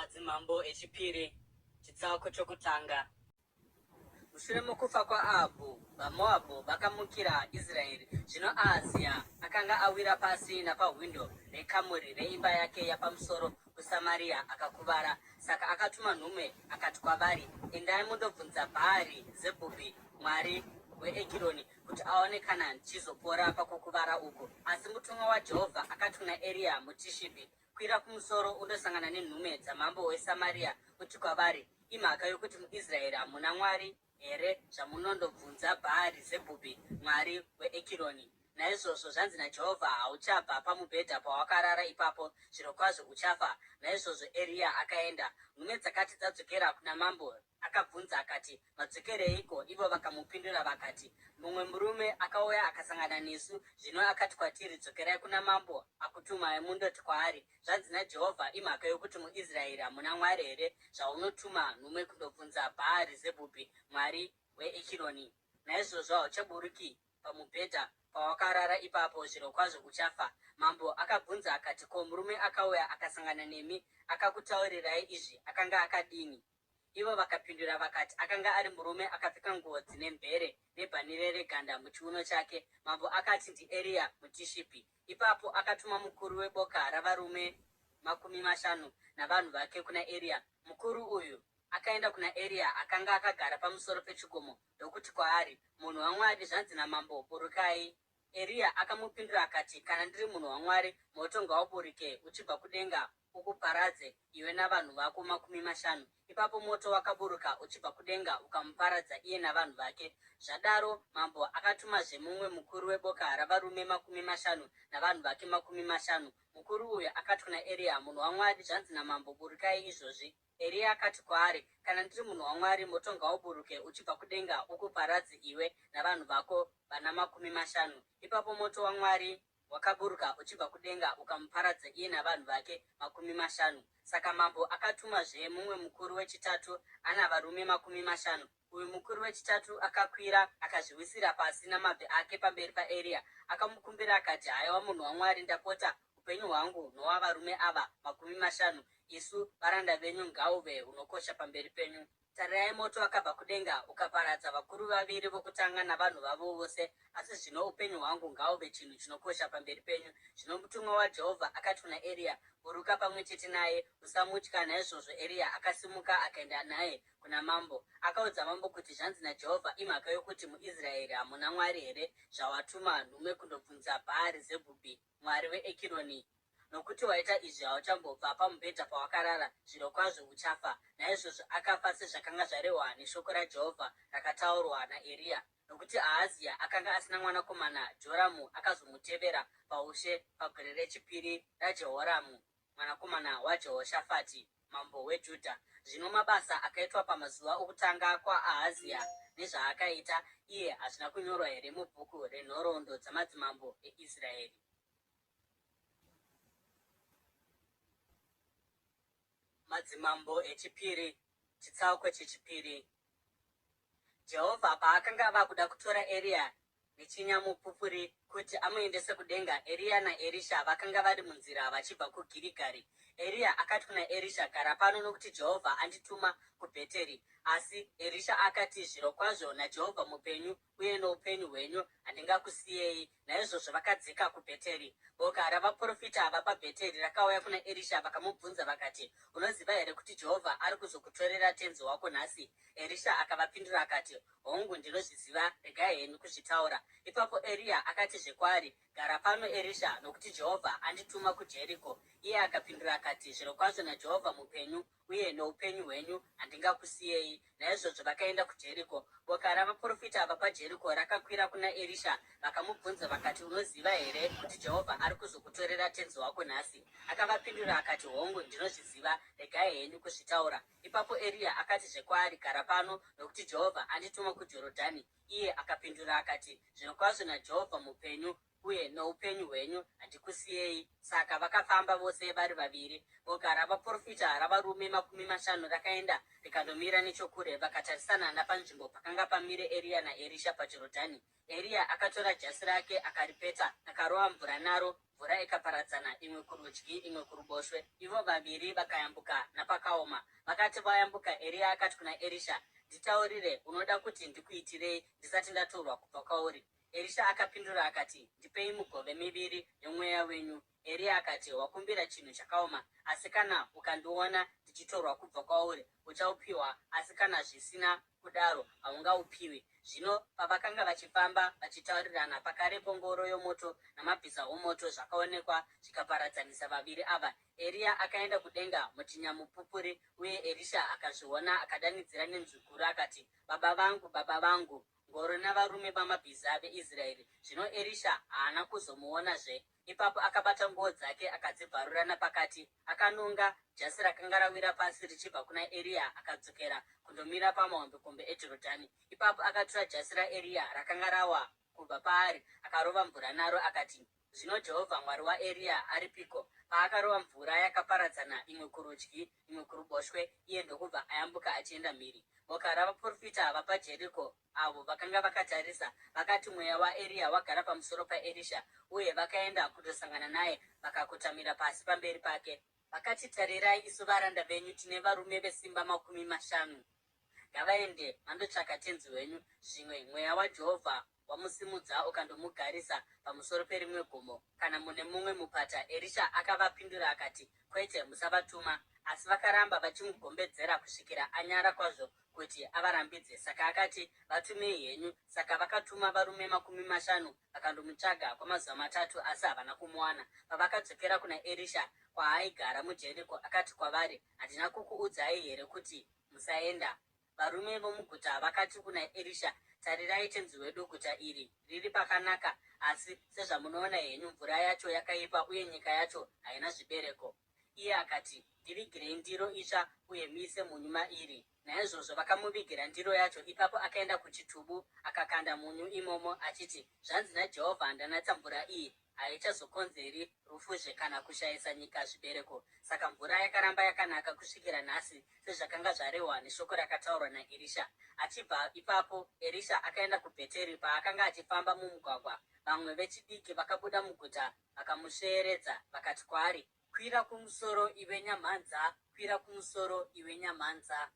Madzimambo echipiri chitsauko chokutanga. Mushure mokufa kwaAhabhu, vaMoabhu vakamukira Israeri. Zvino Ahazia akanga awira pasi napahwindo rekamuri reimba yake yapamusoro kuSamaria akakuvara. Saka akatuma nhume akati kwavari, endai mundobvunza Bhaari Zebhubhi, mwari weEkironi, kuti aone kana ndichizopora pakukuvara uku. Asi mutumwa waJehovha akati kuna Eria muTishipi, kwira kumusoro undosangana nenhume dzamambo weSamaria uti kwavari, imhaka yokuti muIsraeri hamuna Mwari here zvamunondobvunza Bhaari Zebhubhi, mwari weEkironi? Naizvozvo zvanzi naJehovha, hauchabva pamubhedha pawakarara ipapo, zvirokwazvo uchafa. Naizvozvo Eria akaenda. Nhume dzakati dzadzokera kuna mambo, akabvunza akati, madzokereiko? Ivo vakamupindura vakati, mumwe murume akauya akasangana nesu, zvino akati kwatiri, dzokerai kuna mambo akutumai mundoti kwaari, zvanzi naJehovha, imhaka yokuti muIsraeri hamuna Mwari here zvaunotuma nhume kundobvunza Bhaari Zebhubhi, mwari weEkironi? Naizvozvo hauchaburuki pamubhedha pawakarara ipapo, zvirokwazvo uchafa. Mambo akabvunza akati, ko, murume akauya akasangana nemi akakutaurirai izvi akanga akadini? Ivo vakapindura vakati, akanga ari murume akapfeka nguo dzine mvere nebhanire reganda muchiuno chake. Mambo akati, ndiEria muTishipi. Ipapo akatuma mukuru weboka ravarume 50 navanhu vake kuna Eria. Mukuru uyu akaenda kuna Eria akanga akagara pamusoro pechikomo ndokuti kwaari, munhu waMwari, zvanzi namambo, burukai. Eria akamupindura akati, kana ndiri munhu waMwari, moto ngauburuke uchibva kudenga ukuparadze iwe navanhu vako 50. Ipapo moto wakaburuka uchibva kudenga ukamuparadza iye navanhu vake. Zvadaro mambo akatumazve mumwe mukuru weboka ravarume 50 navanhu vake 50. Mukuru uyu akati kuna Eria, munhu waMwari, zvanzi namambo, burukai izvozvi. Eria akati kwaari, kana ndiri munhu waMwari, moto ngauburuke uchibva kudenga ukuparadze iwe navanhu vako vana 50. Ipapo moto waMwari wakaburuka uchibva kudenga ukamuparadza iye navanhu vake 50. Saka mambo akatumazve mumwe mukuru wechitatu ana varume 50. Uyu mukuru wechitatu akakwira akazviwisira pasi namabvi ake pamberi paEria. Akamukumbira akati, haiwa munhu waMwari, ndapota, upenyu hwangu nowavarume ava 50, isu varanda venyu, ngauve unokosha pamberi penyu. Tarirai, moto akabva kudenga ukaparadza vakuru vaviri vokutanga navanhu vavo vose, asi zvino upenyu hwangu ngauve chinhu chinokosha pamberi penyu. Zvino mutumwa waJehovha akati kuna Eria, buruka pamwe chete naye, usamutya. Naizvozvo Eria akasimuka akaenda naye kuna mambo. Akaudza mambo kuti, zvanzi naJehovha, imhaka yokuti muIsraeri hamuna Mwari here zvawatuma nhume kundobvunza Bhaari Zebhubhi, mwari weEkironi? Nokuti waita izvi hauchambobva pamubhedha pawakarara, zvirokwazvo uchafa. Naizvozvo akafa sezvakanga zvarehwa neshoko raJehovha rakataurwa naEria. Nokuti Ahazia akanga asina mwanakomana, Joramu akazomutevera paushe pagore rechipiri raJehoramu mwanakomana waJehoshafati mambo weJudha. Zvino mabasa akaitwa pamazuva okutanga kwaAhazia nezvaakaita iye hazvina kunyorwa here mubhuku renhoroondo dzamadzimambo eIsraeri? Madzimambo echipiri chitsauko chechipiri. Jehovha paakanga ava kuda kutora Eria nechinyamupupuri kuti amuendese kudenga, Eria naErisha vakanga vari munzira vachibva kuGirigari. Eria akati kuna Erisha, gara pano nokuti Jehovha andituma kuBheteri. Asi Erisha akati, zvirokwazvo naJehovha mupenyu uye noupenyu hwenyu, handingakusiyei. Naizvozvo vakadzika kuBheteri. Boka ravaprofita ava paBheteri rakauya kuna Erisha vakamubvunza vakati, unoziva here kuti Jehovha ari kuzokutorera tenzi wako nhasi? Erisha akavapindura akati, hongu, ndinozviziva, regai henyu kuzvitaura. Ipapo Eria akatizve kwaari, gara pano Erisha, nokuti Jehovha andituma kuJeriko. Iye akapindura akati, zvirokwazvo naJehovha mupenyu uye noupenyu hwenyu, handingakusiyei. Naizvozvo vakaenda kuJeriko. Boka ravaprofita ava paJeriko rakakwira kuna Erisha vakamubvunza vakati, unoziva here kuti Jehovha ari kuzokutorera tenzi wako nhasi? Akavapindura akati, hongu, ndinozviziva, regai henyu kuzvitaura. Ipapo Eria akatizve kwaari, gara pano, nokuti Jehovha andituma kuJorodhani. Iye akapindura akati, zvirokwazvo naJehovha mupenyu uye noupenyu hwenyu handikusiyei. Saka vakafamba vose vari vaviri, boka ravaprofita ravarume 50 rakaenda rikandomira nechokure, vakatarisana napanzvimbo pakanga pamire Eria naErisha paJorodhani. Eria akatora jasi rake akaripeta akarova mvura naro, mvura ikaparadzana, imwe kurudyi imwe kuruboshwe. Ivo vaviri vakayambuka napakaoma. Vakati vayambuka, Eria akati kuna Erisha, nditaurire, unoda kuti ndikuitirei ndisati ndatorwa kubva kwauri? Erisha akapindura akati, ndipei migove 2 yomweya wenyu. Eria akati, wakumbira chinhu chakaoma, asi kana ukandiona ndichitorwa kubva kwauri uchaupiwa, asi kana zvisina kudaro haungaupiwi. Zvino pavakanga vachifamba vachitaurirana, pakarepo ngoro yomoto namabhiza omoto zvakaonekwa zvikaparadzanisa vaviri ava. Eria akaenda kudenga muchinyamupupuri, uye Erisha akazviona akadanidzira nenzwi guru akati, baba vangu, baba vangu, ngoro navarume vamabhiza veIsraeri. Zvino Erisha haana kuzomuonazve. Ipapo akabata nguo dzake akadzibvarura napakati, akanonga jasi rakanga rawira pasi richibva kuna Eria, akadzokera kundomira pamahombekombe eJorodhani. Ipapo akatora jasi raEria rakanga rawa kubva paari akarova mvura naro akati, zvino Jehovha Mwari waEria aripiko? Paakarova mvura yakaparadzana, imwe kurudyi imwe kuruboshwe, iye ndokubva ayambuka achienda mhiri. Boka ravaprofita vapaJeriko avo vakanga vakatarisa vakati mweya waEria wagara pamusoro paErisha, uye vakaenda kundosangana naye vakakotamira pasi pamberi pake. Vakati, tarirai, isu varanda venyu tine varume vesimba 50. Ngavaende vandotsvaka tenzi wenyu, zvimwe mweya waJehovha wamusimudza ukandomugarisa pamusoro perimwe gomo kana mune mumwe mupata. Erisha akavapindura akati, kwete, musavatuma. Asi vakaramba vachimugombedzera kusvikira anyara kwazvo kuti avarambidze. Saka akati, vatumei henyu. Saka vakatuma varume 50 vakandomutsvaga kwamazuva 3, asi havana kumuwana. Pavakadzokera kuna Erisha kwaaigara muJeriko, akati kwavari, handina kukuudzai here kuti musaenda? Varume vomuguta vakati kuna Erisha, tarirai, tenzi wedu, guta iri riri pakanaka, asi sezvamunoona henyu mvura yacho yakaipa uye nyika yacho haina zvibereko. Iye akati, ndivigirei ndiro itsva uye muise munyu mairi. Naizvozvo vakamuvigira ndiro yacho. Ipapo akaenda kuchitubu akakanda munyu imomo achiti, zvanzi naJehovha, handanatsa mvura iyi, haichazokonzeri rufuzve kana kushayisa nyika zvibereko. Saka mvura yakaramba yakanaka kusvikira nhasi, sezvakanga zvarehwa neshoko rakataurwa naErisha. Achibva ipapo, Erisha akaenda kuBheteri. Paakanga achifamba mumugwagwa, vamwe vechidiki vakabuda muguta vakamusveeredza vakati kwaari, kwira kumusoro iwe nyamhanza, kwira kumusoro iwe nyamhanza.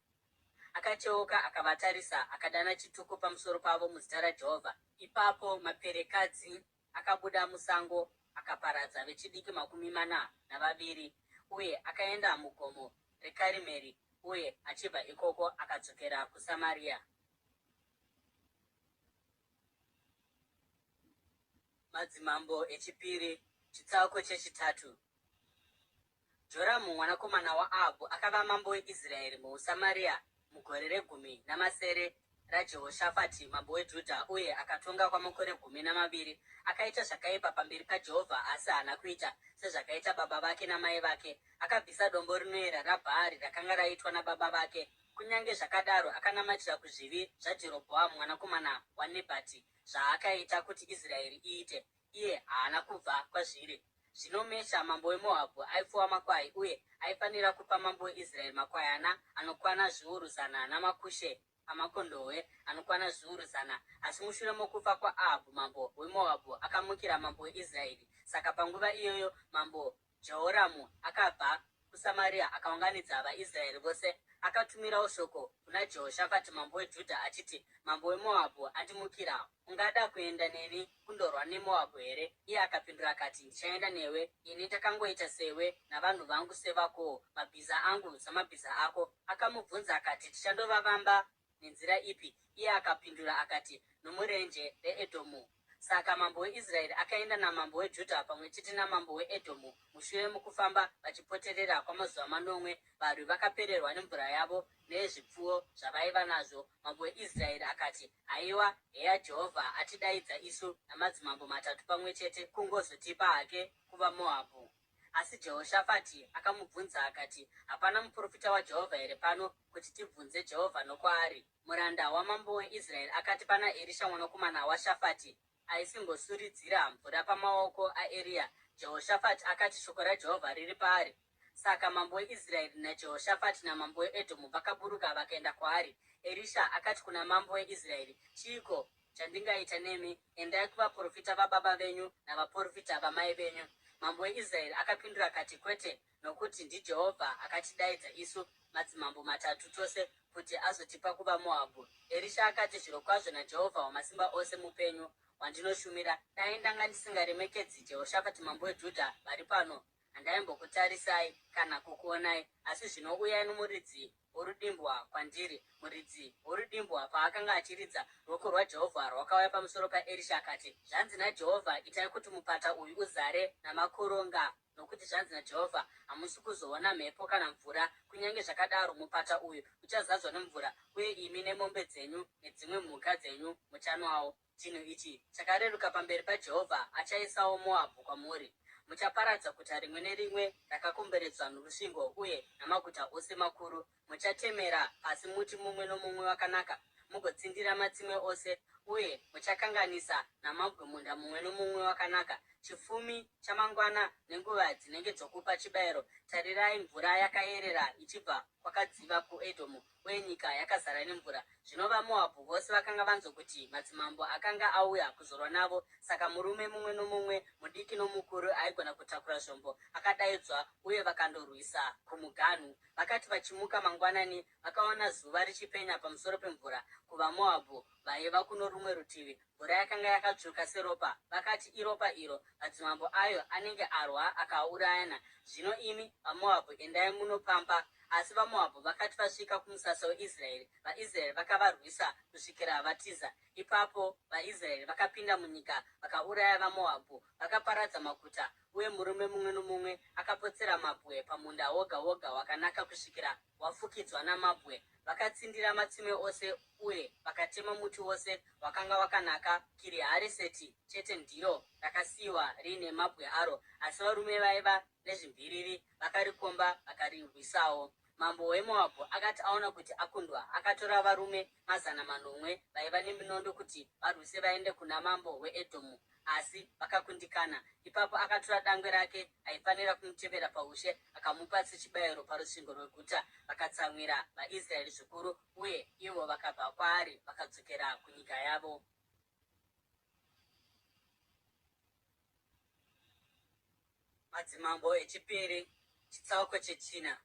Akacheuka akavatarisa, akadana chituko pamusoro pavo muzita raJehovha. Ipapo maperekadzi akabuda musango akaparadza vechidiki 42, uye akaenda mugomo reKarimeri, uye achibva ikoko akadzokera kuSamaria. Madzimambo echipiri, chitsauko chechitatu. Joramu mwanakomana waAhabhu akava mambo weIsraeri muSamaria mugore re10 raJehoshafati mambo weJudha, uye akatonga kwamakore 12. Akaita zvakaipa pamberi paJehovha, asi haana kuita sezvakaita baba vake namai vake. Akabvisa dombo rinoera raBhaari rakanga raitwa nababa vake. Kunyange zvakadaro akanamatira kuzvivi zvaJerobhoamu mwanakomana waNebhati, zvaakaita kuti Israeri iite. Iye haana kubva kwazviri. Zvino Mesha mambo weMoabhu aifuwa makwai, uye aifanira kupa mambo weIsraeri makwayana anokwana zviuru 100 namakushe amakondobwe anokwana zviuru 100. Asi mushure mokufa kwaAhabhu mambo weMoabhu akamukira mambo weIsraeri. Saka panguva iyoyo mambo Jehoramu akabva kuSamaria akaunganidza vaIsraeri vose. Akatumirawo shoko kuna Jehoshafati mambo weJudha achiti, mambo weMoabhu andimukira, ungada kuenda neni kundorwa neMoabhu here? Iye akapindura akati, ndichaenda newe. Ini takangoita sewe navanhu vangu sevako, mabhiza angu samabhiza ako. Akamubvunza akati, tichandovavamba nenzira ipi? Iye akapindura akati, nomurenje reEdhomu. Saka mambo weIsraeri akaenda namambo weJudha pamwe chete namambo weEdhomu. Mushure mokufamba vachipoterera kwamazuva 9, varwi vakapererwa nemvura yavo nezvipfuwo zvavaiva nazvo. Mambo weIsraeri akati, haiwa, heya, Jehovha atidaidza isu namadzimambo 3 pamwe chete kungozotipa hake kuva Moabhu. Asi Jehoshafati akamubvunza akati, hapana muprofita waJehovha here pano kuti tibvunze Jehovha nokwaari? Muranda wamambo weIsraeri akati, pana Erisha mwanakomana waShafati aisimbosuridzira mvura pamaoko aEria, Jehoshafati akati shoko raJehovha riri paari. Saka mambo weIsraeri naJehoshafati namambo weEdhomu vakaburuka vakaenda kwaari. Erisha akati kuna mambo weIsraeri, chiiko chandingaita nemi? Endai kuvaprofita vababa venyu navaprofita vamai venyu. Mambo weIsraeri akapindura akati, kwete, nokuti ndiJehovha akatidaidza isu madzimambo matatu tose kuti azotipa kuvaMoabhu. Erisha akati, zvirokwazvo naJehovha Wamasimba Ose mupenyu, wandinoshumira, dai ndanga ndisingaremekedzi Jehoshafati mambo weJudha vari pano, handaimbokutarisai kana kukuonai. Asi zvino uyai nomuridzi worudimbwa kwandiri. Muridzi worudimbwa paakanga achiridza, ruoko rwaJehovha rwakauya pamusoro paErisha akati, zvanzi naJehovha, itai kuti mupata uyu uzare namakoronga, nokuti zvanzi naJehovha, hamusi kuzoona mhepo kana mvura. Kunyange zvakadaro mupata uyu uchazadzwa nemvura, uye imi nemombe dzenyu nedzimwe mhuka dzenyu muchanwawo. Chinhu ichi chakareruka pamberi paJehovha, achaisawo Moabhu kwamuri. Muchaparadza guta rimwe nerimwe rakakomberedzwa norusvingo uye namaguta ose makuru. Muchatemera pasi muti mumwe nomumwe wakanaka, mugotsindira matsime ose, uye muchakanganisa namabwe munda mumwe nomumwe wakanaka. Chifumi chamangwana nenguva dzinenge dzokupa chibayiro, tarirai, mvura yakayerera ichibva kwakadziva kuEdhomu, uye nyika yakazara nemvura. Zvino vaMoabhu vose vakanga vanzwa kuti madzimambo akanga auya kuzorwa navo. Saka murume mumwe nomumwe, mudiki nomukuru, aigona kutakura zvombo akadaidzwa, uye vakandorwisa kumuganhu. Vakati vachimuka mangwanani, vakaona zuva richipenya pamusoro pemvura. KuvaMoabhu vaiva kuno rumwe rutivi, mvura yakanga yakatsvuka seropa. Vakati, iropa iro, madzimambo ayo anenge arwa akaurayana. Zvino imi vaMoabhu, endai munopamba. Asi vaMoabhu vakati vasvika kumusasa weIsraeri, vaIsraeri vakavarwisa kusvikira vatiza. Ipapo vaIsraeri vakapinda munyika vakauraya vaMoabhu, vakaparadza maguta, uye murume mumwe nomumwe akapotsera mabwe pamunda woga woga wakanaka kusvikira wafukidzwa namabwe. Vakatsindira matsime ose uye vakatema muti wose wakanga wakanaka. Kiri Hareseti chete ndiro rakasiyiwa riine mabwe aro, asi varume vaiva nezvimviriri vakarikomba vakarirwisawo. Mambo weMoabhu akati aona kuti akundwa, akatora varume 800 vaiva neminondo kuti varwise vaende kuna mambo weEdhomu, asi vakakundikana. Ipapo akatora dangwe rake aifanira kumutevera paushe, akamupa sechibayiro parusvingo rweguta. Vakatsamwira vaIsraeri zvikuru, uye ivo vakabva kwaari vakadzokera kunyika yavo. Madzimambo echipiri, chitsauko chechina.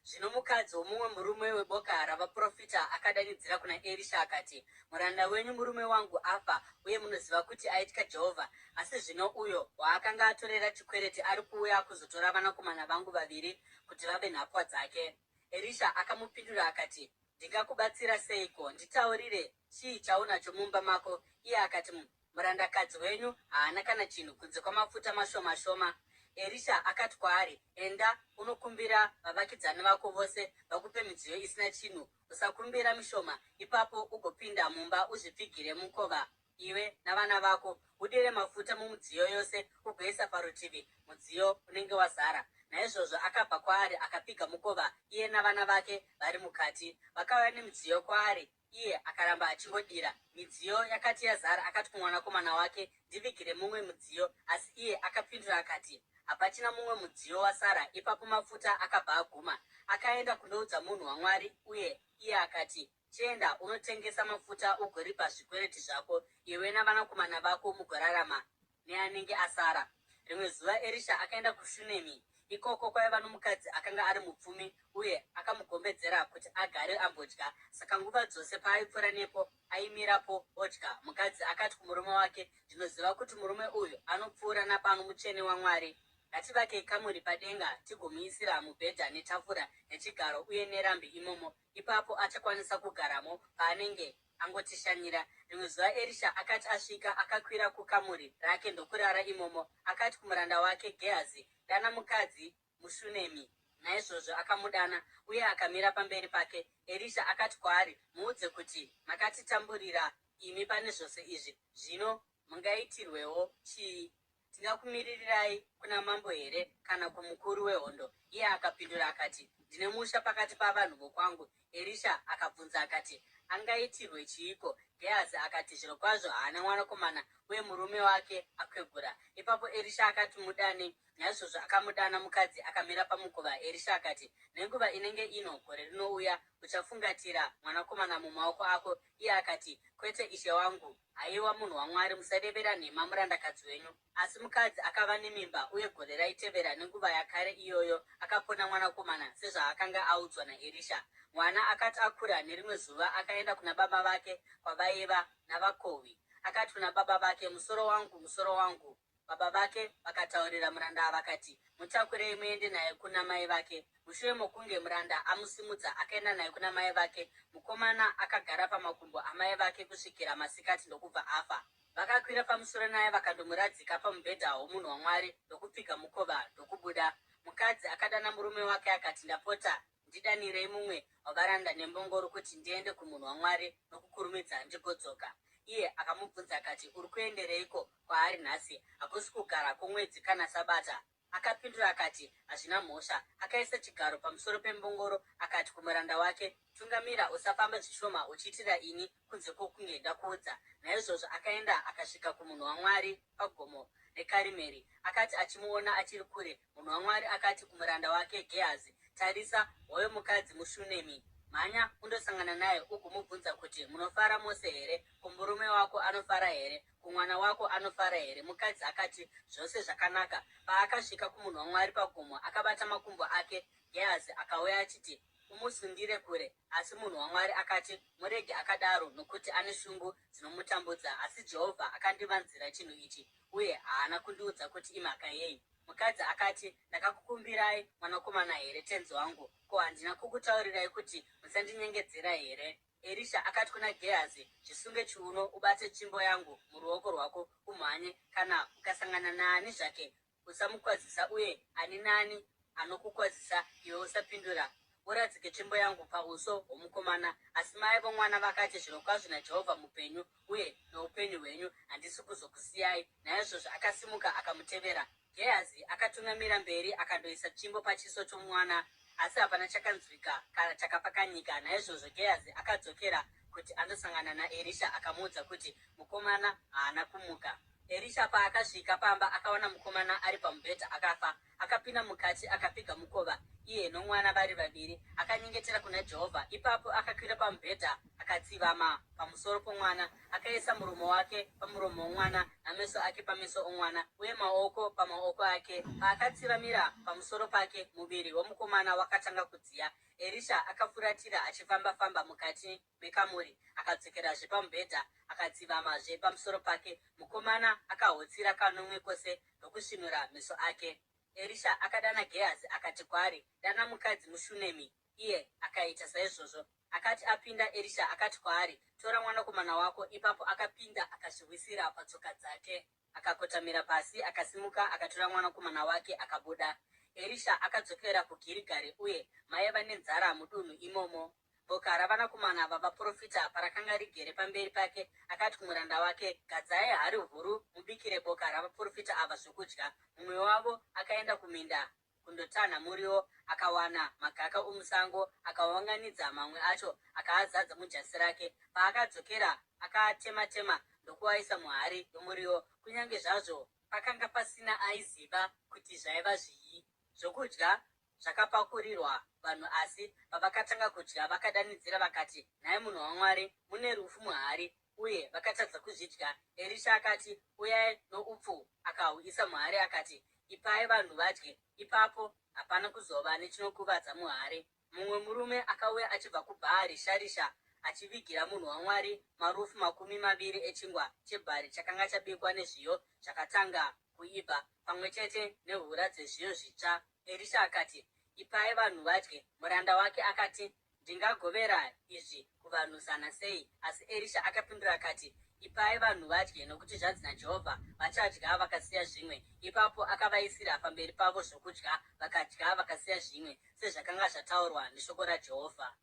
Zvino mukadzi womumwe murume weboka ravaprofita akadanidzira kuna Erisha akati, muranda wenyu murume wangu afa, uye munoziva kuti aitya Jehovha. Asi zvino uyo waakanga atorera chikwereti ari kuuya kuzotora vanakomana vangu vaviri kuti vave nhapwa dzake. Erisha akamupindura akati, ndingakubatsira seiko? Nditaurire, chii chaunacho mumba mako? Iye akati, murandakadzi wenyu haana kana chinhu kunze kwamafuta mashoma shoma. Erisha akati kwaari, enda unokumbira vavakidzani vako vose vakupe midziyo isina chinhu. Usakumbira mishoma. Ipapo ugopinda mumba uzvipfigire mukova, iwe navana vako. Udire mafuta mumidziyo yose ugoisa parutivi mudziyo unenge wazara. Naizvozvo akabva kwaari akapfiga mukova, iye navana vake vari mukati. Vakauya nemidziyo kwaari, iye akaramba achingodira. Midziyo yakati yazara, akati kumwanakomana wake, ndivigire mumwe mudziyo. Asi iye akapindura akati, hapachina mumwe mudziyo wasara. Ipapo mafuta akabva aguma. Akaenda kundoudza munhu waMwari, uye iye akati, chienda unotengesa mafuta ugoripa zvikwereti zvako, iwe navanakomana vako mugorarama neanenge asara. Rimwe zuva Erisha akaenda kuShunemi. Ikoko kwaiva nomukadzi akanga ari mupfumi, uye akamugombedzera kuti agare ambodya. Saka nguva dzose paaipfuura nepo aimirapo odya. Mukadzi akati kumurume wake, ndinoziva kuti murume uyu anopfuura napano mutsvene waMwari. Ngativakei kamuri padenga tigomuisira mubhedha netafura nechigaro uye nerambi imomo. Ipapo achakwanisa kugaramo paanenge angotishanyira. Rimwe zuva Erisha akati asvika, akakwira kukamuri rake ndokurara imomo. Akati kumuranda wake Gehazi, dana mukadzi muShunemi. Naizvozvo akamudana uye akamira pamberi pake. Erisha akati kwaari, muudze kuti makatitamburira imi pane zvose izvi. Zvino mungaitirwewo chii? Tingakumiririrai kuna mambo here kana kumukuru wehondo? Iye akapindura akati, ndine musha pakati pavanhu vokwangu. Erisha akabvunza akati, angaitirwe chiiko. Gehazi akati zviro kwazvo haana mwanakomana uye murume wake akwegura. Ipapo Erisha akati mudane. Naizvozvo akamudana mukadzi akamira pamukova. Erisha akati, nenguva inenge ino gore rinouya uchafungatira mwanakomana mumaoko ako. Iye akati, kwete ishe wangu. Haiwa munhu waMwari, musadevera nhema murandakadzi wenyu. Asi mukadzi akava nemimba uye gore raitevera nenguva yakare iyoyo akapona mwanakomana sezvaakanga audzwa naErisha. Mwana akati akura nerimwe zuva akaenda kuna baba vake kwavaiva navakohwi. Akati kuna baba vake, musoro wangu, musoro wangu. Baba vake vakataurira muranda vakati, mutakurei muende naye kuna mai vake. Mushure mokunge muranda amusimudza akaenda naye kuna mai vake, mukomana akagara pamakumbo amai vake kusvikira masikati ndokubva afa. Vakakwira pamusoro naye vakandomuradzika pamubhedha womunhu waMwari ndokupfiga mukova ndokubuda. Mukadzi akadana murume wake akati, ndapota ndidanirei mumwe wavaranda nembongoro kuti ndiende kumunhu waMwari nokukurumidza ndigodzoka. Iye akamubvunza akati, uri kuendereiko kwaari nhasi? Hakusi kugara kwomwedzi kana Sabata? Akapindura akati, hazvina mhosva. Akaisa chigaro pamusoro pembongoro akati kumuranda wake, tungamira, usafamba zvishoma uchiitira ini kunze kwokunge ndakuudza. Naizvozvo akaenda akasvika kumunhu waMwari pagomo reKarimeri. Akati achimuona achiri kure, munhu waMwari akati kumuranda wake Gehazi, tarisa, hoyo mukadzi muShunemi. Mhanya undosangana naye ugomubvunza kuti, munofara mose here? Kumurume wako anofara here? Kumwana wako anofara here? Mukadzi akati, zvose zvakanaka. Paakasvika kumunhu waMwari pagomo akabata makumbo ake. Gehazi akauya achiti, umusundire kure. Asi munhu waMwari akati, murege akadaro, nokuti ane shungu dzinomutambudza. Asi Jehovha akandivanzira chinhu ichi, uye haana kundiudza kuti imhaka yei. Mukadzi akati, ndakakukumbirai mwanakomana here, tenzi wangu? Ko, handina kukutaurirai kuti musandinyengedzera here? Erisha akati kuna Gehazi, zvisunge chiuno, ubate tsvimbo yangu muruoko rwako, umhanye. Kana ukasangana naani zvake, usamukwazisa, uye ani nani anokukwazisa iwe usapindura. Uradzike tsvimbo yangu pauso hwomukomana. Asi mai vomwana vakati, zvirokwazvo naJehovha mupenyu uye noupenyu hwenyu, handisi kuzokusiyai. Naizvozvo akasimuka akamutevera. Gehazi akatungamira mberi akandoisa tsvimbo pachiso chomwana, asi hapana chakanzwika kana chakapakanyika. Naizvozvo Gehazi akadzokera kuti andosangana naErisha akamuudza kuti mukomana haana kumuka. Erisha paakasvika pamba akaona mukomana ari pamubhedha akafa. Akapinda mukati akapfiga mukova, iye nomwana vari vaviri. Akanyengetera kuna Jehovha. Ipapo akakwira pamubhedha akatsivama pamusoro pomwana. Akaisa muromo wake pamuromo womwana nameso ake pameso omwana, uye maoko pamaoko ake. Paakatsivamira pamusoro pake, muviri womukomana wakatanga kudziya. Erisha akafuratira achifamba-famba mukati mekamuri. Akadzokerazve pamubhedha akatsivamazve pamusoro pake. Mukomana akahotsira kanomwe kwose ndokusvinura meso ake. Erisha akadana Gehazi akati kwaari, dana mukadzi muShunemi. Iye akaita saizvozvo. Akati apinda, Erisha akati kwaari, tora mwanakomana wako. Ipapo akapinda akazviwisira patsoka dzake, akakotamira pasi, akasimuka akatora mwanakomana wake akabuda. Erisha akadzokera kuGirigari, uye maiva nenzara mudunhu imomo. Boka ravanakomana vavaprofita parakanga rigere pamberi pake, akati kumuranda wake, gadzai hari huru mubikire boka ravaprofita ava zvokudya. Mumwe wavo akaenda kuminda kundotanha muriwo, akawana magaka omusango, akaunganidza mamwe acho akaazadza mujasi rake. Paakadzokera akaatema-tema ndokuaisa muhari yomuriwo, kunyange zvazvo pakanga pasina aiziva kuti zvaiva zvii. Zvokudya zvakapakurirwa vanhu, asi pavakatanga kudya vakadanidzira vakati, nhai munhu waMwari, mune rufu muhari, uye vakatadza kuzvidya. Erisha akati, uyai noupfu, akahuisa muhari akati, ipai vanhu vadye. Ipapo hapana kuzova nechinokuvadza muhari. Mumwe murume akauya achibva kuBhaari Sharisha achivigira munhu waMwari marufu 20 echingwa chebhari chakanga chabikwa nezviyo zvakatanga kuibva, pamwe chete nehura dzezviyo zvitsva. Erisha akati, ipai vanhu vadye. Muranda wake akati, ndingagovera izvi kuvanhu 100 sei? Asi Erisha akapindura akati, ipai vanhu vadye, nokuti zvanzi naJehovha, vachadya vakasiya zvimwe. Ipapo akavaisira pamberi pavo zvokudya, vakadya vakasiya zvimwe, sezvakanga zvataurwa neshoko raJehovha.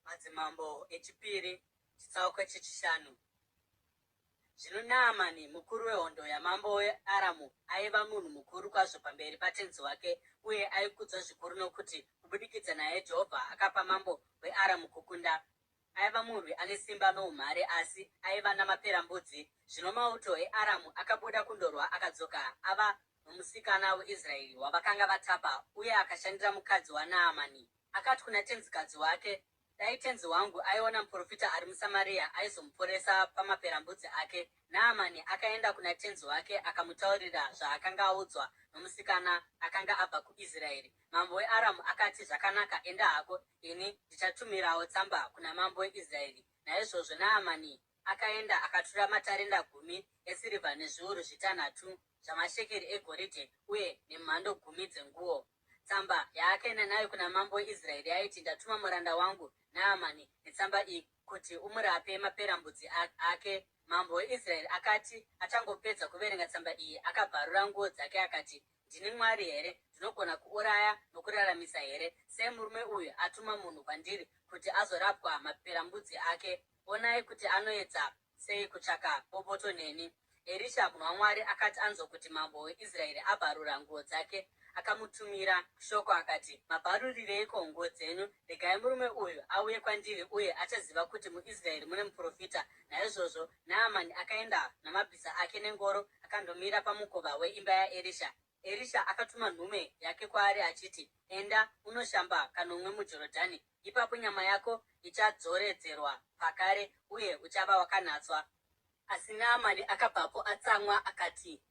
Madzimambo echipiri, chitsauko chechishanu. Zvino Naamani mukuru wehondo yamambo weAramu aiva munhu mukuru kwazvo pamberi patenzi wake, uye aikudzwa zvikuru nokuti kubudikidza naye Jehovha akapa mambo weAramu kukunda. Aiva murwi ane simba noumhare, asi aiva namaperembudzi. Zvino mauto eAramu akabuda kundorwa akadzoka ava nomusikana weIsraeri wavakanga vatapa, uye akashandira mukadzi waNaamani. Akati kuna tenzikadzi wake, dai tenzi wangu aiona muprofita ari muSamaria aizomuporesa pamaperembudzi ake. Naamani akaenda kuna tenzi wake akamutaurira zvaakanga audzwa nomusikana akanga abva kuIsraeri. Mambo weAramu akati, zvakanaka, enda hako, ini ndichatumirawo tsamba kuna mambo weIsraeri. Naizvozvo Naamani akaenda akatora matarenda 10 esirivha nezviuru 6 zvamashekeri egoridhe uye nemhando 10 dzenguo. Tsamba yaakaenda nayo kuna mambo weIsraeri yaiti, ndatuma muranda wangu Naamani netsamba iyi kuti umurape maperembudzi ake. Mambo weIsraeri akati achangopedza kuverenga tsamba iyi, akabvarura nguo dzake akati, ndini Mwari here? Ndinogona kuuraya nokuraramisa here? Sei murume uyu atuma munhu kwandiri kuti azorapwa maperembudzi ake? Onai kuti anoedza sei kutsvaka bopoto neni. Erisha munhu waMwari akati anzwa kuti mambo weIsraeri abvarura nguo dzake, akamutumira shoko akati, mabvarurireiko nguo dzenyu? Regai murume uyu auye kwandiri, uye achaziva kuti muIsraeri mune muprofita. Naizvozvo Naamani akaenda namabhiza ake nengoro akandomira pamukova weimba yaErisha. Erisha akatuma nhume yake kwaari achiti, enda unoshamba kanomwe muJorodhani, ipapo nyama yako ichadzoredzerwa pakare uye uchava wakanatswa. Asi Naamani akabvapo atsamwa akati,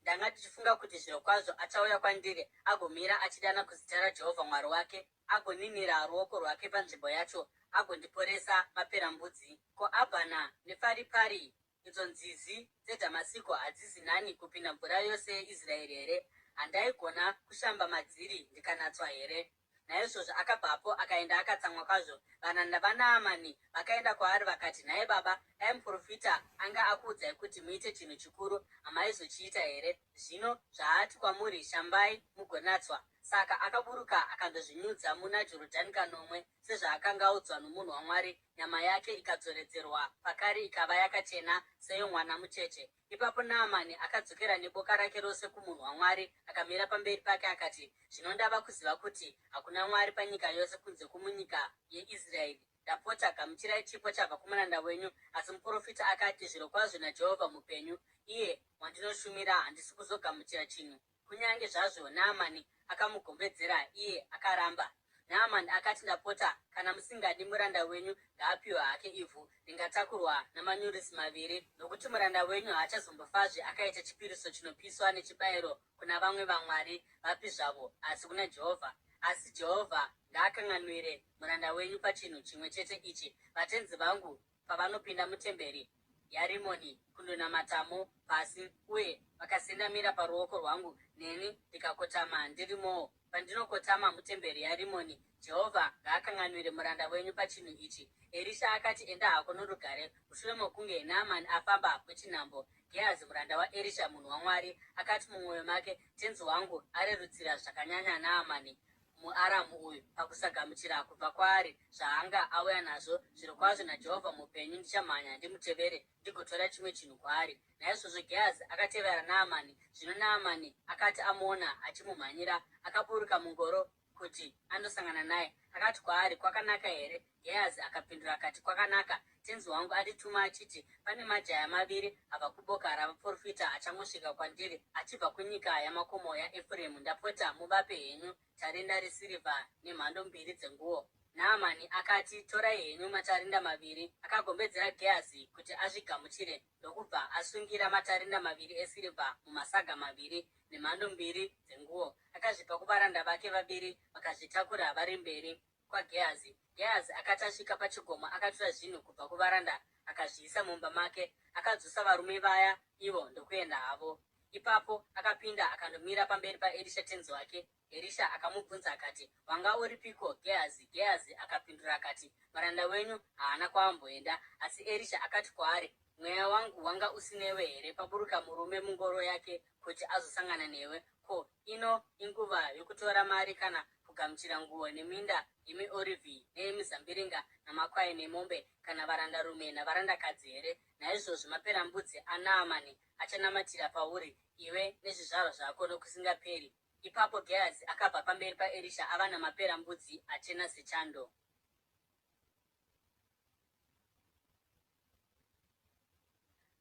ndanga ndichifunga kuti zvirokwazvo achauya kwandiri agomira achidana kuzita raJehovha Mwari wake, agoninira ruoko rwake panzvimbo yacho, agondiporesa maperembudzi. Ko, Abhana neFaripari, idzo nzizi dzeDhamasiko, hadzisi nani kupinda mvura yose yeIsraeri here? Handaigona kushamba madziri ndikanatswa here? Naizvozvo akabvapo akaenda akatsamwa kwazvo. Vanhanda vaNaamani vakaenda kwaari vakati, nhaye baba, dai muprofita anga akuudzai kuti muite chinhu chikuru, hamaizochiita here? Zvino zvaati kwamuri, shambai mugonatswa. Saka akaburuka akandozvinyudza muna Jorodhani kanomwe, sezvaakanga audzwa nomunhu waMwari. Nyama yake ikadzoredzerwa pakare ikava yakachena seyomwana mucheche. Ipapo Naamani akadzokera neboka rake rose kumunhu waMwari, akamira pamberi pake akati, zvino ndava kuziva kuti hakuna Mwari panyika yose kunze kwomunyika yeIsraeri. Ndapota gamuchirai chipo chabva kumuranda wenyu. Asi muprofita akati, zvirokwazvo naJehovha mupenyu, iye wandinoshumira, handisi kuzogamuchira chinhu. Kunyange zvazvo Naamani akamugombedzera, iye akaramba. Naamani akati, ndapota, kana musingadi muranda wenyu ngaapiwe hake ivhu ringatakurwa namanyurisi 2, nokuti muranda wenyu haachazombofazve akaita chipiriso chinopiswa nechibayiro kuna vamwe vamwari vapi zvavo, asi kuna Jehovha. Asi Jehovha ngaakanganwire muranda wenyu pachinhu chimwe chete ichi: vatenzi vangu pavanopinda mutemberi yaRimoni kundonamatamo pasi, uye vakasendamira paruoko rwangu, neni ndikakotama ndirimowo. Pandinokotama mutemberi yaRimoni, Jehovha ngaakanganwire muranda wenyu pachinhu ichi. Erisha akati, enda hako norugare. Mushure mokunge Naamani afamba kwechinhambo, Gehazi muranda waErisha munhu waMwari akati mumwoyo make, tenzi wangu arerutsira zvakanyanya Naamani muAramu uyu pakusagamuchira kubva kwaari zvaanga auya nazvo. Zvirokwazvo naJehovha mupenyu, ndichamhanya ndimutevere ndigotora chimwe chinhu kwaari. Naizvozvo Gehazi akatevera Naamani. Zvino Naamani akati amuona achimumhanyira, akaburuka mungoro kuti andosangana naye. Akati kwaari, kwakanaka here? Gehazi akapindura akati, kwakanaka. Tenzi wangu atituma achiti, pane majaya 2 abva kuboka ravaprofita achangosvika kwandiri achibva kunyika yamakomo yaEfuremu. Ndapota muvape henyu tarenda resirivha nemhando 2 dzenguo. Naamani akati, torai henyu matarenda 2. Akagombedzera Gehazi kuti azvigamuchire, ndokubva asungira matarenda 2 esirivha mumasaga 2 nemhando 2 dzenguo. Akazvipa kuvaranda vake 2, vakazvitakura vari mberi kwaGehazi. Gehazi akati asvika pachikomo, akatora zvinhu kubva kuvaranda akazviisa mumba make, akadzosa varume vaya ivo ndokuenda havo. Ipapo akapinda akandomira pamberi paErisha tenzi wake. Erisha akamubvunza akati, wanga uripiko Gehazi? Gehazi akapindura akati, muranda wenyu haana kwaamboenda. Asi Erisha akati kwaari, mweya wangu wanga usinewe here paburuka murume mungoro yake kuti azosangana newe? Ko, ino inguva yokutora mari kana kugamuchira nguo neminda yemiorivhi neyemizambiringa namakwai nemombe kana varandarume navarandakadzi here? Naizvozvo maperembudzi aNaamani achanamatira pauri iwe nezvizvarwa zvako nokusingaperi. Ipapo Gehazi akabva pamberi paErisha ava namaperembudzi achena sechando.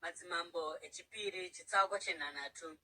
Madzimambo echipiri chitsauko chenhanhatu.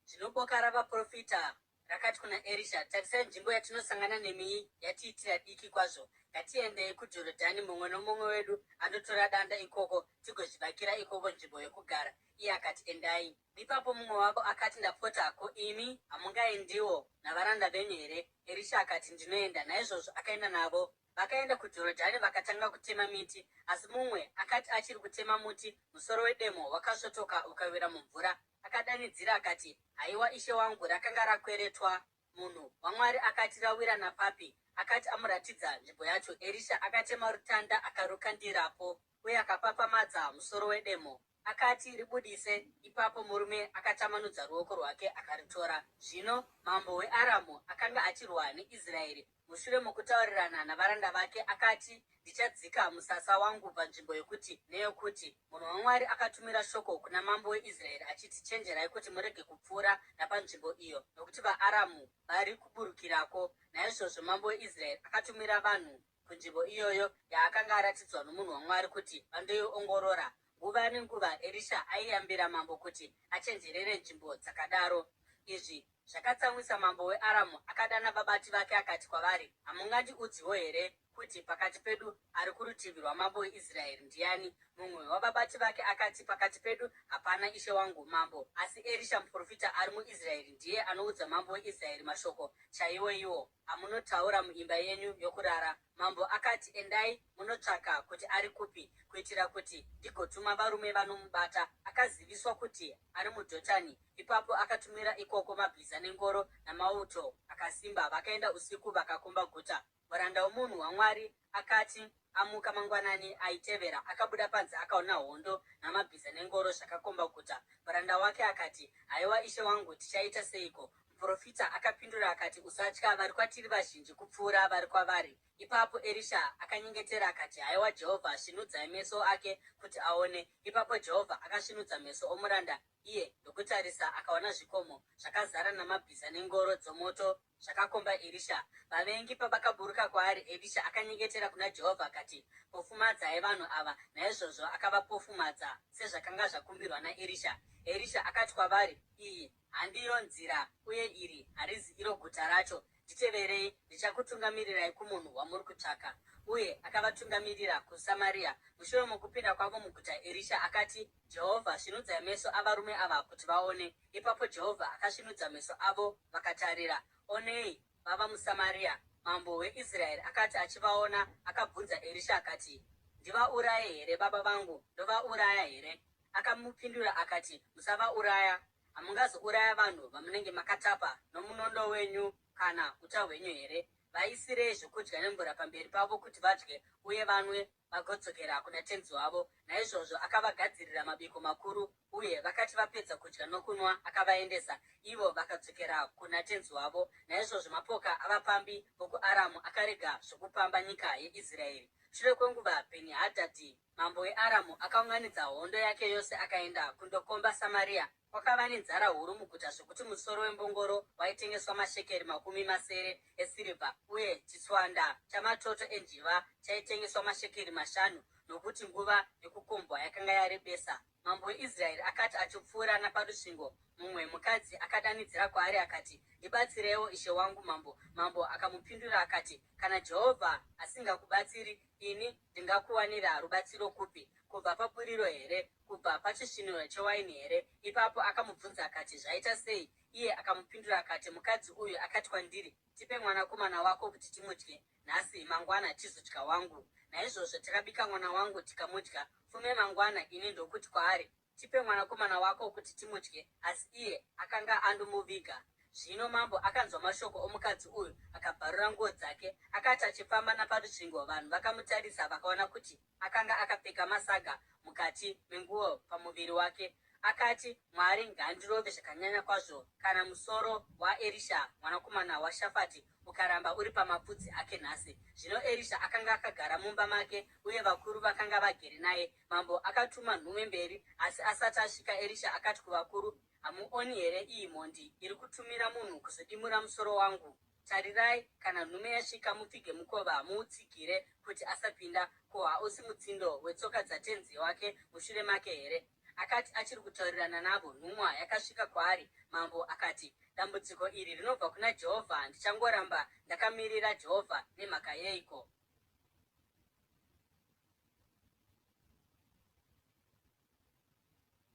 Zvino boka ravaprofita rakati kuna Erisha, tarisai nzvimbo yatinosangana nemi yatiitira diki kwazvo. Ngatiendei kuJorodhani mumwe nomumwe wedu andotora danda ikoko tigozvivakira ikoko nzvimbo yokugara. Iye akati, endai. Ipapo mumwe wavo akati, ndapota, ko imi hamungaendiwo navaranda venyu here? Erisha akati, ndinoenda. Naizvozvo akaenda navo. Vakaenda kuJorodhani vakatanga kutema miti, asi mumwe akati achiri kutema muti, musoro wedemo wakasvotoka ukawira mumvura. Akadanidzira akati, haiwa ishe wangu, rakanga rakweretwa. Munhu waMwari akati, rawira napapi? Akati amuratidza nzvimbo yacho. Erisha akatema rutanda akarukandirapo uye akapapamadza musoro wedemo. Akati, ribudise. Ipapo murume akatambanudza ruoko rwake akaritora. Zvino mambo weAramu akanga achirwa neIsraeri, mushure mokutaurirana navaranda vake, akati, ndichadzika musasa wangu panzvimbo yokuti neyokuti. Munhu waMwari akatumira shoko kuna mambo weIsraeri achiti, chenjerai kuti murege kupfuura napanzvimbo iyo, nokuti vaAramu vari kuburukirako. Naizvozvo mambo weIsraeri akatumira vanhu kunzvimbo iyoyo yaakanga aratidzwa nomunhu waMwari kuti vandoiongorora. Nguva nenguva Erisha aiyambira mambo kuti achenjerere nzvimbo dzakadaro. Izvi zvakatsamwisa mambo weAramu. Akadana vabati vake akati kwavari, hamungandiudziwo here kuti pakati pedu ari kurutivi rwamambo weIsraeri ndiani? Mumwe wavabati vake akati, pakati pedu hapana ishe wangu mambo, asi Erisha muprofita ari muIsraeri ndiye anoudza mambo weIsraeri mashoko chaiwo iwo amunotaura muimba yenyu yokurara. Mambo akati, endai munotsvaka kuti ari kupi, kuitira kuti ndigotuma varume vanomubata. Akaziviswa kuti ari muDhotani. Ipapo akatumira ikoko mabhiza nengoro namauto akasimba. Vakaenda usiku vakakomba guta. Muranda womunhu waMwari akati amuka mangwanani aitevera, akabuda panze akaona hondo namabhiza nengoro zvakakomba guta. Muranda wake akati, haiwa ishe wangu, tichaita seiko? Muprofita akapindura akati, usatya, vari kwatiri vazhinji kupfuura vari kwavari. Ipapo Erisha akanyengetera akati, haiwa Jehovha, svinudzai meso ake kuti aone. Ipapo Jehovha akasvinudza meso omuranda, iye ndokutarisa akaona zvikomo zvakazara namabhiza nengoro dzomoto zvakakomba Erisha. Vavengi pavakaburuka kwaari, Erisha akanyengetera kuna Jehovha akati, pofumadzai vanhu ava. Naizvozvo akavapofumadza sezvakanga zvakumbirwa naErisha. Erisha akati kwavari, iyi handiyo nzira uye iri harizi iro guta racho. Nditeverei, ndichakutungamirirai kumunhu wamuri kutsvaka. Uye akavatungamirira kuSamaria. Mushure mokupinda kwavo muguta, Erisha akati, Jehovha, svinudzai meso avarume ava kuti vaone. Ipapo Jehovha akasvinudza meso avo vakatarira, onei, vava muSamaria. Mambo weIsraeri akati achivaona, akabvunza Erisha akati, ndivauraye here baba vangu? Ndovauraya here? Akamupindura akati, musavauraya. Hamungazouraya vanhu vamunenge makatapa nomunondo wenyu kana uta hwenyu here? Vaisirei zvokudya nemvura pamberi pavo kuti vadye uye vanwe vagodzokera kuna tenzi wavo. Naizvozvo akavagadzirira mabiko makuru, uye vakati vapedza kudya nokunwa akavaendesa. Ivo vakadzokera kuna tenzi wavo. Naizvozvo mapoka avapambi vokuAramu akarega zvokupamba nyika yeIsraeri. Shure kwenguva, Bheni-Hadhadhi mambo weAramu akaunganidza hondo yake yose akaenda kundokomba Samaria. Kwakava nenzara huru muguta zvokuti musoro wembongoro waitengeswa mashekeri 70 esirivha, uye chitswanda chamatoto enjiva chaitengeswa mashekeri 5, nokuti nguva yokukombwa yakanga yarebesa. Mambo weIsraeri akati achipfuura naparusvingo, mumwe mukadzi akadanidzira kwaari akati, ndibatsireiwo ishe wangu mambo. Mambo akamupindura akati, kana Jehovha asingakubatsiri, ini ndingakuwanira rubatsiro kupi? Kubva papuriro here? Kubva pachisviniro chewaini here? Ipapo akamubvunza akati, zvaita sei? Iye akamupindura akati, mukadzi uyu akati kwandiri, tipe mwanakomana wako kuti timudye nhasi, mangwana tizodya wangu. Naizvozvo takabika mwana wangu tikamudya. Fume mangwana ini ndokuti kwaari, tipe mwanakomana wako kuti timudye, asi iye akanga andomuviga. Zvino mambo akanzwa mashoko omukadzi uyu, akabvarura nguo dzake. Akati achifamba naparusvingo, vanhu vakamutarisa vakaona kuti akanga akapfeka masaga mukati menguo pamuviri wake. akati, Mwari ngaandirove zvakanyanya kwazvo kana musoro waErisha mwanakomana waShafati ukaramba uri pamapfudzi ake nhasi. Zvino Erisha akanga akagara mumba make, uye vakuru vakanga vagere naye. Mambo akatuma nhume mberi, asi asati asvika Erisha akati kuvakuru, hamuoni here iyi mhondi iri kutumira munhu kuzodimura musoro wangu? Tarirai, kana nhume yasvika mupfige mukova muutsigire kuti asapinda. Ko, hausi mutsindo wetsoka dzatenzi wake mushure make here? Akati achiri kutaurirana navo, nhumwa yakasvika kwaari. Mambo akati, dambudziko iri rinobva kuna Jehovha. Ndichangoramba ndakamirira Jehovha nemhaka yeiko?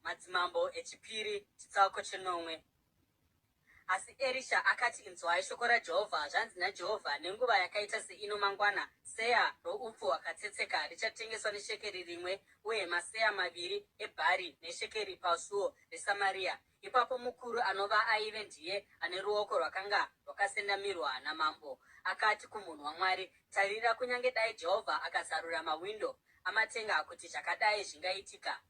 Madzimambo echipiri chitsauko 9. Asi Erisha akati, inzwai shoko raJehovha. Zvanzi naJehovha, nenguva yakaita seino mangwana, seya roupfu hwakatsetseka richatengeswa neshekeri 1, uye maseya 2 ebhari neshekeri pasuo reSamaria. Ipapo mukuru anova aive ndiye ane ruoko rwakanga rwakasendamirwa namambo akati kumunhu waMwari, tarira, kunyange dai Jehovha akazarura mawindo amatenga kuti zvakadai zvingaitika.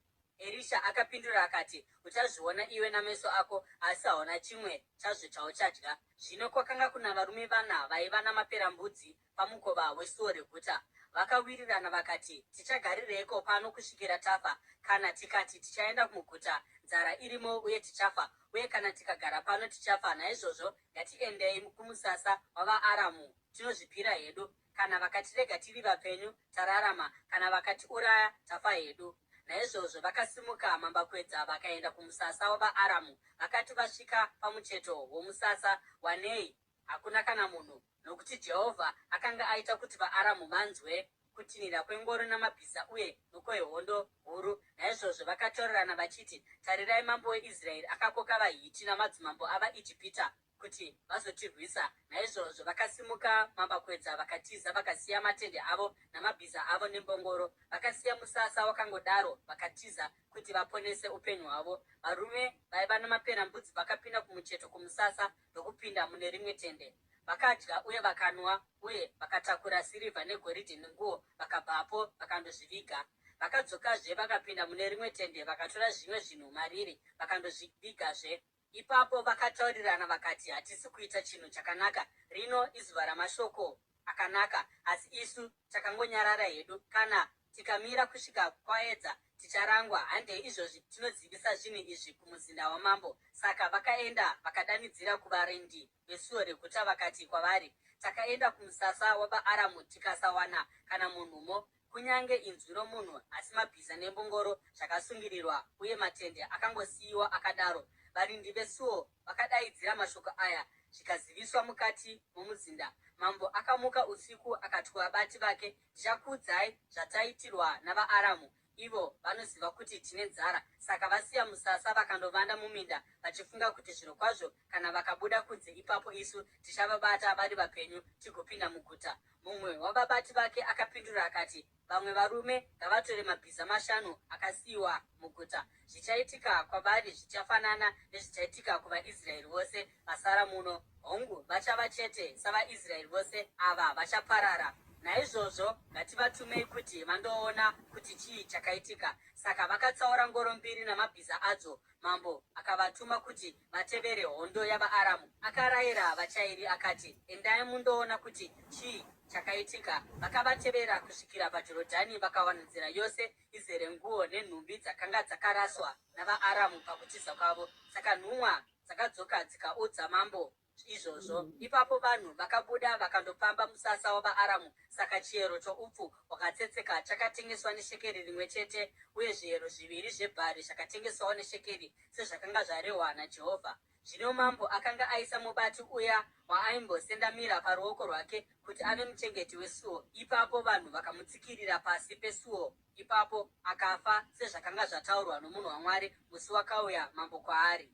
Erisha akapindura akati, uchazviona iwe nameso ako, asi hauna chimwe chazvo chauchadya. Zvino kwakanga kuna varume 4 vaiva namaperembudzi pamukova wesuo reguta. Vakawirirana vakati, tichagarireiko pano kusvikira tafa? Kana tikati tichaenda muguta, nzara irimo uye tichafa, uye kana tikagara pano tichafa. Naizvozvo ngatiendei kumusasa wavaAramu tinozvipira hedu. Kana vakatirega tiri vapenyu, tararama; kana vakatiuraya, tafa hedu. Naizvozvo vakasimuka mambakwedza vakaenda kumusasa wavaAramu. Vakati vasvika pamucheto womusasa wanei, hakuna kana munhu, nokuti Jehovha akanga aita kuti vaAramu vanzwe kutinhira kwengoro namabhiza uye nokwehondo huru. Naizvozvo vakataurirana vachiti, tarirai, mambo weIsraeri akakoka vaHiti namadzimambo avaIjipita kuti vazotirwisa. Naizvozvo vakasimuka mambakwedza vakatiza, vakasiya matende avo namabhiza avo nembongoro. Vakasiya musasa wakangodaro vakatiza kuti vaponese upenyu hwavo. Varume vaiva namaperembudzi vakapinda kumucheto kumusasa ndokupinda mune rimwe tende. Vakadya uye vakanwa, uye vakatakura sirivha negoridhe nenguo, vakabvapo vakandozviviga. Vakadzokazve vakapinda mune rimwe tende, vakatora zvimwe zvinhu mariri vakandozvivigazve. Ipapo vakataurirana vakati, hatisi kuita chinhu chakanaka. Rino izuva ramashoko akanaka, asi isu takangonyarara hedu. Kana tikamira kusvika kwaedza, ticharangwa. Handei izvozvi tinodzivisa zvinhu izvi kumuzinda wamambo. Saka vakaenda vakadanidzira kuvarindi vesuo reguta vakati kwavari, takaenda kumusasa wavaAramu tikasawana kana munhumo, kunyange inzwi romunhu, asi mabhiza nembongoro zvakasungirirwa, uye matende akangosiyiwa akadaro. Varindi vesuo vakadaidzira mashoko aya, zvikaziviswa mukati momuzinda. Mambo akamuka usiku akati kuvabati vake, ndichakuudzai zvataitirwa navaAramu. Ivo vanoziva kuti tine nzara. Saka vasiya musasa vakandovanda muminda, vachifunga kuti zvirokwazvo kana vakabuda kunze, ipapo isu tichavabata vari vapenyu tigopinda muguta. Mumwe wavabati vake akapindura akati, vamwe varume ngavatore mabhiza 5 akasiyiwa muguta. Zvichaitika kwavari zvichafanana nezvichaitika kuvaIsraeri vose vasara muno. Hongu, vachava chete savaIsraeri vose, ava vachaparara. Naizvozvo ngativatumei kuti vandoona kuti chii chakaitika. Saka vakatsaura ngoro 2 namabhiza adzo. Mambo akavatuma kuti vatevere hondo yavaAramu. Akarayira vachairi akati, endai mundoona kuti chii chakaitika. Vakavatevera kusvikira paJorodhani, vakawana nzira yose izere nguo nenhumbi dzakanga dzakaraswa navaAramu pakutiza kwavo. Saka nhumwa dzakadzoka dzikaudza mambo izvozvo. Ipapo vanhu vakabuda vakandopamba musasa wavaAramu. Saka chiyero choupfu hwakatsetseka chakatengeswa neshekeri 1 chete, uye zviyero 2 zvebhari zvakatengeswawo neshekeri, sezvakanga zvarehwa naJehovha. Zvino mambo akanga aisa mubati uya waaimbosendamira paruoko rwake kuti ave muchengeti wesuo. Ipapo vanhu vakamutsikirira pasi pesuo. Ipapo akafa, sezvakanga zvataurwa nomunhu waMwari musi wakauya mambo kwaari.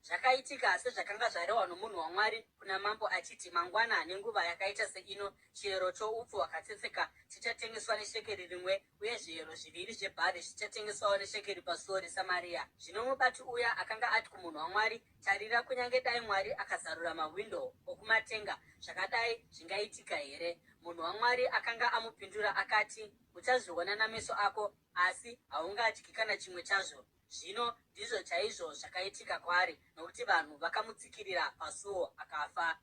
Zvakaitika sezvakanga zvarehwa nomunhu waMwari kuna mambo achiti, mangwana nenguva yakaita seino, chiyero choupfu hwakatsetseka chichatengeswa neshekeri 1, uye zviyero 2 zvebhari zvichatengeswawo neshekeri pasuo reSamaria. Zvino mubati uya akanga ati kumunhu waMwari, tarira, kunyange dai Mwari akazarura mawindo okumatenga, zvakadai zvingaitika here? Munhu waMwari akanga amupindura akati, uchazviona nameso ako, asi haungadyi kana chimwe chazvo. Zvino ndizvo chaizvo zvakaitika kwaari, nokuti vanhu vakamutsikirira pasuo akafa.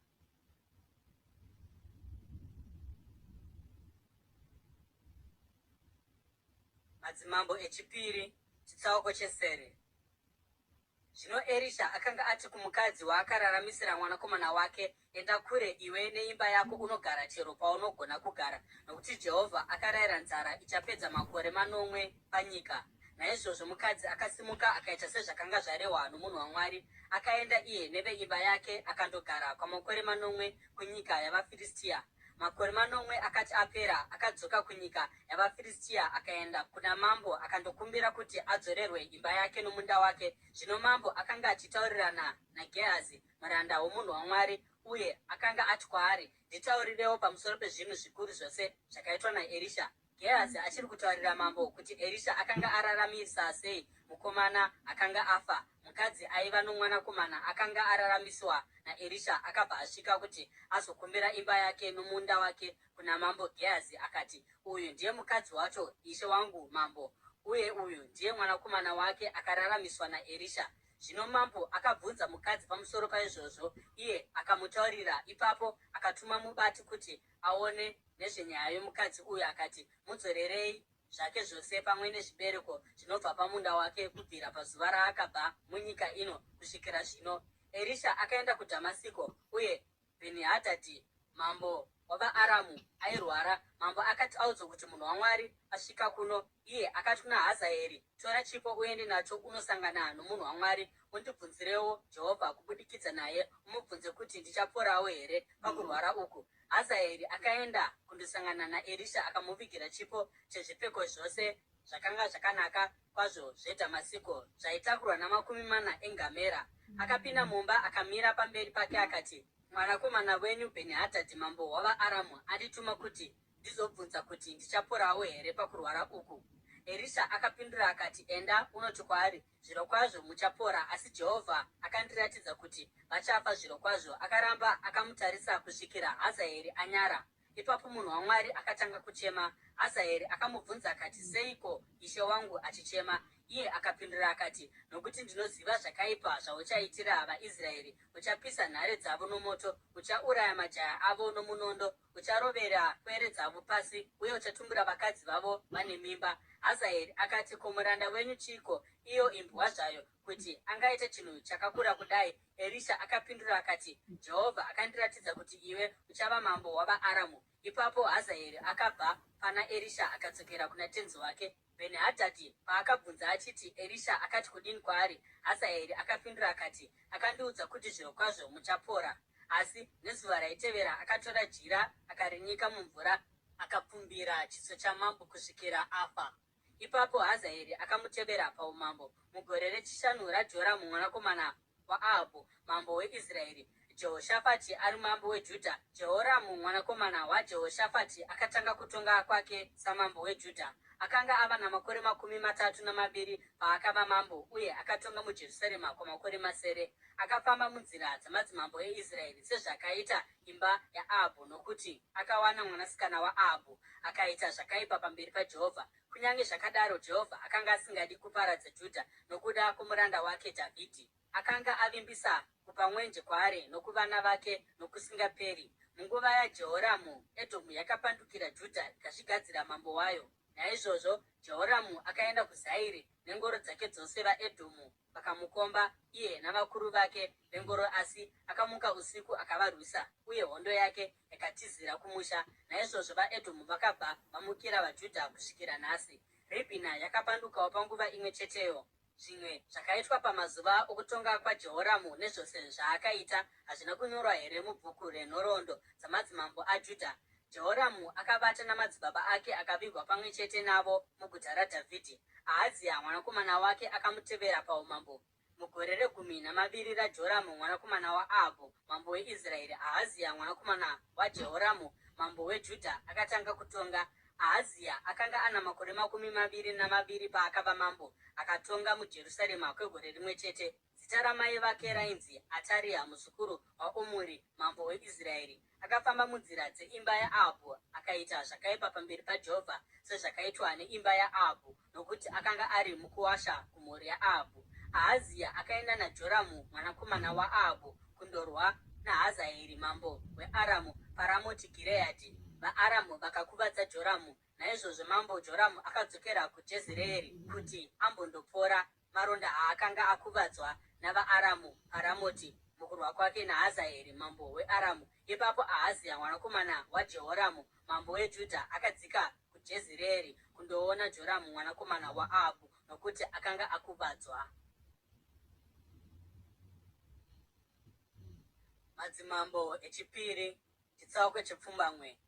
Madzimambo echipiri chitsauko chesere. Zvino Erisha akanga ati kumukadzi waakararamisira mwanakomana wake, enda kure iwe neimba yako unogara chero paunogona kugara, nokuti Jehovha akarayira nzara ichapedza makore 8 panyika. Naizvozvo mukadzi akasimuka akaita sezvakanga zvarehwa nomunhu waMwari. Akaenda iye neveimba yake akandogara kwamakore 8 kunyika yavaFiristia. Makore 8 akati apera, akadzoka kunyika yavaFiristia akaenda kuna mambo akandokumbira kuti adzorerwe imba yake nomunda wake. Zvino mambo akanga achitaurirana naGehazi muranda womunhu waMwari, uye akanga ati kwaari, nditaurirewo pamusoro pezvinhu zvikuru zvose zvakaitwa naErisha. Gehazi achiri kutaurira mambo kuti Erisha akanga araramisa sei mukomana akanga afa, mukadzi aiva nomwanakomana akanga araramiswa naErisha akabva asvika kuti azokumbira imba yake nomunda wake kuna mambo. Gehazi akati, uyu ndiye mukadzi wacho, ishe wangu mambo, uye uyu ndiye mwanakomana wake akararamiswa naErisha. Zvino mambo akabvunza mukadzi pamusoro paizvozvo, iye akamutaurira. Ipapo akatuma mubati kuti aone nezvenyaya yomukadzi uyu, akati, mudzorerei zvake zvose pamwe nezvibereko zvinobva pamunda wake kubvira pazuva raakabva munyika ino kusvikira zvino. Erisha akaenda kuDhamasiko, uye Bheni-Hadhadhi mambo wavaAramu airwara. Mambo akati audzwa kuti munhu waMwari asvika kuno, iye akati kuna Hazaeri, tora chipo uende nacho unosangana nomunhu waMwari, undibvunzirewo Jehovha kubudikidza naye, umubvunze kuti ndichaporawo here pakurwara uku. Hazaeri akaenda kundosangana naErisha akamuvigira chipo chezvipfeko zvose zvakanga zvakanaka kwazvo zveDhamasiko, zvaitakurwa na40 engamera. Akapinda mumba akamira pamberi pake akati, mwanakomana wenyu Bheni-Hadhadhi mambo wavaAramu andituma kuti ndizobvunza kuti ndichaporawo here pakurwara uku. Erisha akapindura akati, enda unoti kwaari, zvirokwazvo muchapora, asi Jehovha akandiratidza kuti vachafa zvirokwazvo. Akaramba akamutarisa kusvikira Hazaeri anyara. Ipapo munhu waMwari akatanga kuchema. Hazaeri akamubvunza akati, seiko ishe wangu achichema? Iye akapindura akati, nokuti ndinoziva zvakaipa zvauchaitira vaIsraeri. Uchapisa nhare dzavo nomoto, uchauraya majaya avo nomunondo, ucharovera kwere dzavo pasi, uye uchatumbura vakadzi vavo vane mimba. Hazaeri akati, ko muranda wenyu chiiko, iyo imbwa zvayo, kuti angaita chinhu chakakura kudai? Erisha akapindura akati, Jehovha akandiratidza kuti iwe uchava mambo wavaAramu. Ipapo Hazaeri akabva pana Erisha akadzokera kuna tenzi wake. Bheni-Hadhadhi paakabvunza achiti, Erisha akati kudini kwaari? Hazaeri akapindura akati, akandiudza kuti zvirokwazvo muchapora. Asi nezuva raitevera akatora jira akarinyika mumvura akapfumbira chiso chamambo kusvikira afa. Ipapo Hazaeri akamutevera paumambo. Mugore rechishanu raJoramu mwanakomana waAhabhu mambo weIsraeri, Jehoshafati ari mambo weJudha, Jehoramu mwanakomana waJehoshafati akatanga kutonga kwake samambo weJudha. Akanga ava namakore 32 paakava mambo, uye akatonga muJerusarema kwamakore 9. Akafamba munzira dzamadzimambo eIsraeri sezvakaita imba yaAhabhu, nokuti akawana mwanasikana waAhabhu. Akaita zvakaipa pamberi paJehovha. Kunyange zvakadaro, Jehovha akanga asingadi kuparadza Judha nokuda kwomuranda wake Dhavhidhi. Akanga avimbisa kupa mwenje kwaari nokuvana vake nokusingaperi. Munguva yaJehoramu, Edhomu yakapandukira Judha ikazvigadzira mambo wayo. Naizvozvo Jehoramu akaenda kuZairi nengoro dzake dzose. VaEdhomu vakamukomba iye navakuru vake vengoro, asi akamuka usiku akavarwisa, uye hondo yake yakatizira kumusha. Naizvozvo vaEdhomu vakabva vamukira vaJudha kusvikira nhasi. Ribhina yakapandukawo panguva imwe cheteyo. Zvimwe zvakaitwa pamazuva okutonga kwaJehoramu nezvose zvaakaita hazvina kunyorwa here mubhuku renhoroondo dzamadzimambo aJudha? Jehoramu akavata namadzibaba ake akavigwa pamwe chete navo muguta raDhavhidhi. Ahazia mwanakomana wake akamutevera paumambo. Mugore re12 raJoramu mwanakomana waAhabhu mambo weIsraeri, Ahazia mwanakomana waJehoramu mambo weJudha akatanga kutonga. Ahazia akanga ana makore 22 paakava mambo, akatonga muJerusarema kwegore rimwe chete. Zita ramai vake rainzi Ataria, muzukuru waOmuri, mambo weIsraeri. Akafamba munzira dzeimba yaAhabhu, akaita zvakaipa pamberi paJehovha sezvakaitwa neimba yaAhabhu, nokuti akanga ari mukuwasha kumhuri yaAhabhu. Ahazia akaenda naJoramu mwanakomana waAhabhu kundorwa naHazaeri mambo weAramu paRamoti Gireadhi. VaAramu vakakuvadza Joramu. Naizvozvo mambo Joramu akadzokera kuJezireeri kuti ambondopora maronda aakanga akuvadzwa navaAramu paRamoti mukurwa kwake naHazaeri mambo weAramu. Ipapo Ahazia mwanakomana waJehoramu mambo weJudha akadzika kuJezireeri kundoona Joramu mwanakomana waAhabhu, nokuti akanga akuvadzwa. Madzimambo echipiri chitsauko chepfumbamwe.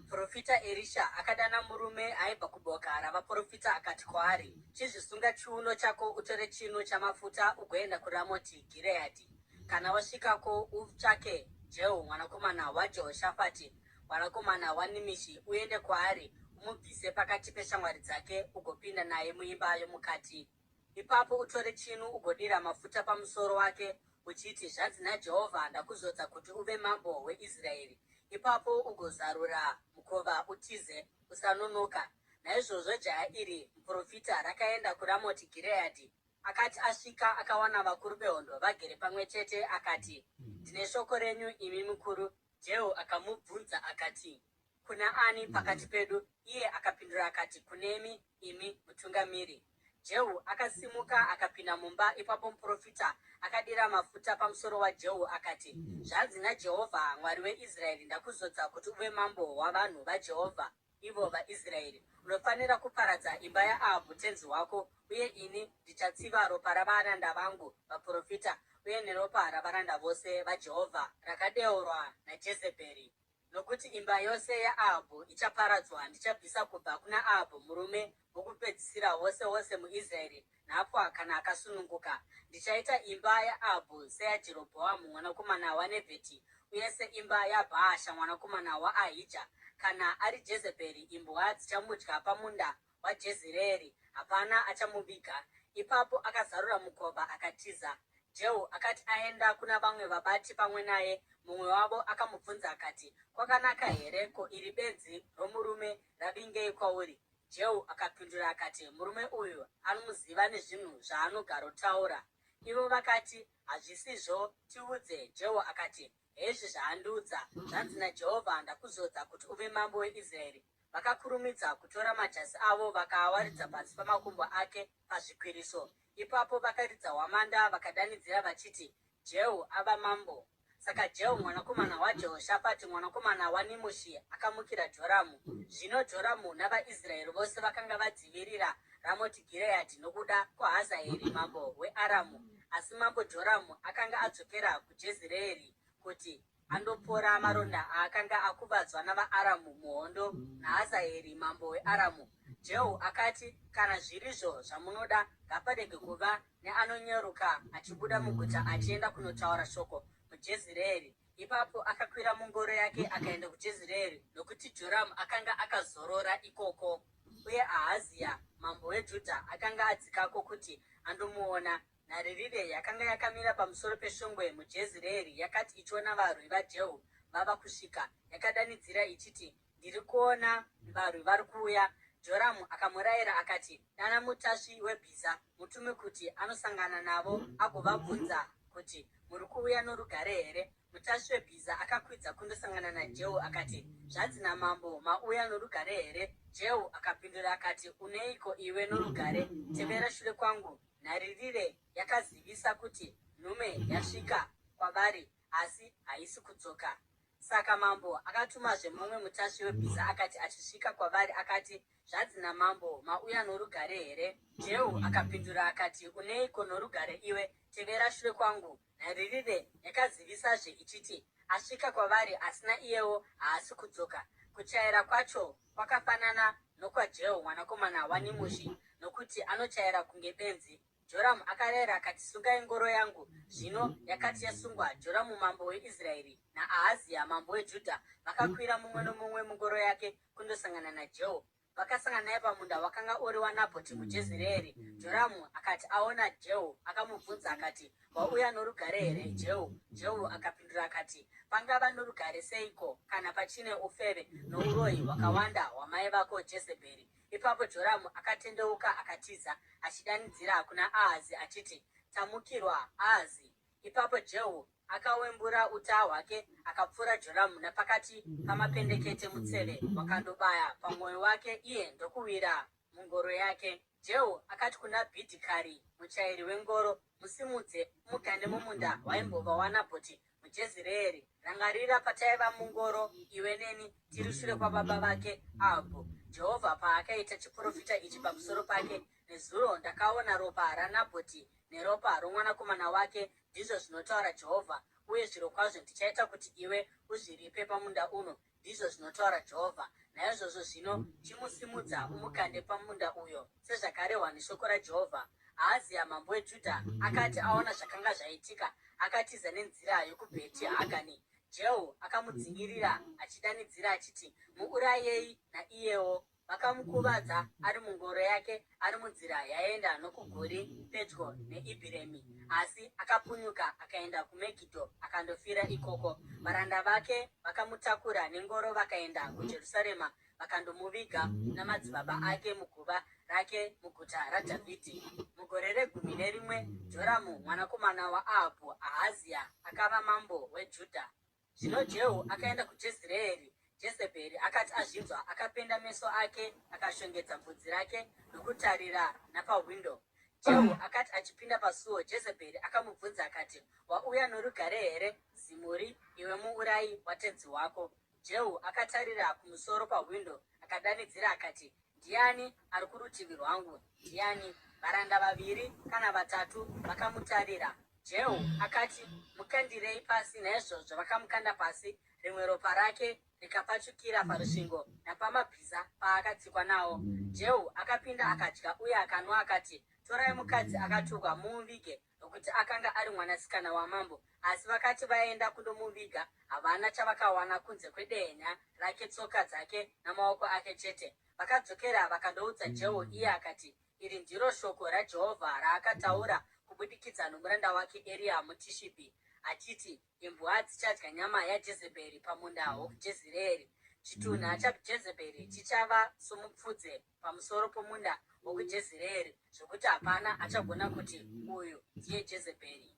Profita Elisha akadana murume aibva kuboka ravaprofita akati kwaari, chizvisunga chiuno chako utore chinu chamafuta ugoenda kuRamoti Gireadhi. Kana wasvikako utsvake Jehu mwanakomana waJehoshafati mwanakomana waNimishi, uende kwaari umubvise pakati peshamwari dzake ugopinda naye muimba yomukati. Ipapo utore chinu ugodira mafuta pamusoro wake uchiti, zvanzi naJehovha, ndakuzodza kuti uve mambo weIsraeri. Ipapo ugozarura mukova utize, usanonoka. Naizvozvo jaya iri muprofita rakaenda kuRamoti Gireadhi. Akati asvika akawana vakuru vehondo vagere pamwe chete, akati, ndine shoko renyu imi mukuru. Jehu akamubvunza akati, kuna ani pakati pedu? Iye akapindura akati, kunemi imi mutungamiri. Jehu akasimuka akapinda mumba. Ipapo muprofita akadira mafuta pamusoro waJehu akati, zvanzi naJehovha Mwari weIsraeri, ndakuzodza kuti uve mambo wavanhu vaJehovha, ivo vaIsraeri. Unofanira kuparadza imba yaAhabhu tenzi wako, uye ini ndichatsiva ropa ravaranda vangu vaprofita uye neropa ravaranda vose vaJehovha rakadeurwa naJezebheri. Nokuti imba yose yaAhabhu ichaparadzwa. Ndichabvisa kubva kuna Ahabhu murume wokupedzisira wose muIsraeri, nhapwa kana akasununguka. Ndichaita imba yaAhabhu seyaJerobhoamu mwanakomana waNebhati, uye seimba yaBhaasha mwanakomana waAhija. Kana ari Jezebheri, imbwa dzichamudya pamunda waJezireeri, hapana achamuviga. Ipapo akazarura mukova akatiza. Jehu akati aenda kuna vamwe vabati pamwe naye, mumwe wavo akamubvunza akati, kwakanaka here, ko iri benzi romurume ravingei kwauri? Jehu akapindura akati, murume uyu anomuziva nezvinhu zvaanogarotaura. Ivo vakati, hazvisizvo, tiudze. Jehu akati, hezvi zvaandiudza, zvanzi naJehovha, ndakuzodza kuti uve mambo weIsraeri. Vakakurumidza kutora majasi avo vakaawaridza pasi pamakumbo ake pazvikwiriso. Ipapo vakaridza hwamanda vakadanidzira vachiti, Jehu ava mambo. Saka Jehu mwanakomana waJehoshafati mwanakomana waNimishi akamukira Joramu. Zvino Joramu navaIsraeri vose vakanga vadzivirira Ramoti Gireadhi nokuda kwaHazaeri mambo weAramu. Asi mambo Joramu akanga adzokera kuJezireeri kuti andopora maronda aakanga akuvadzwa navaAramu muhondo naHazaeri mambo weAramu. Jehu akati, kana zvirizvo zvamunoda, ngaparege kuva neanonyeruka achibuda muguta achienda kunotaura shoko muJezireeri. Ipapo akakwira mungoro yake akaenda kuJezireeri, nokuti Joramu akanga akazorora ikoko. Uye Ahazia mambo weJudha akanga adzikako kuti andomuona. Nharirire yakanga yakamira pamusoro peshongwe muJezireeri yakati ichiona varwi vaJehu vava kusvika, yakadanidzira ichiti, ndiri kuona varwi vari kuuya. Joramu akamurayira akati, dana mutasvi webhiza, mutume kuti anosangana navo agovabvunza kuti, muri kuuya norugare here? Mutasvi webhiza akakwidza kundosangana naJehu akati, zvanzi namambo, mauya norugare here? Jehu akapindura akati, uneiko iwe norugare? Tevera shure kwangu. Nharirire yakazivisa kuti nhume yasvika kwavari, asi haisi kudzoka. Saka mambo akatumazve mumwe mutasvi webhiza akati achisvika kwavari akati, zvanzi namambo, mauya norugare here? Jehu akapindura akati, uneiko norugare iwe? Tevera shure kwangu. Nharirire yakazivisazve ichiti, asvika kwavari, asina iyewo haasi kudzoka. Kuchaira kwacho kwakafanana nokwaJehu mwanakomana waNimishi, nokuti anochaira kunge benzi. Joramu akarayira akati, sungai ngoro yangu. Zvino yakati yasungwa, Joramu mambo weIsraeri naAhazia mambo weJudha vakakwira mumwe nomumwe mungoro yake kundosangana naJehu. Vakasangana naye pamunda wakanga uri waNapoti muJezireeri. Joramu akati aona Jehu akamubvunza akati, wauya norugare here Jehu? Jehu akapindura akati, pangava norugare seiko kana pachine ufeve nouroyi hwakawanda hwamai vako Jezebheri? Ipapo Joramu akatendeuka akatiza achidanidzira kuna Ahazi achiti, tamukirwa Ahazi. Ipapo Jehu akawembura uta hwake akapfura Joramu napakati pamapendekete mutseve wakandobaya pamwoyo wake iye ndokuwira mungoro yake. Jehu akati kuna Bhidhikari muchairi wengoro, musimudze mugande mumunda waimbova waNapoti muJezireeri. Rangarira pataiva mungoro iwe neni tiri shure kwababa vake Ahabhu, Jehovha paakaita chiprofita ichi pamusoro pake. Nezuro ndakaona ropa raNapoti neropa romwanakomana wake, ndizvo zvinotaura Jehovha, uye zvirokwazvo ndichaita kuti iwe uzviripe pamunda uno, ndizvo zvinotaura Jehovha. Naizvozvo zvino chimusimudza umukande pamunda uyo, sezvakarehwa neshoko raJehovha. Ahazia mambo weJudha akati aona zvakanga zvaitika, akatiza nenzira yokuBheti Hagani. Jehu akamudzingirira achidanidzira achiti, muurayei naiyewo. Vakamukuvadza ari mungoro yake, ari munzira yaenda nokuguri pedyo neIbhiremi. Asi akapunyuka akaenda kuMegidho akandofira ikoko. Varanda vake vakamutakura nengoro vakaenda kuJerusarema vakandomuviga namadzibaba ake muguva rake muguta raDhavhidhi. Mugore re11 Joramu mwanakomana waAhabhu, Ahazia akava mambo weJudha. Zvino Jehu akaenda kuJezireeri. Jezebheri akati azvinzwa akapenda meso ake akashongedza bvudzi rake ndokutarira napahwindo. Jehu akati achipinda pasuo, Jezebheri akamubvunza akati, wauya norugare here Zimuri, iwe muurayi watenzi wako? Jehu akatarira kumusoro pahwindo akadanidzira akati, ndiani ari kurutivi rwangu? Ndiani? Varanda vaviri kana vatatu vakamutarira. Jehu akati, mukandirei pasi. Naizvozvo vakamukanda pasi, rimwe ropa rake rikapfachukira parusvingo napamabhiza paakatsikwa nawo. Jehu akapinda akadya uye akanwa akati, torai mukadzi akatukwa mumuvige, nokuti akanga ari mwanasikana wamambo. Asi vakati vaenda kundomuviga, havana chavakawana kunze kwedehenya rake, tsoka dzake namaoko ake chete. Vakadzokera vakandoudza Jehu, iye akati, iri ndiro shoko raJehovha raakataura kubudikidza nomuranda wake Eria muTishibhi, achiti, imbwa dzichadya nyama yaJezebheri pamunda wokuJezireeri. Chitunha chaJezebheri chichava somupfudze pamusoro pomunda wokuJezireeri, zvokuti hapana achagona kuti uyu ndiye Jezebheri.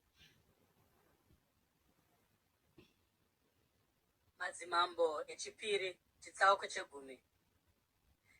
Madzimambo echipiri, chitsauko 10.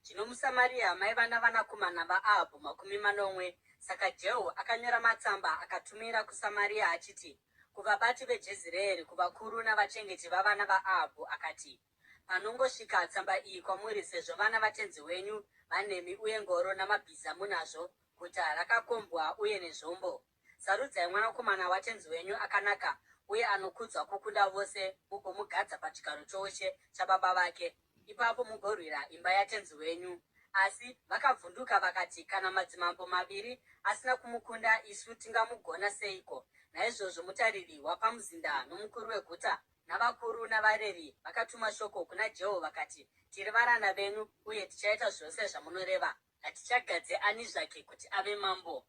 Zvino muSamaria maiva navanakomana vaAhabhu 40. Saka Jehu akanyora matsamba akatumira kuSamaria achiti, kuvabati veJezireeri, kuvakuru navachengeti vavana vaAhabhu, akati, panongosvika tsamba iyi kwamuri, sezvo vana vatenzi wenyu vanemi uye ngoro namabhiza munazvo, guta rakakombwa uye nezvombo, sarudzai mwanakomana watenzi wenyu akanaka uye anokudzwa kukunda vose, mugomugadza pachigaro choushe chababa vake. Ipapo mugorwira imba yatenzi wenyu. Asi vakabvunduka vakati, kana madzimambo maviri asina kumukunda, isu tingamugona seiko? Naizvozvo mutariri wapamuzinda nomukuru weguta navakuru navareri vakatuma shoko kuna Jehu vakati, tiri varanda venyu uye tichaita zvose zvamunoreva. Hatichagadze ani zvake kuti ave mambo.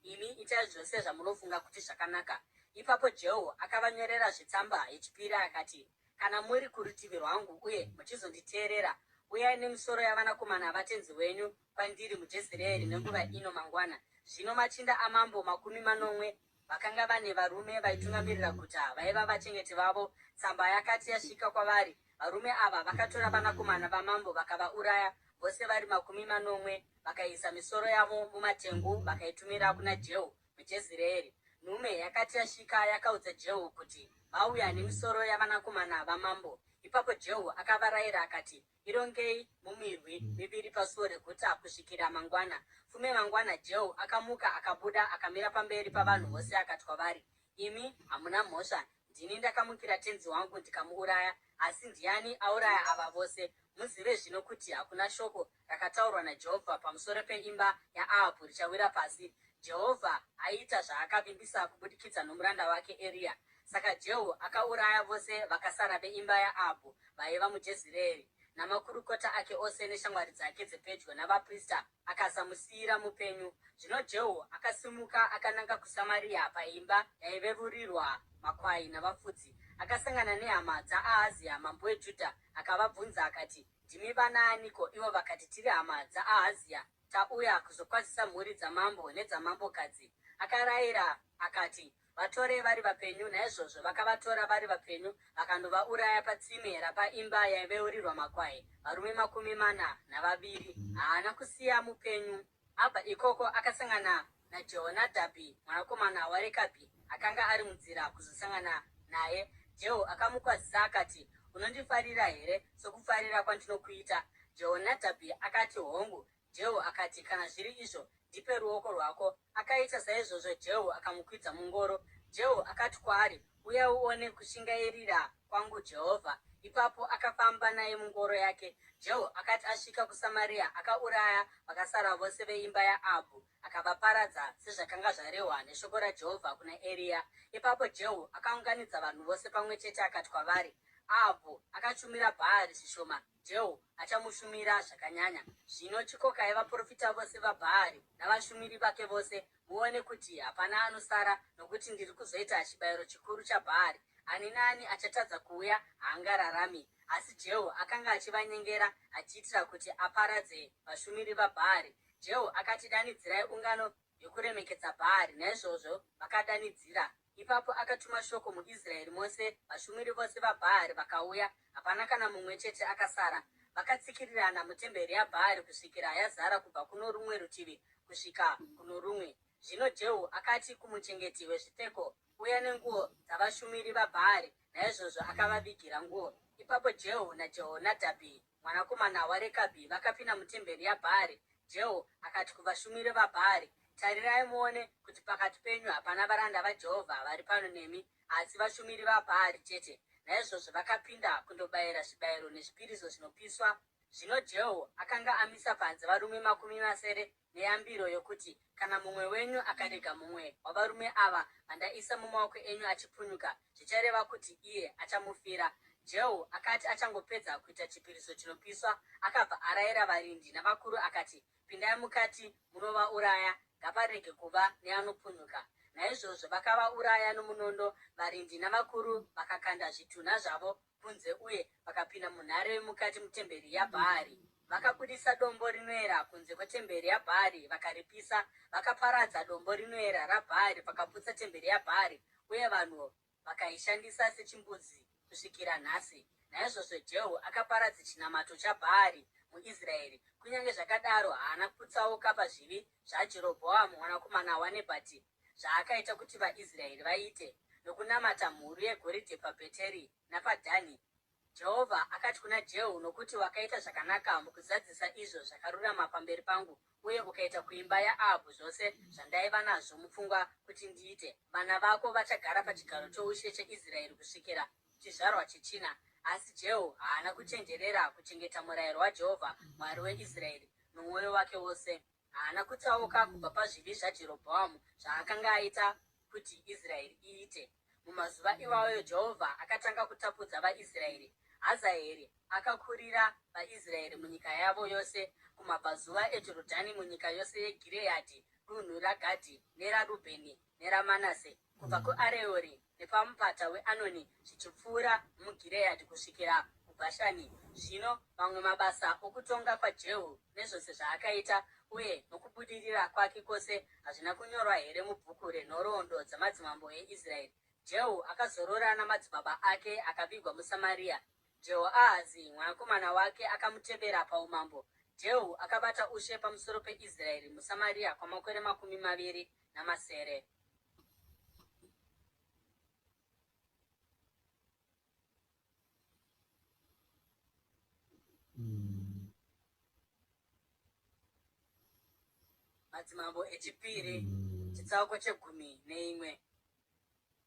Imi itai zvose zvamunofunga kuti zvakanaka. Ipapo Jehu akavanyorera zvitsamba yechipiri akati, kana muri kurutivi rwangu uye muchizonditeerera, uyai nemisoro yavanakomana vatenzi wenyu kwandiri muJezireeri nenguva ino mangwana. Zvino machinda amambo 40 vakanga vane varume vaitungamirira guta vaiva vachengeti vavo. Tsamba yakati yasvika kwavari, varume ava vakatora vanakomana vamambo vakavauraya vose vari 40, vakaisa misoro yavo mumatengu vakaitumira kuna Jehu muJezireeri. Nhume yakati yasvika yakaudza Jehu kuti vauya nemisoro yavanakomana vamambo. Ipapo Jehu akavarayira akati, irongei mumirwi miviri pasuo reguta kusvikira mangwana. Fume mangwana Jehu akamuka akabuda akamira pamberi pavanhu vose akati kwavari, imi hamuna mhosva. Ndini ndakamukira tenzi wangu ndikamuuraya, asi ndiani auraya ava vose? Muzive zvino kuti hakuna shoko rakataurwa naJehovha pamusoro peimba yaAhabhu richawira pasi. Jehovha aita zvaakavimbisa kubudikidza nomuranda wake Eria. Saka Jehu akauraya vose vakasara veimba yaAbhu vaiva muJezireeri, namakurukota ake ose neshamwari dzake dzepedyo navaprista, akasamusiyira mupenyu. Zvino Jehu akasimuka akananga kuSamaria, paimba yaivevurirwa makwai navafudzi. Akasangana nehama dzaAhazia mambo weJudha, akavabvunza akati, ndimi vanaaniko? Ivo vakati, tiri hama dzaAhazia, tauya kuzokwazisa mhuri dzamambo nedzamambokadzi. Akarayira akati, vatore vari vapenyu. Naizvozvo vakavatora vari vapenyu vakandovauraya patsime rapaimba yaiveurirwa makwai, varume 42. Haana kusiya mupenyu. Abva ikoko akasangana naJehonadhabhi mwanakomana waRekabhi, akanga ari munzira kuzosangana naye. Jehu akamukwazisa akati, unondifarira here sokufarira kwandinokuita? Jehonadhabhi akati, hongu. Jehu akati, kana zviri izvo, ndipe ruoko rwako. Akaita saizvozvo, Jehu akamukwidza mungoro. Jehu akati kwaari, uya uone kushingairira kwangu Jehovha. Ipapo akafamba naye mungoro yake. Jehu akati asvika kuSamaria, akauraya vakasara vose veimba yaAbhu, akavaparadza sezvakanga zvarehwa neshoko raJehovha kuna Eria. Ipapo Jehu akaunganidza vanhu vose pamwe chete akati kwavari, Abhu akashumira Bhaari zvishoma, Jehu achamushumira zvakanyanya. Zvino chikokai vaprofita vose vaBhaari navashumiri vake vose, muone kuti hapana anosara, nokuti ndiri kuzoita chibayiro chikuru chaBhaari. Ani naani achatadza kuuya haangararami. Asi Jehu akanga achivanyengera, achiitira kuti aparadze vashumiri vaBhaari. Jehu akati, danidzirai ungano yokuremekedza Bhaari. Naizvozvo vakadanidzira. Ipapo akatuma shoko muIsraeri mose, vashumiri vose vaBhaari vakauya, hapana kana mumwe chete akasara. Vakatsikirirana mutemberi yaBhaari kusvikira yazara kubva kuno rumwe rutivi kusvika kuno rumwe. Zvino Jehu akati kumuchengeti wezvipfeko, uya nenguo dzavashumiri vaBhaari. Naizvozvo akavavigira nguo. Ipapo Jehu naJehonadhabhi mwanakomana waRekabhi vakapinda mutemberi yaBhaari. Jehu akati kuvashumiri vaBhaari, tarirai muone kuti pakati penyu hapana varanda vaJehovha vari pano nemi, asi vashumiri vaBhaari chete. Naizvozvo vakapinda kundobayira zvibayiro nezvipiriso zvinopiswa. Zvino Jehu akanga amisa panze varume 70 neyambiro yokuti, kana mumwe wenyu akarega mumwe wavarume ava vandaisa mumaoko enyu achipunyuka, zvichareva kuti iye achamufira. Jehu akati achangopedza kuita chipiriso chinopiswa, akabva arayira varindi navakuru akati, pindai mukati munovauraya, ngaparege kuva neanopunyuka. Naizvozvo vakavauraya nomunondo. Varindi navakuru vakakanda zvitunha zvavo kunze uye vakapinda munhare yomukati mutemberi yaBhaari. Vakabudisa dombo rinoera kunze kwetemberi yaBhaari vakaripisa. Vakaparadza dombo rinoera raBhaari vakaputsa temberi yaBhaari, uye vanhu vakaishandisa sechimbuzi kusvikira nhasi. Naizvozvo Jehu akaparadza chinamato chaBhaari muIsraeri. Kunyange zvakadaro haana kutsauka pazvivi zvaJerobhoamu mwanakomana waNebhati, zvaakaita kuti vaIsraeri vaite, nokunamata mhuru yegoridhe paBheteri napaDhani. Jehovha akati kuna Jehu, nokuti wakaita zvakanaka mukuzadzisa izvo zvakarurama pamberi pangu, uye ukaita kuimba yaAbhu zvose zvandaiva nazvo mupfungwa kuti ndiite, vana vako vachagara pachigaro choushe cheIsraeri kusvikira chizvarwa chechina. Asi Jehu haana kuchenjerera kuchengeta murayiro waJehovha Mwari weIsraeri nomwoyo wake wose. Haana kutsauka kubva pazvivi zvaJerobhoamu zvaakanga aita kuti Israeri iite. Mumazuva iwayo Jehovha akatanga kutapudza vaIsraeri. Hazaeri akakurira vaIsraeri munyika yavo yose, kumabvazuva eJorodhani, munyika yose yeGireadhi, dunhu raGadhi neraRubheni neraManase, kubva kuAreori nepamupata weAnoni zvichipfuura muGireadhi kusvikira kuBhashani. Zvino mamwe mabasa okutonga kwaJehu nezvose zvaakaita uye nokubudirira kwake kwose hazvina kunyorwa here mubhuku renhoroondo dzamadzimambo eIsraeri? Jehu akazorora namadzibaba ake akavigwa muSamaria. Jehoahazi mwanakomana wake akamutevera paumambo. Jehu akabata ushe pamusoro peIsraeri muSamaria kwamakore 20 Madzimambo echipiri chitsauko 11.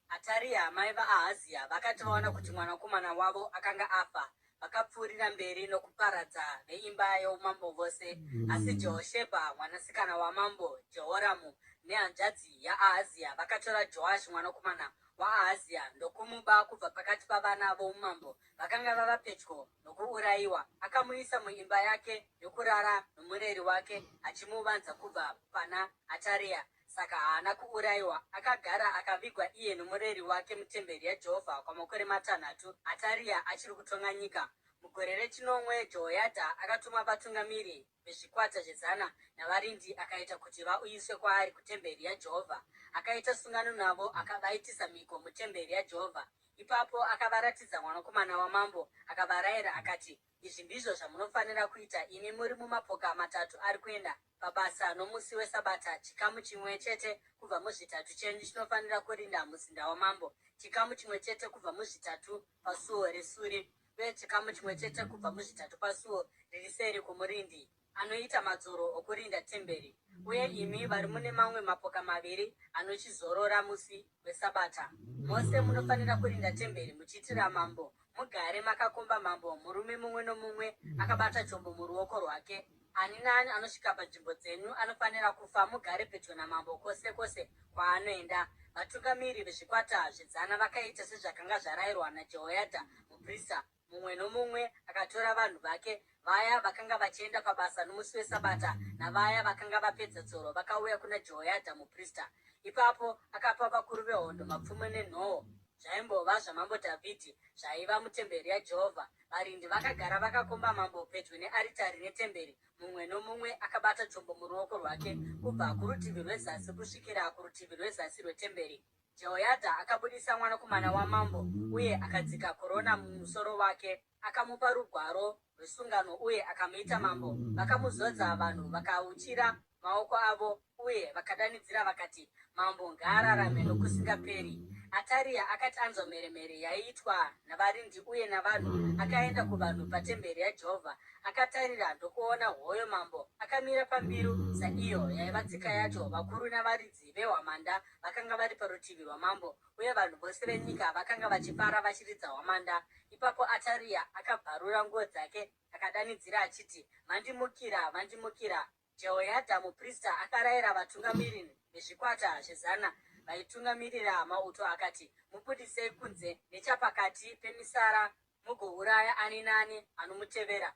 Ataria mai vaAhazia vakati vaona kuti mwanakomana wavo akanga afa, vakapfuurira mberi nokuparadza veimba youmambo vose. Asi Jehoshebha mwanasikana wamambo Jehoramu nehanzvadzi yaAhazia vakatora Joashi mwanakomana waAhazia ndokumuba kubva pakati pavana voumambo vakanga vava pedyo nokuurayiwa. Akamuisa muimba yake yokurara nomureri wake, achimuvanza kubva pana Ataria. Saka haana kuurayiwa. Akagara akavigwa iye nomureri wake mutemberi yaJehovha kwamakore 6 Ataria achiri kutonga nyika. Mugore rechinomwe Jehoyadha akatuma vatungamiri vezvikwata zvezana navarindi akaita kuti vauyiswe kwaari kutemberi yaJehovha. Akaita sungano navo akavaitisa mhiko mutemberi yaJehovha. Ipapo akavaratidza mwanakomana wamambo akavarayira akati, izvi ndizvo zvamunofanira kuita imi muri mumapoka 3 ari kuenda pabasa nomusi weSabata. Chikamu chimwe chete kubva muzvitatu chenyu chinofanira kurinda muzinda wamambo, chikamu chimwe chete kubva muzvitatu pasuo resuri, uye chikamu chimwe chete kubva muzvitatu pasuo riri seri kwomurindi anoita madzoro okurinda temberi. Uye imi vari mune mamwe mapoka 2 anochizorora musi weSabata, mose munofanira kurinda temberi muchiitira mambo. Mugare makakomba mambo, murume mumwe nomumwe akabata chombo muruoko rwake. Ani naani anosvika panzvimbo dzenyu anofanira kufa. Mugare pedyo namambo kwose kwose kwaanoenda. Vatungamiri vezvikwata zvedzana vakaita sezvakanga zvarayirwa naJehoyadha muprista. Mumwe nomumwe akatora vanhu vake, vaya vakanga vachienda pabasa nomusi weSabata navaya vakanga vapedza dzoro vakauya kuna Jehoyadha muprista. Ipapo akapa vakuru vehondo mapfumo nenhoo zvaimbova zvamambo Dhavhidhi zvaiva mutemberi yaJehovha. Varindi vakagara vakakomba mambo pedyo nearitari netemberi, mumwe nomumwe akabata chombo muruoko rwake kubva kurutivi rwezasi kusvikira kurutivi rwezasi rwetemberi. Jehoyadha akabudisa mwanakomana wamambo uye akadzika korona mumusoro wake. Akamupa rugwaro rwesungano uye akamuita mambo. Vakamuzodza vanhu vakauchira maoko avo uye vakadanidzira vakati, mambo ngaararame nokusingaperi. Ataria akati anzwa mheremhere yaiitwa navarindi uye navanhu, akaenda kuvanhu patemberi yaJehovha. Akatarira ndokuona hoyo mambo akamira pambiru saiyo yaiva tsika yacho. Vakuru navaridzi vehwamanda vakanga vari parutivi rwamambo, uye vanhu vose venyika vakanga vachifara vachiridza hwamanda. Ipapo Ataria akabvarura nguo dzake akadanidzira achiti, vandimukira, vandimukira. Jehoyadha muprista akarayira vatungamiri vezvikwata zvezana vaitungamirira mauto akati, mubudisei kunze nechapakati pemisara mugouraya ani nani anomutevera,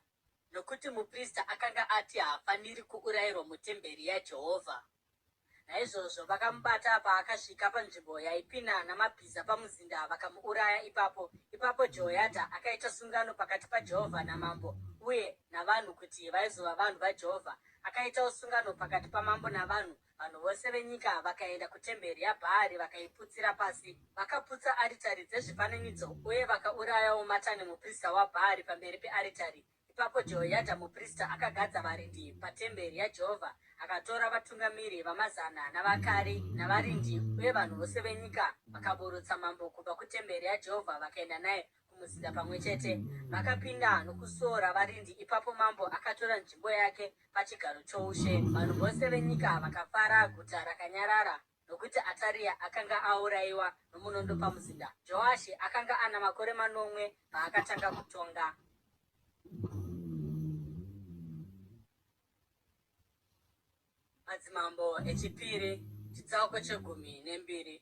nokuti muprista akanga ati haafaniri kuurayirwa mutemberi yaJehovha. Naizvozvo vakamubata paakasvika panzvimbo yaipinda namabhiza pamuzinda vakamuuraya ipapo. Ipapo Jehoyadha akaita sungano pakati paJehovha namambo uye navanhu kuti vaizova vanhu vaJehovha. Akaitawo sungano pakati pamambo navanhu. Vanhu vose venyika vakaenda kutemberi yaBhaari vakaiputsira pasi. Vakaputsa aritari dzezvifananidzo uye vakaurayawo Matani muprista waBhaari pamberi pearitari. Ipapo Jehoyadha muprista akagadza varindi patemberi yaJehovha. Akatora vatungamiri vamazana navakari navarindi uye vanhu vose venyika vakaburutsa mambo kubva kutemberi yaJehovha vakaenda naye kumuzinda pamwe chete. Vakapinda nokusuo ravarindi. Ipapo mambo akatora nzvimbo yake pachigaro choushe. Vanhu vose venyika vakafara, guta rakanyarara, nokuti Ataria akanga aurayiwa nomunondo pamuzinda. Joashi akanga ana makore 8 paakatanga kutonga. Madzimambo echipiri chitsauko 12.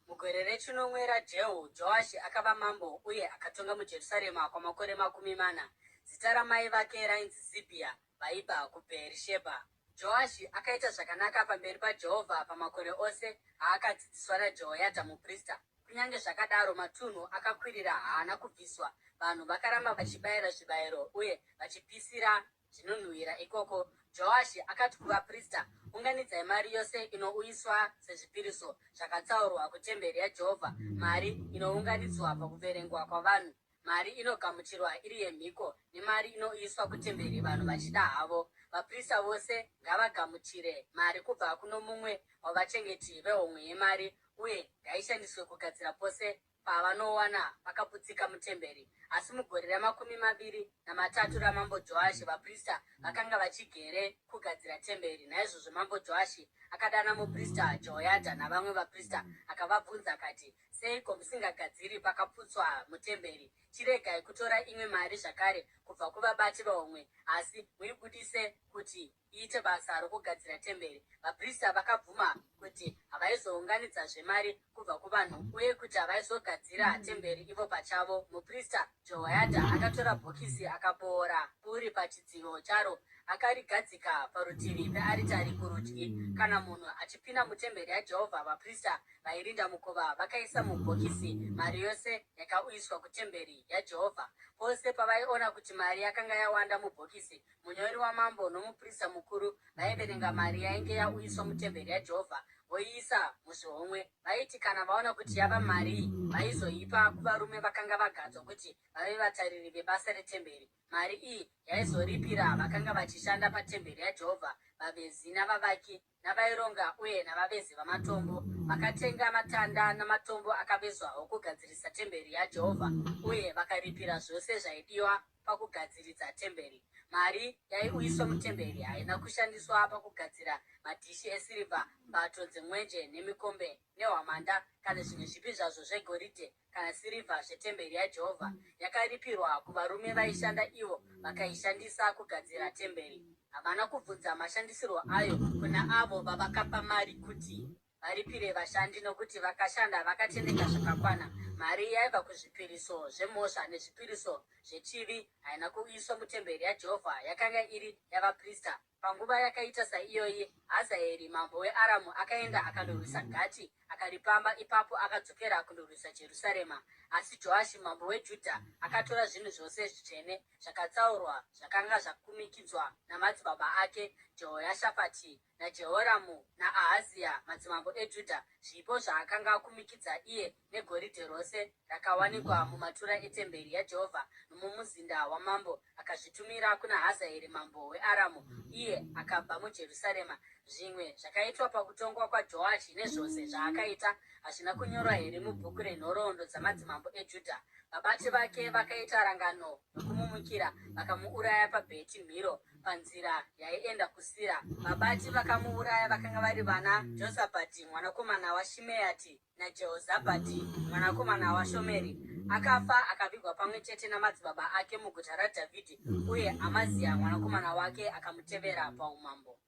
Mugore rechinomwe raJehu, Joashi akava mambo uye akatonga muJerusarema kwamakore 40. Zita ramai vake rainzi Zibhia, vaibva kuBheerishebha. Joashi akaita zvakanaka pamberi paJehovha pamakore ose aakadzidziswa naJehoyadha muprista. Kunyange zvakadaro, matunhu akakwirira haana kubviswa. Vanhu vakaramba vachibayira zvibayiro uye vachipisira zvinonhuhwira ikoko. Joashi akati kuvaprista, unganidzai mari yose inouyiswa sezvipiriso zvakatsaurwa kutemberi yaJehovha, mari inounganidzwa pakuverengwa kwavanhu, mari inogamuchirwa iri yemhiko, nemari inouyiswa kutemberi vanhu vachida havo. Vaprista vose ngavagamuchire mari kubva kuno mumwe wavachengeti vehomwe yemari, uye ngaishandiswe kugadzira pose pavanowana vakaputsika mutemberi. Asi mugore ra23 ramambo Joashi, vaprista vakanga vachigere kugadzira temberi. Naizvozvo mambo Joashi akadana muprista Jehoyadha navamwe vaprista akavabvunza akati, seiko musingagadziri pakaputswa mutemberi? Chiregai kutora imwe mari zvakare kubva kuvabati vahomwe, asi muibudise kuti iite basa rokugadzira temberi. Vaprista vakabvuma kuti havaizounganidzazve mari kubva kuvanhu uye kuti havaizogadzira temberi ivo pachavo. Muprista Jehoyadha akatora bhokisi akaboora puri pachidzivo charo, akarigadzika parutivi pearitari kurudyi. Kana munhu achipinda mutemberi yaJehovha, vaprista vairinda mukova vakaisa mubhokisi mari yose yakauyiswa kutemberi yaJehovha. Pose pavaiona kuti mari yakanga yawanda mubhokisi, munyori wamambo nomuprista mukuru vaiverenga mari yainge yauyiswa mutemberi yaJehovha voiisa muzvihomwe. Vaiti kana vaona kuti yava mari, vaizoipa kuvarume vakanga vagadzwa kuti vave vatariri vebasa retemberi. Mari iyi yaizoripira vakanga vachishanda patemberi yaJehovha, vavezi navavaki navaironga uye navavezi vamatombo. Vakatenga matanda namatombo akavezwawo kugadzirisa temberi yaJehovha uye vakaripira zvose zvaidiwa pakugadziridza temberi. Mari yaiuyiswa mutemberi haina kushandiswa pakugadzira madhishi esirivha, mbato dzemwenje nemikombe nehwamanda kana zvimwe zvipi zvazvo zvegoridhe kana sirivha zvetemberi yaJehovha. Yakaripirwa kuvarume vaishanda ivo vakaishandisa kugadzira temberi. Havana kubvunza mashandisirwo ayo kuna avo vavakapa mari kuti varipire vashandi, nokuti vakashanda vakatendeka zvakakwana. Mari yaibva kuzvipiriso zvemhosva nezvipiriso zvechivi haina kuuyiswa mutemberi yaJehovha, yakanga iri yavaprista. Panguva yakaita saiyoyi, Hazaeri mambo weAramu akaenda akandorwisa Gati akaripamba. Ipapo akadzokera kundorwisa Jerusarema. Asi Joashi mambo weJudha akatora zvinhu zvose zvitsvene zvakatsaurwa zvakanga zvakumikidzwa namadzibaba ake Jehoyashafati naJehoramu naAhazia madzimambo eJudha, zvipo zvaakanga akumikidza iye negoridhe rose rakawanikwa mumatura etemberi yaJehovha nomumuzinda wamambo, akazvitumira kuna Hazaeri mambo weAramu, iye akabva muJerusarema. Zvimwe zvakaitwa pakutongwa kwaJoashi nezvose zvaakaita hazvina kunyorwa here mubhuku renhoroondo dzamadzimambo eJudha? Vabati vake vakaita rangano nokumumukira, vakamuuraya paBheti Miro panzira yaienda kuSira. Vabati vakamuuraya vakanga vari vana Josabhati mwanakomana waShimeati naJehozabhati mwanakomana waShomeri. Akafa akavigwa pamwe chete namadzibaba ake muguta raDhavhidhi, uye Amazia mwanakomana wake akamutevera paumambo.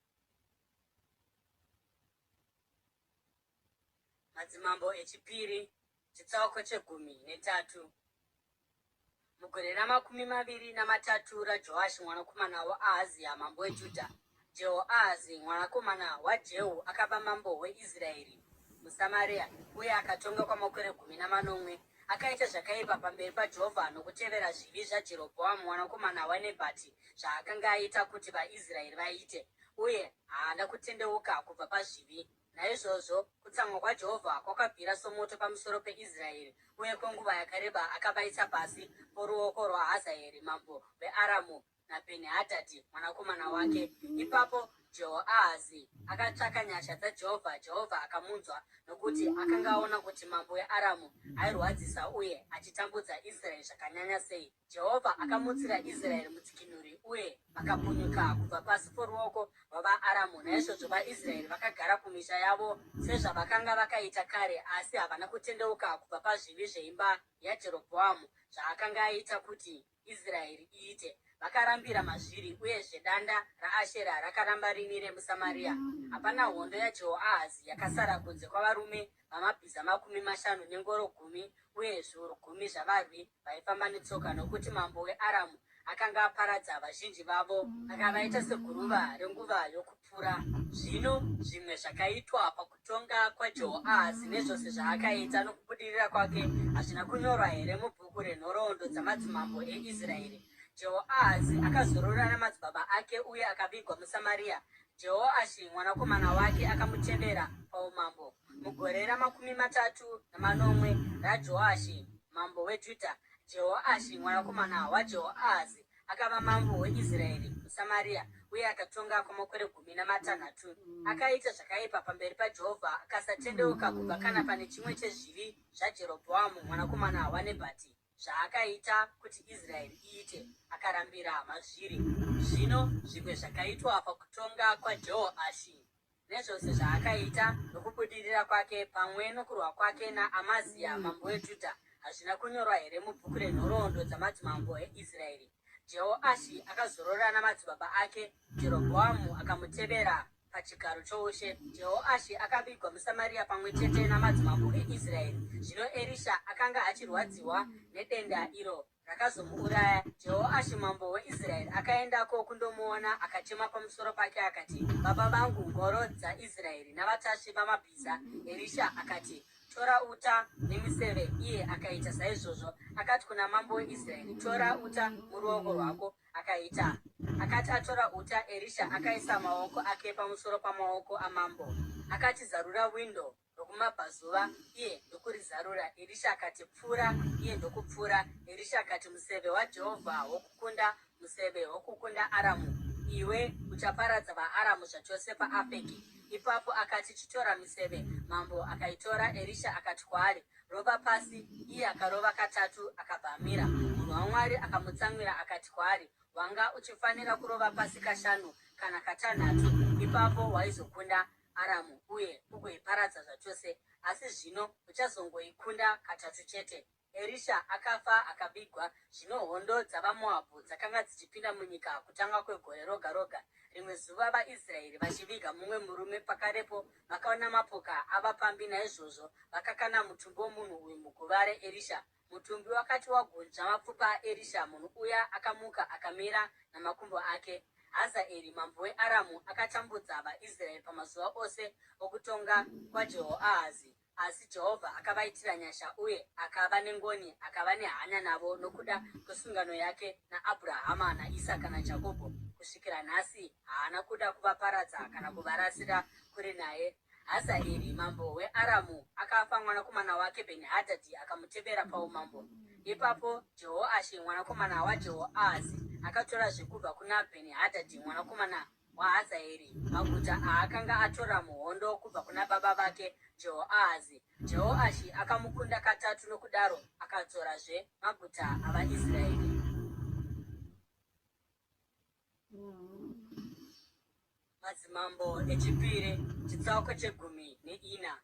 Madzimambo echipiri, chitsauko che13. Mugore ra23 raJoashi mwanakomana waAhazia mambo weJudha, Jehoahazi mwanakomana waJehu akava mambo weIsraeri muSamaria, uye akatonga kwamakore 18. Akaita zvakaipa pamberi paJehovha nokutevera zvivi zvaJerobhoamu mwanakomana waNebhati zvaakanga aita kuti vaIsraeri vaite, uye haana kutendeuka kubva pazvivi. Naizvozvo kutsamwa kwaJehovha kwakabvira somoto pamusoro peIsraeri, uye kwenguva yakareba akavaisa pasi poruoko rwaHazaeri mambo weAramu naBheni-Hadhadhi mwanakomana wake. Ipapo Jehoahazi akatsvaka nyasha dzaJehovha, Jehovha akamunzwa, nokuti akanga aona kuti mambo weAramu airwadzisa uye achitambudza Israeri zvakanyanya sei. Jehovha akamutsira Israeri mudzikinuri, uye vakapunyuka kubva pasi poruoko rwavaAramu. Naizvozvo vaIsraeri vakagara kumisha yavo sezvavakanga vakaita kare, asi havana kutendeuka kubva pazvivi zveimba yaJerobhoamu zvaakanga aita kuti Israeri iite. Vakarambira mazviri, uyezve danda raAshera rakaramba rimire muSamaria. Hapana hondo yaJehoahazi yakasara kunze kwavarume vamabhiza 50 nengoro 10 uye zviuru 10 zvavarwi vaifamba netsoka, nokuti mambo weAramu akanga aparadza vazhinji vavo akavaita seguruva renguva yokupfura. Zvino zvimwe zvakaitwa pakutonga kwaJehoahazi nezvose zvaakaita nokubudirira kwake hazvina kunyorwa here mubhuku renhoroondo dzamadzimambo eIsraeri? Jehoahazi akazorora namadzibaba ake uye akavigwa muSamaria. Jehoashi mwanakomana wake akamutevera paumambo. Mugore ra30 raJoashi mambo weJudha, Jehoashi mwanakomana waJehoahazi akava mambo weIsraeri muSamaria, uye akatonga kwamakore 16. Akaita zvakaipa pamberi paJehovha, akasatendeuka kubva kana pane chimwe chezvivi zvaJerobhoamu mwanakomana waNebhati zvaakaita kuti Israeri iite, akarambira mazviri. Zvino zvimwe zvakaitwa pakutonga kwaJehoashi. nezvose zvaakaita nokubudirira kwake pamwe nokurwa kwake naAmazia mambo weJudha hazvina kunyorwa here mubhuku renhoroondo dzamadzimambo eIsraeri? Jehoashi akazorora namadzibaba ake. Jerobhoamu akamutevera pachigaro choushe. Jehoashi akavigwa muSamaria pamwe chete namadzimambo eIsraeri. Zvino Erisha akanga achirwadziwa nedenda iro rakazomuuraya. Jehoashi mambo weIsraeri akaendako kundomuona, akachema pamusoro pake akati, baba vangu, ngoro dzaIsraeri navatasvi vamabhiza. Erisha akati, tora uta nemiseve. Iye akaita saizvozvo. Akati kuna mambo weIsraeri, tora uta muruoko rwako. Akaita. Akati atora uta, Erisha akaisa maoko ake pamusoro pamaoko amambo. Akati, zarura windo rokumabvazuva. Iye ndokurizarura. Erisha akati, pfura. Iye ndokupfura. Erisha akati, museve waJehovha wokukunda, museve wokukunda Aramu. Iwe uchaparadza vaAramu zvachose paAfeki. Ipapo akati, chitora miseve. Mambo akaitora. Erisha akati kwaari, rova pasi. Iye akarova katatu akabva amira. Munhu waMwari akamutsamwira akati kwaari, wanga uchifanira kurova pasi kashanu kana katanhatu, ipapo waizokunda Aramu uye ugoiparadza zvachose. Asi zvino uchazongoikunda katatu chete. Erisha akafa akavigwa. Zvino hondo dzavaMoabhu dzakanga dzichipinda munyika kutanga kwegore roga roga. Rimwe zuva vaIsraeri vachiviga mumwe murume, pakarepo vakaona mapoka avapambi. Naizvozvo vakakanda mutumbi womunhu uyu muguva reErisha. Mutumbi wakati wagunzva mapfupa aErisha, munhu uya akamuka akamira namakumbo ake. Hazaeri mambo weAramu akatambudza vaIsraeri pamazuva ose okutonga kwaJehoahazi. Asi Jehovha akavaitira nyasha uye akava nengoni, akava nehanya navo nokuda kwesungano yake naAbhurahama naIsaka naJakobho. Kusvikira nhasi haana kuda kuvaparadza kana kuvarasira kure naye. Hazaeri mambo weAramu akafa, mwanakomana wake Bheni-Hadhadhi akamutevera paumambo. Ipapo Jehoashi mwanakomana waJehoahazi akatora zvekubva kuna Bheni-Hadhadhi mwanakomana waHazaeri maguta aakanga atora muhondo kubva kuna baba vake Jehoahazi. Jehoashi akamukunda katatu, nokudaro akadzorazve maguta avaIsraeri. Madzimambo echipiri, chitsauko chegumi neina.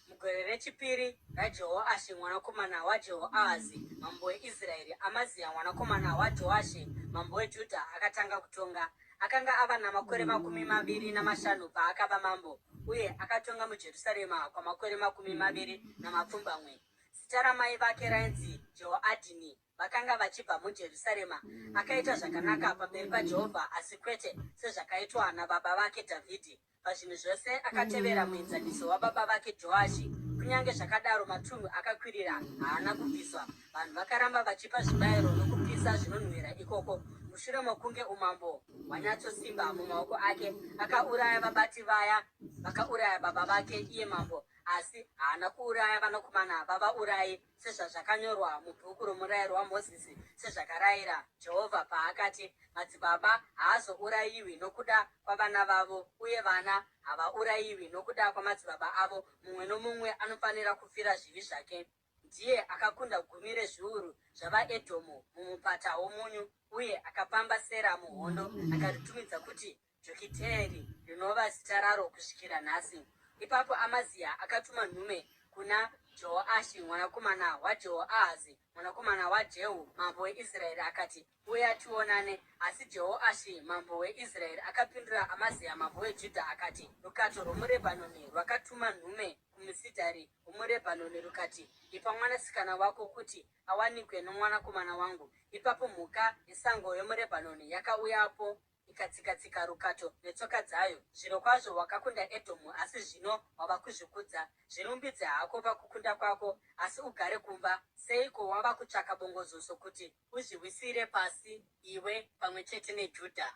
Mugore rechipiri raJehoashi mwanakomana waJehoahazi mambo weIsraeri, Amazia mwanakomana waJoashi mambo weJudha akatanga kutonga. Akanga ava namakore 25 paakava mambo, uye akatonga muJerusarema kwamakore 20 Zita ramai vake rainzi Jehoadhini. Vakanga vachibva muJerusarema. Akaita zvakanaka pamberi paJehovha, asi kwete sezvakaitwa nababa vake Dhavhidhi. Pazvinhu zvose akatevera muenzaniso wababa vake Joashi. Kunyange zvakadaro, matunhu akakwirira haana kubviswa. Vanhu vakaramba vachipa zvibayiro nokupisa zvinonhuhwira ikoko. Mushure mokunge umambo hwanyatsosimba mumaoko ake, akauraya vabati vaya vakauraya baba vake iye mambo. Asi haana kuuraya vanakomana vavaurayi, sezvazvakanyorwa mubhuku romurayiro waMozisi, sezvakarayira Jehovha paakati, madzibaba haazourayiwi nokuda kwavana vavo, uye vana havaurayiwi nokuda kwamadzibaba avo. Mumwe nomumwe anofanira kufira zvivi zvake. Ndiye akakunda 10 rezviuru zvavaEdhomu mumupata womunyu, uye akapamba Sera muhondo, akaritumidza kuti Jokiteeri, rinova zita raro kusvikira nhasi. Ipapo Amazia akatuma nhume kuna Jehoashi mwanakomana waJehoahazi mwanakomana waJehu mambo weIsraeri akati, uya tionane. Asi Jehoashi mambo weIsraeri akapindura Amazia mambo weJudha akati, rukato rwomuRebhanoni rwakatuma nhume kumusidhari womuRebhanoni rukati, ipa mwanasikana wako kuti awanikwe nomwanakomana wangu. Ipapo mhuka yesango yomuRebhanoni yakauyapo ikatsika-tsika rukato netsoka dzayo. Zvirokwazvo wakakunda Edhomu, asi zvino wava kuzvikudza. Zvirumbidze hako pakukunda kwako, asi ugare kumba. Seiko wava kutsvaka bongozozo kuti uzviwisire pasi iwe pamwe chete neJudha?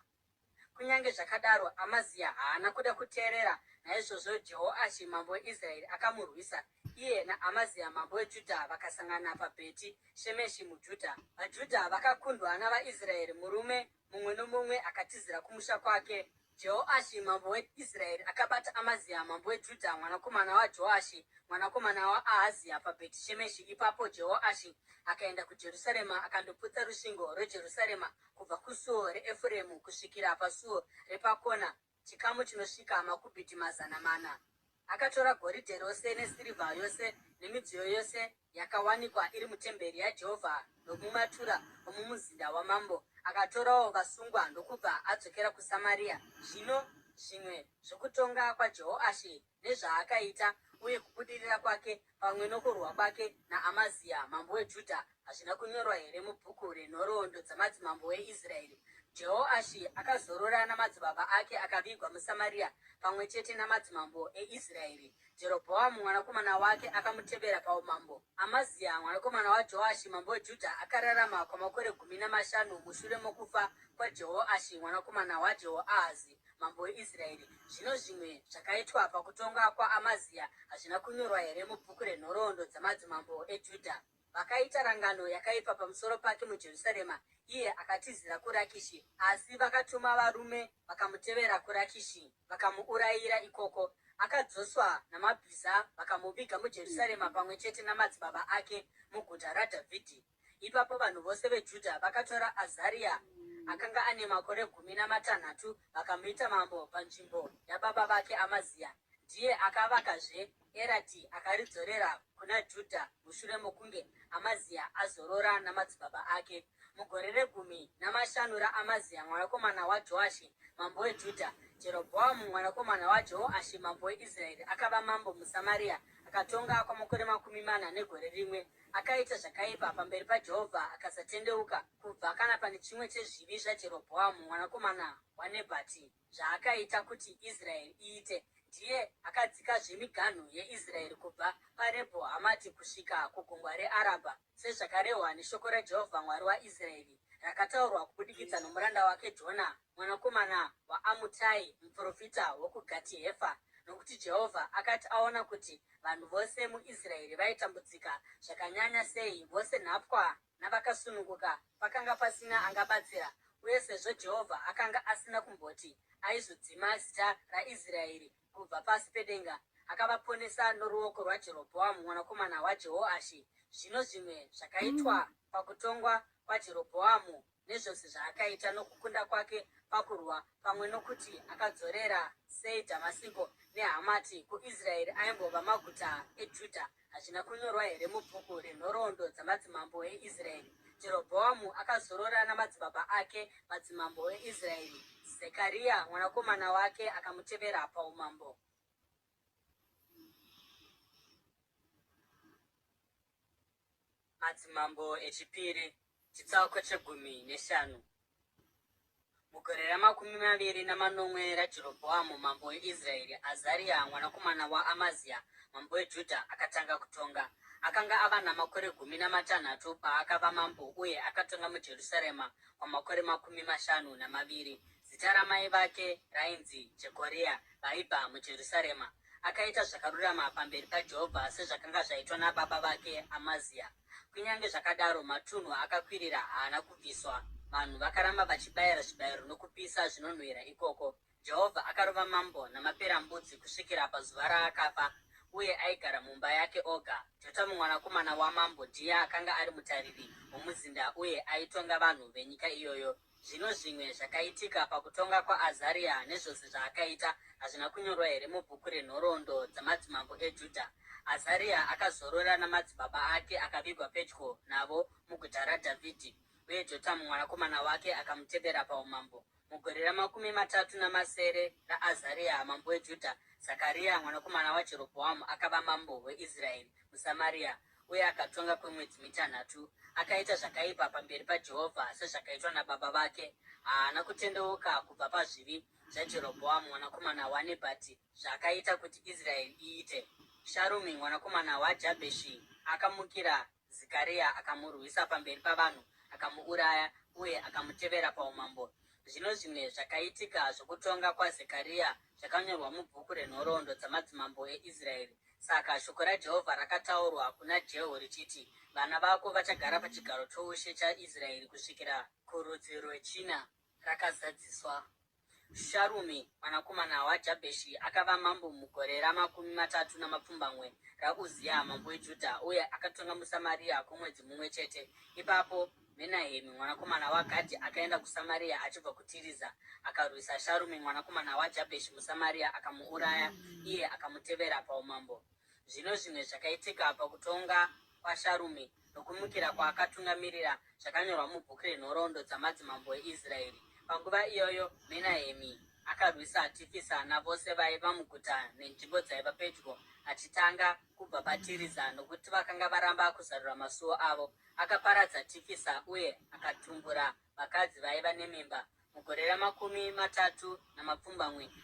Kunyange zvakadaro, Amazia haana kuda kuteerera. Naizvozvo Jehoashi mambo weIsraeri akamurwisa. Iye naAmazia mambo weJudha vakasangana paBheti Shemeshi muJudha. VaJudha vakakundwa navaIsraeri, murume mumwe nomumwe akatizira kumusha kwake. Jehoashi mambo weIsraeri akabata Amazia mambo weJudha mwanakomana waJoashi mwanakomana waAhazia paBheti Shemeshi. Ipapo Jehoashi akaenda kuJerusarema akandoputsa rusvingo rweJerusarema kubva kusuo reEfuremu kusvikira pasuo repakona chikamu chinosvika makubhiti 400. Akatora goridhe rose nesirivha yose nemidziyo yose yakawanikwa iri mutemberi yaJehovha nomumatura omumuzinda wamambo. Akatorawo vasungwa ndokubva adzokera kuSamaria. Zvino zvimwe zvokutonga kwaJehoashi nezvaakaita uye kubudirira kwake pamwe nokurwa kwake naAmazia mambo weJudha hazvina kunyorwa here mubhuku renhoroondo dzamadzimambo eIsraeri? Jehoashi akazorora namadzibaba ake akavigwa muSamaria pamwe chete namadzimambo eIsraeri. Jerobhoamu mwanakomana wake akamutevera paumambo. Amazia mwanakomana waJoashi mambo weJudha akararama kwamakore 15 mushure mokufa kwaJehoashi mwanakomana waJehoahazi mambo weIsraeri. Zvino zvimwe zvakaitwa pakutonga kwaAmazia hazvina kunyorwa here mubhuku renhoroondo dzamadzimambo eJudha? Vakaita rangano yakaipa pamusoro pake muJerusarema. Iye akatizira kuRakishi, asi vakatuma varume vakamutevera kuRakishi vakamuurayira ikoko. Akadzoswa namabhiza vakamuviga muJerusarema pamwe chete namadzibaba ake muguta raDhavhidhi. Ipapo vanhu vose veJudha vakatora Azaria akanga ane makore 16 vakamuita mambo panzvimbo yababa vake Amazia. Ndiye akavakazve Erati akaridzorera kuna Judha mushure mokunge Amazia azorora namadzibaba ake. Mugore re15 raAmazia mwanakomana waJoashi mambo weJudha, Jerobhoamu mwanakomana waJehoashi mambo weIsraeri akava mambo muSamaria. Akatonga kwamakore 40 negore rimwe. Akaita zvakaipa pamberi paJehovha akasatendeuka kubva kana pane chimwe chezvivi zvaJerobhoamu mwanakomana waNebhati zvaakaita kuti Israeri iite. Ndiye akadzika zvemiganhu yeIsraeri kubva paRebho Hamati kusvika kugungwa reArabha, sezvakarehwa neshoko raJehovha Mwari waIsraeri rakataurwa kubudikidza nomuranda wake Jona mwanakomana waAmutai muprofita wokuGati Hefa. Nokuti Jehovha akati aona kuti vanhu vose muIsraeri vaitambudzika zvakanyanya sei, vose nhapwa navakasununguka, pakanga pasina angabatsira. Uye sezvo Jehovha akanga asina kumboti aizodzima zita raIsraeri kubva pasi pedenga, akavaponesa noruoko rwaJerobhoamu mwanakomana waJehoashi. Zvino zvimwe zvakaitwa pakutongwa kwaJerobhoamu nezvose zvaakaita nokukunda kwake pakurwa, pamwe nokuti akadzorera sei Dhamasiko neHamati kuIsraeri aimbova maguta eJudha, hazvina kunyorwa here mubhuku renhoroondo dzamadzimambo eIsraeri? Jerobhoamu akazorora namadzibaba ake madzimambo eIsraeri. Zekaria mwanakomana wake akamutevera paumambo. Madzimambo echipiri, chitsauko che15. Mugore ra28 raJerobhoamu mambo weIsraeri, Azaria mwanakomana waAmazia mambo weJudha akatanga kutonga. Akanga ava namakore 16 paakava mambo uye akatonga muJerusarema kwamakore 52. Zita ramai vake rainzi Jekoria, vaibva muJerusarema. Akaita zvakarurama pamberi paJehovha sezvakanga zvaitwa nababa vake Amazia. Kunyange zvakadaro, matunhu akakwirira haana kubviswa. Vanhu vakaramba vachibayira zvibayiro nokupisa zvinonhuhwira ikoko. Jehovha akarova mambo namaperembudzi kusvikira pazuva raakafa, uye aigara mumba yake oga. Jotamu mwanakomana wamambo ndiye akanga ari mutariri womuzinda uye aitonga vanhu venyika iyoyo. Zvino zvimwe zvakaitika pakutonga kwaAzaria nezvose zvaakaita hazvina kunyorwa here mubhuku renhoroondo dzamadzimambo eJudha? Azaria akazorora namadzibaba ake akavigwa pedyo navo muguta raDhavhidhi, uye Jotamu mwanakomana wake akamutevera paumambo. Mugore ra30 raAzaria mambo weJudha, Zakaria mwanakomana waJerobhoamu akava mambo weIsraeri muSamaria, uye akatonga kwemwedzi 6. Akaita zvakaipa pamberi paJehovha sezvakaitwa nababa vake. Haana kutendeuka kubva pazvivi zvaJerobhoamu mwanakomana waNebhati zvakaita kuti Israeri iite. Sharumi mwanakomana waJabheshi akamukira Zekaria akamurwisa pamberi pavanhu, akamuuraya uye akamutevera paumambo. Zvino zvimwe zvakaitika zvokutonga kwaZekaria zvakanyorwa mubhuku renhoroondo dzamadzimambo eIsraeri. Saka shoko raJehovha rakataurwa kuna Jehu richiti, vana vako vachagara pachigaro choushe chaIsraeri kusvikira kurudzi rwechina rakazadziswa. Sharumi mwanakomana waJabheshi akava mambo mugore ra31 raUzia mambo weJudha, uye akatonga muSamaria kwemwedzi mumwe chete. Ipapo Menahemi mwanakomana waGadhi akaenda kuSamaria achibva kuTiriza, akarwisa Sharumi mwanakomana waJabheshi muSamaria akamuuraya, iye akamutevera paumambo. Zvino zvimwe zvakaitika pakutonga kwaSharumi nokumukira kwaakatungamirira zvakanyorwa mubhuku renhoroondo dzamadzimambo eIsraeri. Panguva iyoyo Menahemi akarwisa Tifisa navose vaiva muguta nenzvimbo dzaiva pedyo, achitanga kubva paTiriza, nokuti vakanga varamba kuzarura masuo avo. Akaparadza Tifisa uye akatumbura vakadzi vaiva nemimba. Mugore ra30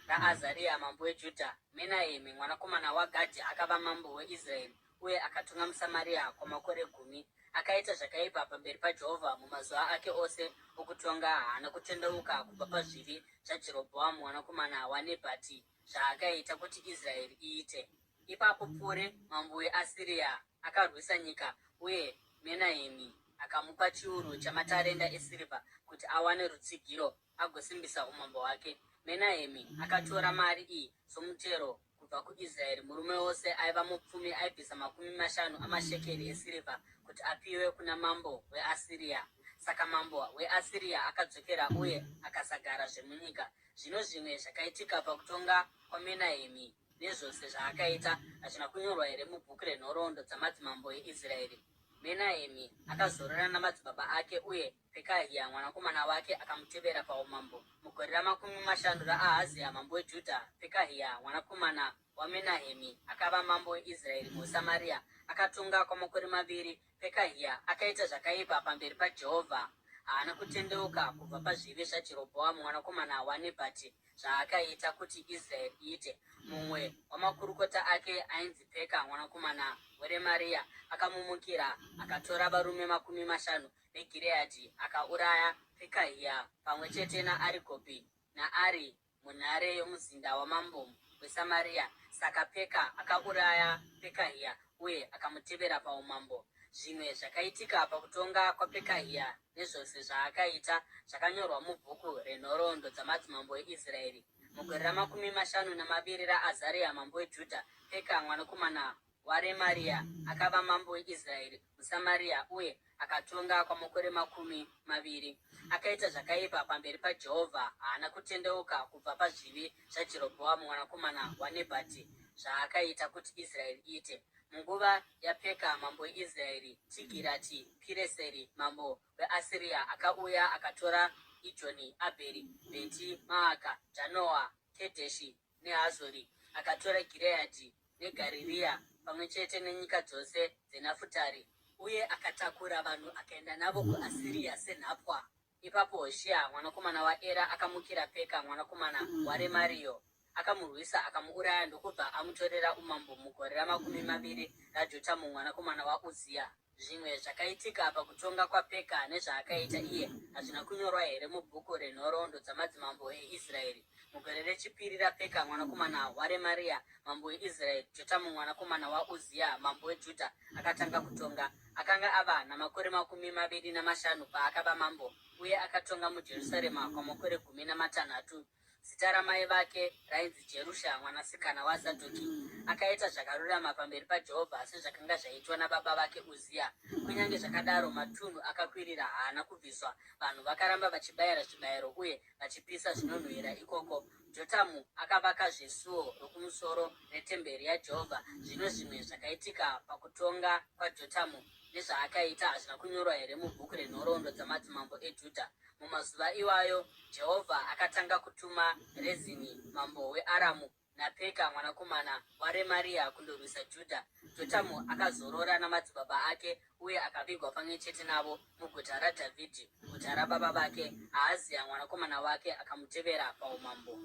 raAzaria mambo weJudha, Menahemi mwanakomana waGadhi akava mambo weIsraeri uye akatonga muSamaria kwamakore 10. Akaita zvakaipa pamberi paJehovha mumazuva ake ose okutonga. Haana kutendeuka kubva pazvivi zvaJerobhoamu mwanakomana waNebhati, zvaakaita kuti Israeri iite. Ipapo Pure mambo weAsiria akarwisa nyika, uye Menahemi akamupa chiuru chamatarenda esirivha kuti awane rutsigiro agosimbisa umambo hwake. Menahemi akatora mari iyi somutero kubva kuIsraeri. Murume wose aiva mupfumi aibvisa 50 amashekeri esirivha kuti apiwe kuna mambo weAsiria. Saka mambo weAsiria akadzokera uye akasagara zvemunyika. Zvino zvimwe zvakaitika pakutonga kwaMenahemi nezvose zvaakaita hazvina kunyorwa here mubhuku renhoroondo dzamadzimambo eIsraeri? Menahemi akazorora namadzibaba ake, uye Pekahia mwanakomana wake akamutevera paumambo. Mugore ra50 raAhazia mambo weJudha, Pekahia mwanakomana waMenahemi akava mambo weIsraeri muSamaria. Akatonga kwamakore 2. Pekahia akaita zvakaipa pamberi paJehovha. Haana kutendeuka kubva pazvivi zvaJerobhoamu mwanakomana waNebhati, zvaakaita kuti Israeri iite. Mumwe wamakurukota ake ainzi Peka mwanakomana weRemaria akamumukira, akatora varume 50 veGireadhi akauraya Pekahia pamwe chete naArigobhi naAri munhare yomuzinda wamambo weSamaria. Saka Peka akauraya Pekahia uye akamutevera paumambo. Zvimwe zvakaitika pakutonga kwaPekahia nezvose zvaakaita zvakanyorwa mubhuku renhoroondo dzamadzimambo eIsraeri. Mugore ra52 raAzaria mambo weJudha, Peka mwanakomana waRemaria akava mambo weIsraeri muSamaria uye akatonga kwamakore 20. Akaita zvakaipa pamberi paJehovha. Haana kutendeuka kubva pazvivi zvaJerobhoamu mwanakomana waNebhati, zvaakaita kuti Israeri iite. Munguva yaPeka mambo weIsraeri, Tigirati Pireseri mambo weAsiria akauya akatora Ijoni, Abheri, Bheti Maaka, Janoa, Kedheshi neHazori. Akatora Gireadhi neGarirea pamwe chete nenyika dzose dzeNafutari, uye akatakura vanhu akaenda navo kuAsiria senhapwa. Ipapo Hoshea mwanakomana waEra akamukira Peka mwanakomana waRemario, akamurwisa akamuuraya ndokubva amutorera umambo mugore ra20 raJotamu mwanakomana waUzia. Zvimwe zvakaitika pakutonga kwaPeka nezvaakaita iye hazvina kunyorwa here mubhuku renhoroondo dzamadzimambo eIsraeri? Mugore rechipiri raPeka mwanakomana waRemaria mambo weIsraeri, Jotamu mwanakomana waUzia mambo weJudha akatanga kutonga. Akanga ava namakore 25 paakava mambo, uye akatonga muJerusarema kwamakore 16. Zita ramai vake rainzi Jerusha mwanasikana waZadhoki. Akaita zvakarurama pamberi paJehovha sezvakanga zvaitwa nababa vake Uzia. Kunyange zvakadaro, matunhu akakwirira haana kubviswa. Vanhu vakaramba vachibayira zvibayiro uye vachipisa zvinonhuhwira ikoko. Jotamu akavakazve suo rokumusoro retemberi yaJehovha. Zvino zvimwe zvakaitika pakutonga kwaJotamu nezvaakaita hazvina kunyorwa here mubhuku renhoroondo dzamadzimambo eJudha? Mumazuva iwayo Jehovha akatanga kutuma Rezini mambo weAramu naPeka mwanakomana waRemaria kundorwisa Judha. Jotamu akazorora namadzibaba ake uye akavigwa pamwe chete navo muguta raDhavhidhi, guta rababa vake. Ahazia mwanakomana wake akamutevera paumambo.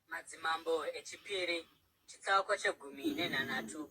Madzimambo echipiri, chitsauko che10.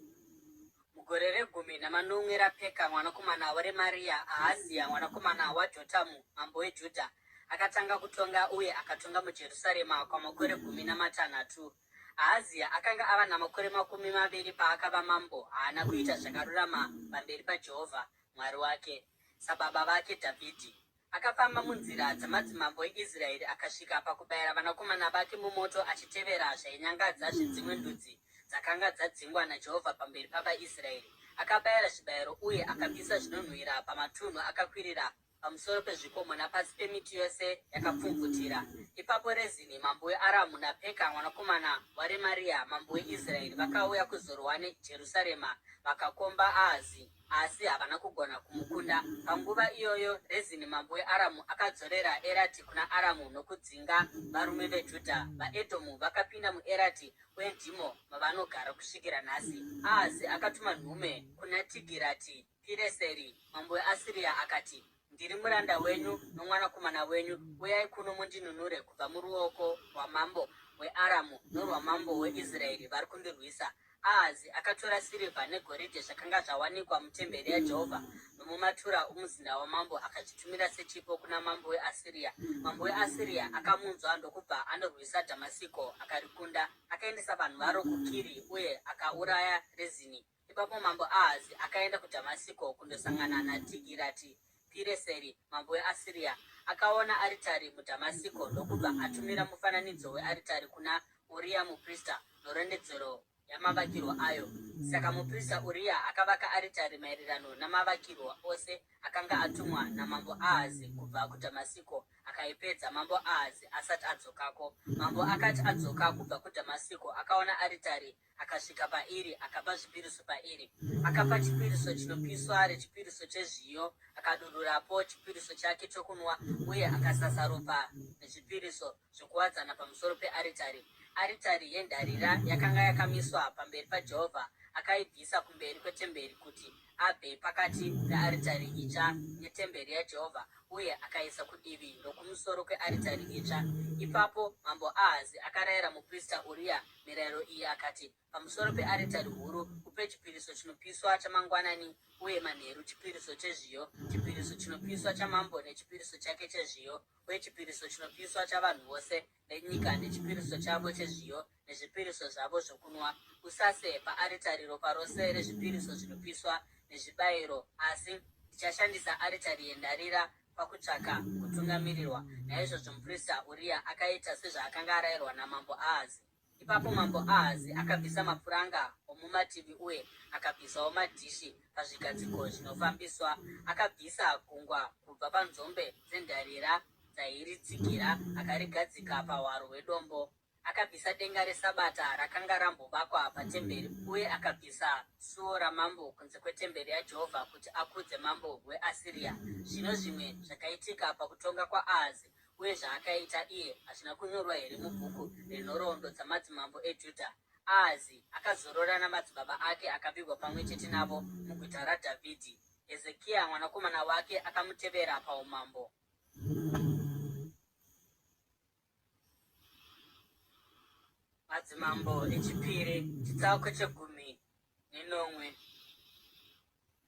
Mugore re10 raPeka mwanakomana waRemaria, Ahazia mwanakomana waJotamu mambo weJudha akatanga kutonga uye akatonga muJerusarema kwamakore 16. Ahazia akanga ava namakore 20 paakava mambo. Haana kuita zvakarurama pamberi paJehovha Mwari wake sababa vake Dhavhidhi. Akafamba munzira dzamadzimambo eIsraeri akasvika pakubayira vanakomana vake mumoto, achitevera zvainyangadza zvedzimwe ndudzi dzakanga dzadzingwa naJehovha pamberi pavaIsraeri. akabayira zvibayiro uye akapisa zvinonhuhwira pamatunhu akakwirira pamusoro pezvikomo napasi pemiti yose yakapfumvutira. Ipapo Rezini mambo weAramu naPeka mwanakomana waRemaria mambo weIsraeri vakauya kuzorwa neJerusarema vakakomba Ahazi, asi havana kugona kumukunda. Panguva iyoyo Rezini mambo weAramu akadzorera Erati kuna Aramu nokudzinga varume veJudha. VaEdhomu vakapinda muErati uye ndimo mavanogara kusvikira nhasi. Ahazi akatuma nhume kuna Tigirati Pireseri mambo weAsiria akati, ndiri muranda wenyu nomwanakomana wenyu, uyai kuno mundinunure kubva muruoko rwamambo weAramu norwamambo weIsraeri vari kundirwisa. Ahazi akatora sirivha negoridhe zvakanga zvawanikwa mutemberi yaJehovha nomumatura omuzinda wamambo akazvitumira sechipo kuna mambo weAsiria. Mambo weAsiria akamunzwa ndokubva andorwisa Dhamasiko akarikunda. Akaendesa vanhu varo kuKiri uye akauraya Rezini. Ipapo mambo Ahazi akaenda kuDhamasiko kundosangana naTigirati Pireseri mambo weAsiria. Akaona aritari muDhamasiko ndokubva atumira mufananidzo wearitari kuna Uria muprista norondedzero yamavakirwo ayo. Saka muprista Uria akavaka aritari maererano namavakirwo ose akanga atumwa namambo Ahazi kubva kuDhamasiko, akaipedza mambo Ahazi asati adzokako. Mambo akati adzoka kubva kuDhamasiko akaona aritari, akasvika pairi akapa zvipiriso pairi. Akapa chipiriso chinopiswa rechipiriso chezviyo, akadururapo chipiriso chake chokunwa uye akasasa ropa nezvipiriso zvokuwadzana pamusoro pearitari. Aritari yendarira yakanga yakamiswa pamberi paJehovha akaibvisa kumberi kwetemberi kuti abve pakati pearitari itsva netemberi yaJehovha uye akaisa kudivi rokumusoro kwearitari itsva. Ipapo mambo Ahazi akarayira muprista Uria mirayiro iyi akati, pamusoro pearitari huru upe chipiriso chinopiswa chamangwanani uye manheru chipiriso chezviyo, chipiriso chinopiswa chamambo nechipiriso chake chezviyo, uye chipiriso chinopiswa chavanhu vose venyika nechipiriso chavo chezviyo nezvipiriso zvavo zvokunwa. Usase paaritari ropa rose rezvipiriso zvinopiswa nezvibayiro, asi ndichashandisa aritari yendarira pakutsvaka kutungamirirwa. Naizvozvo muprista Uria akaita sezvaakanga arayirwa namambo Ahazi. Ipapo mambo Ahazi akabvisa mapuranga omumativi uye akabvisawo madhishi pazvigadziko zvinofambiswa. Akabvisa gungwa kubva panzombe dzendarira dzairitsigira akarigadzika pahwaro hwedombo. Akabvisa denga reSabata rakanga rambovakwa patemberi uye akabvisa suo ramambo kunze kwetemberi yaJehovha kuti akudze mambo weAsiria. Zvino zvimwe zvakaitika pakutonga kwaAhazi uye zvaakaita iye hazvina kunyorwa here mubhuku renhoroondo dzamadzimambo eJudha? Ahazi akazorora namadzibaba ake akavigwa pamwe chete navo muguta raDhavhidhi. Hezekia mwanakomana wake akamutevera paumambo. Madzimambo echipiri chitsauko chegumi nenomwe.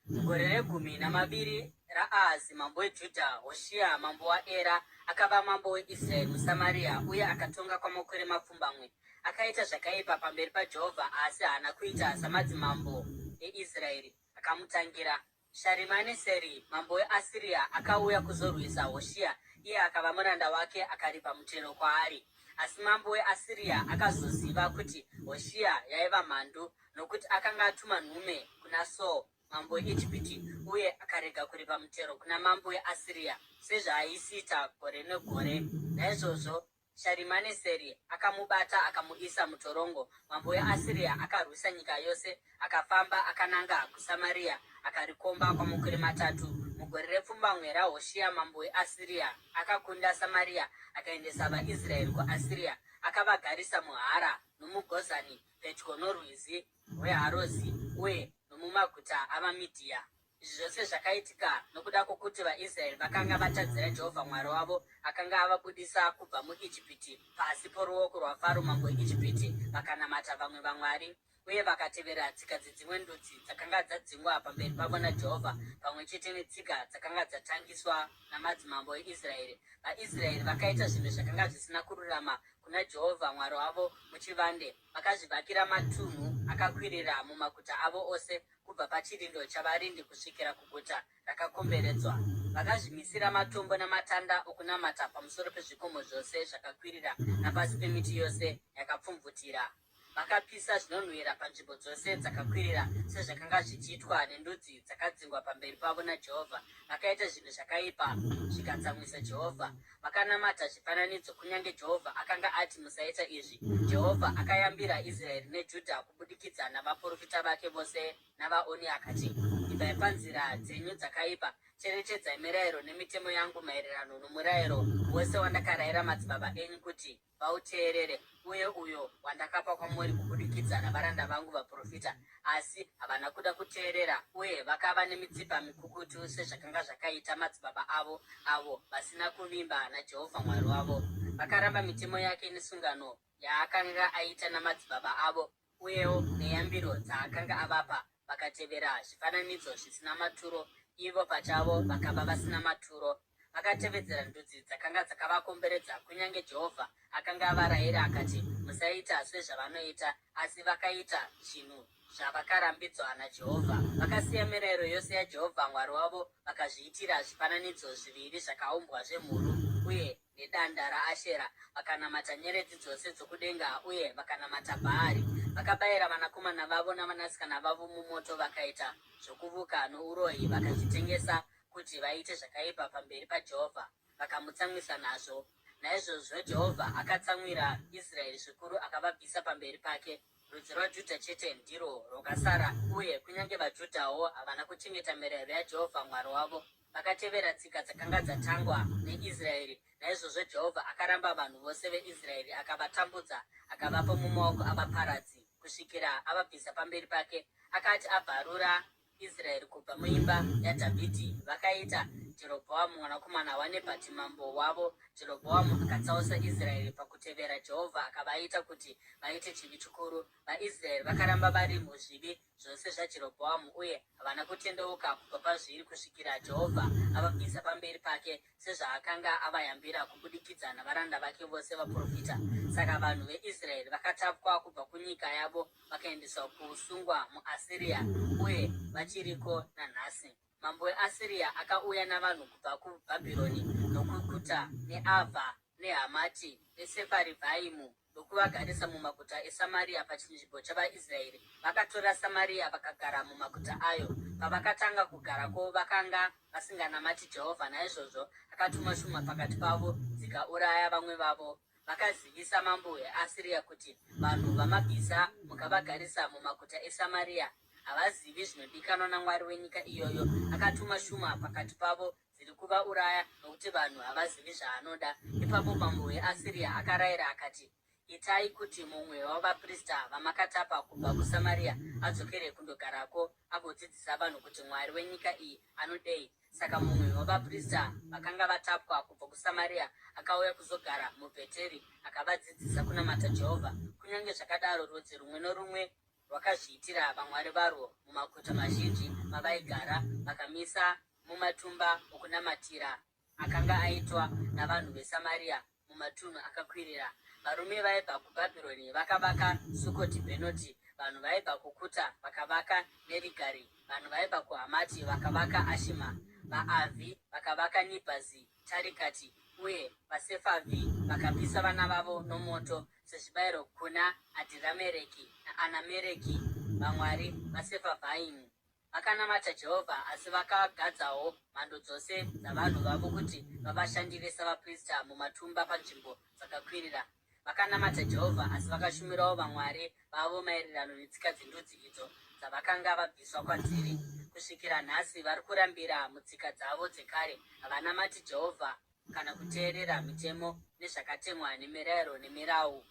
Mugore regumi namaviri raAhazi mambo weJudha, Hoshea mambo waEra akava mambo weIsraeri muSamaria uye akatonga kwamakore mapfumbamwe. Akaita zvakaipa pamberi paJehovha, asi haana kuita samadzimambo eIsraeri akamutangira. Sharimaneseri mambo weAsiria akauya kuzorwisa Hoshea, iye akava muranda wake akaripa mutero kwaari. Asi mambo weAsiria akazoziva kuti Hoshea yaiva mhandu, nokuti akanga atuma nhume kuna So mambo weIjipiti uye akarega kuripa mutero kuna mambo weAsiria sezvaaisiita gore negore. Naizvozvo Sharimaneseri akamubata akamuisa mutorongo. Mambo weAsiria akarwisa nyika yose, akafamba akananga kuSamaria akarikomba kwamakore matatu. Mugore repfumbamwe raHoshea mambo weAsiria akakunda Samaria akaendesa vaIsraeri kuAsiria, akavagarisa muHara nomuGozani pedyo norwizi rweHarozi uye nomumaguta avaMidhia. Izvi zvose zvakaitika nokuda kwokuti vaIsraeri vakanga vatadzira Jehovha Mwari wavo akanga avabudisa kubva muIjipiti pasi poruoko rwaFaro mambo weIjipiti, vakanamata vamwe vamwari uye vakatevera tsika dzedzimwe ndudzi dzakanga dzadzingwa pamberi pavo naJehovha, pamwe chete netsika dzakanga dzatangiswa namadzimambo eIsraeri. VaIsraeri vakaita zvinhu zvakanga zvisina kururama kuna Jehovha Mwari wavo muchivande. Vakazvivakira matunhu akakwirira mumaguta avo ose, kubva pachirindo chavarindi kusvikira kuguta rakakomberedzwa. Vakazvimisira matombo namatanda okunamata pamusoro pezvikomo zvose zvakakwirira napasi pemiti yose yakapfumvutira. vakapisa zvinonhuhwira panzvimbo dzose dzakakwirira sezvakanga zvichiitwa nendudzi dzakadzingwa pamberi pavo naJehovha. Vakaita zvinhu zvakaipa zvikatsamwisa Jehovha. Vakanamata zvifananidzo kunyange Jehovha akanga ati musaita izvi. Jehovha akayambira Israeri neJudha kubudikidza navaprofita vake vose navaoni akati, ibvai panzira dzenyu dzakaipa, cherechedzai mirayiro nemitemo yangu maererano nomurayiro wose wandakarayira madzibaba enyu kuti vauteerere, uye uyo wandakapa kwamuri kubudikidza navaranda vangu vaprofita. Asi havana kuda kuteerera, uye vakava nemitsipa mikukutu sezvakanga zvakaita madzibaba avo vasina kuvimba naJehovha Mwari wavo. Vakaramba mitemo yake nesungano yaakanga aita namadzibaba avo, uyewo neyambiro dzaakanga avapa. Vakatevera zvifananidzo zvisina maturo, ivo pachavo vakava vasina maturo. Vakatevedzera ndudzi dzakanga dzakavakomberedza, kunyange Jehovha akanga avarayira akati musaita sezvavanoita, asi vakaita chinhu zvavakarambidzwa naJehovha. Vakasiya mirayiro yose yaJehovha Mwari wavo, vakazviitira zvifananidzo zviviri zvakaumbwa zvemhuru uye nedanda raAshera. Vakanamata nyeredzi dzose dzokudenga uye vakanamata Bhaari. Vakabayira vanakomana vavo navanasikana vavo mumoto, vakaita zvokuvuka nouroyi, vakazvitengesa kuti vaite zvakaipa pamberi paJehovha, vakamutsamwisa nazvo. Naizvozvo Jehovha akatsamwira Israeri zvikuru, akavabvisa pamberi pake. Rudzi rwaJudha chete ndirwo rwakasara, uye kunyange vaJudhawo havana kuchengeta mirayiro yaJehovha Mwari wavo. Vakatevera tsika dzakanga dzatangwa neIsraeri. Naizvozvo Jehovha akaramba vanhu vose veIsraeri, akavatambudza, akavapa mumaoko avaparadzi kusvikira avabvisa pamberi pake. Akati abvarura Israeri kubva muimba yaDhavhidhi, vakaita Jerobhoamu mwanakomana waNebhati mambo wavo. Jerobhoamu akatsausa Israeri pakutevera Jehovha, akavaita kuti vaite chivi chikuru. VaIsraeri vakaramba vari muzvivi zvose zvaJerobhoamu, uye havana kutendeuka kubva pazviri kusvikira Jehovha avabvisa pamberi pake, sezvaakanga avayambira kubudikidza navaranda vake vose vaprofita. Saka vanhu veIsraeri vakatapwa kubva kunyika yavo vakaendeswa kuusungwa muAsiria, uye vachiriko nanhasi. Mambo weAsiria akauya navanhu kubva kuBhabhironi nokukuta neAvha neHamati neSefarivhaimu ndokuvagarisa mumaguta eSamaria pachinzvimbo chavaIsraeri. Vakatora Samaria vakagara mumaguta ayo. Pavakatanga kugarako vakanga vasinganamati Jehovha. Naizvozvo akatuma shumba pakati pavo dzikauraya vamwe vavo. Vakazivisa mambo weAsiria kuti vanhu vamabvisa mukavagarisa mumaguta eSamaria havazivi zvinodikanwa naMwari wenyika iyoyo. Akatuma shumba pakati pavo dziri kuvauraya nokuti vanhu havazivi zvaanoda. Ipapo mambo weAsiria akarayira akati, itai kuti mumwe wavaprista vamakatapa kubva kuSamaria adzokere kundogarako agodzidzisa vanhu kuti Mwari wenyika iyi anodei. Saka mumwe wavaprista vakanga vatapwa kubva kuSamaria akauya kuzogara muBheteri, akavadzidzisa kunamata Jehovha. Kunyange zvakadaro, rudzi rumwe norumwe rwakazviitira vamwari varwo mumaguta mazhinji mavaigara, vakamisa mumatumba okunamatira akanga aitwa navanhu veSamaria mumatunhu akakwirira. Varume vaibva kuBhabhironi vakavaka Sukoti Bhenoti, vanhu vaibva kuKuta vakavaka Nerigari, vanhu vaibva kuHamati vakavaka Ashima, vaAvhi vakavaka Nibhazi Tarikati, uye vaSefavhi vakapisa vana vavo nomoto sezvibayiro kuna Adhiramereki naAnamereki, vamwari vaSefavhaimu. Vakanamata Jehovha, asi vakagadzawo mhando dzose dzavanhu vavo kuti vavashandire savaprista mumatumba panzvimbo dzakakwirira. Vakanamata Jehovha, asi vakashumirawo vamwari vavo maererano netsika dzendudzi idzo dzavakanga vabviswa kwadziri. Kusvikira nhasi vari kurambira mutsika dzavo dzekare. Havanamati Jehovha kana kuteerera mitemo nezvakatemwa nemirayiro nemirau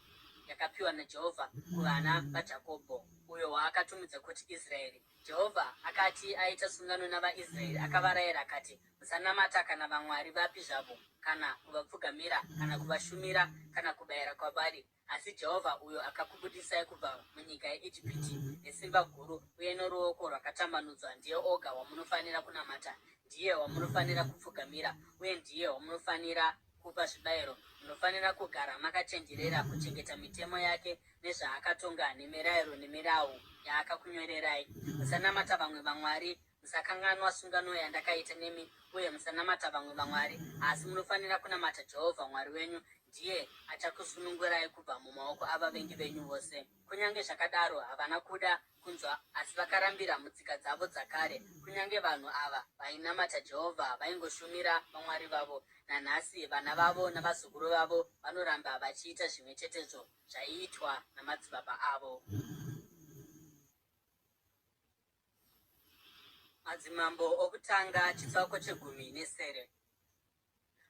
yakapiwa naJehovha kuvana vaJakobho, uyo waakatumidza kuti Israeri. Jehovha akati aita sungano navaIsraeri, akavarayira akati, musanamata kana vamwari vapi zvavo, kana kuvapfugamira, kana kuvashumira, kana kubayira kwavari. Asi Jehovha, uyo akakubudisai kubva munyika yeIjipiti nesimba guru uye noruoko rwakatambanudzwa, ndiye oga wamunofanira kunamata, ndiye wamunofanira kupfugamira, uye ndiye wamunofanira kupa zvibayiro. Munofanira kugara makachenjerera kuchengeta mitemo yake nezvaakatonga nemirayiro nemirau yaakakunyorerai. Musanamata vamwe vamwari, musakanganwa sungano yandakaita nemi, uye musanamata vamwe vamwari, asi munofanira kunamata Jehovha Mwari wenyu. ndiye achakusunungurai kubva mumaoko avavengi venyu vose. Kunyange zvakadaro havana kuda kunzwa, asi vakarambira mutsika dzavo dzakare. Kunyange vanhu ava vainamata Jehovha vaingoshumira vamwari vavo, nanhasi vana vavo navazukuru vavo vanoramba vachiita zvimwe chetezvo zvaiitwa namadzibaba avo. Madzimambo okutanga chitsauko chegumi nesere.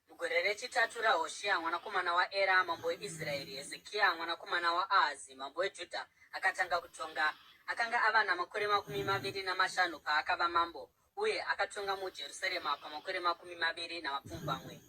Mugore rechitatu raHoshea mwanakomana waEra mambo weIsraeri, Hezekia mwanakomana waAhazi mambo weJudha akatanga kutonga. Akanga ava namakore 25 paakava mambo, uye akatonga muJerusarema kwamakore 20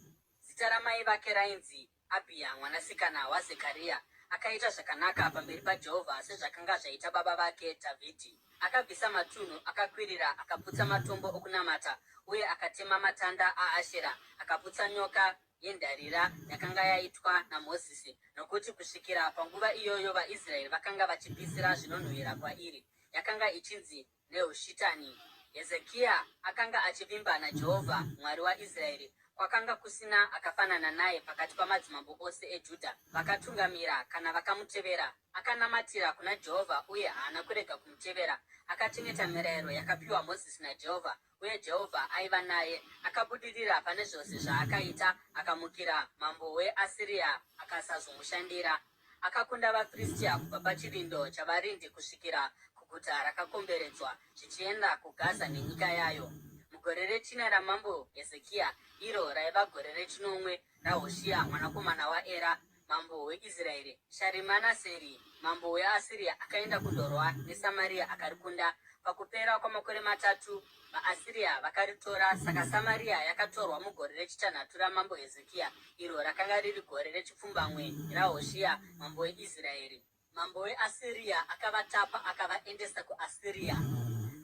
Zita ramai vake rainzi Abhiya mwanasikana waZekaria. Akaita zvakanaka pamberi paJehovha sezvakanga zvaita baba vake Dhavhidhi. Akabvisa matunhu akakwirira, akaputsa matombo okunamata, uye akatema matanda aAshera, akaputsa nyoka yendarira yakanga yaitwa naMozisi, nokuti kusvikira panguva iyoyo vaIsraeri vakanga vachipisira zvinonhuhwira kwairi. Yakanga ichinzi Nehushitani. Hezekia akanga achivimba naJehovha Mwari waIsraeri. Kwakanga kusina akafanana naye pakati pamadzimambo ose eJudha vakatungamira kana vakamutevera. Akanamatira kuna Jehovha uye haana kurega kumutevera. Akachengeta mirayiro yakapiwa Mozisi naJehovha, uye Jehovha aiva naye. Akabudirira pane zvose zvaakaita, akamukira mambo weAsiria akasazomushandira. Akakunda vaFiristia kubva pachirindo chavarindi kusvikira kuguta rakakomberedzwa zvichienda kuGaza nenyika yayo. Mugore rechina ramambo Hezekia, iro raiva gore rechinomwe raHoshea mwanakomana waEra mambo weIsraeri, Sharimaneseri mambo weAsiria akaenda kundorwa neSamaria akarikunda. Pakupera kwamakore 3 vaAsiria vakaritora, saka Samaria yakatorwa mugore rechitanhatu ramambo Hezekia, iro rakanga riri gore rechipfumbamwe raHoshea mambo weIsraeri. Mambo weAsiria akavatapa akavaendesa kuAsiria,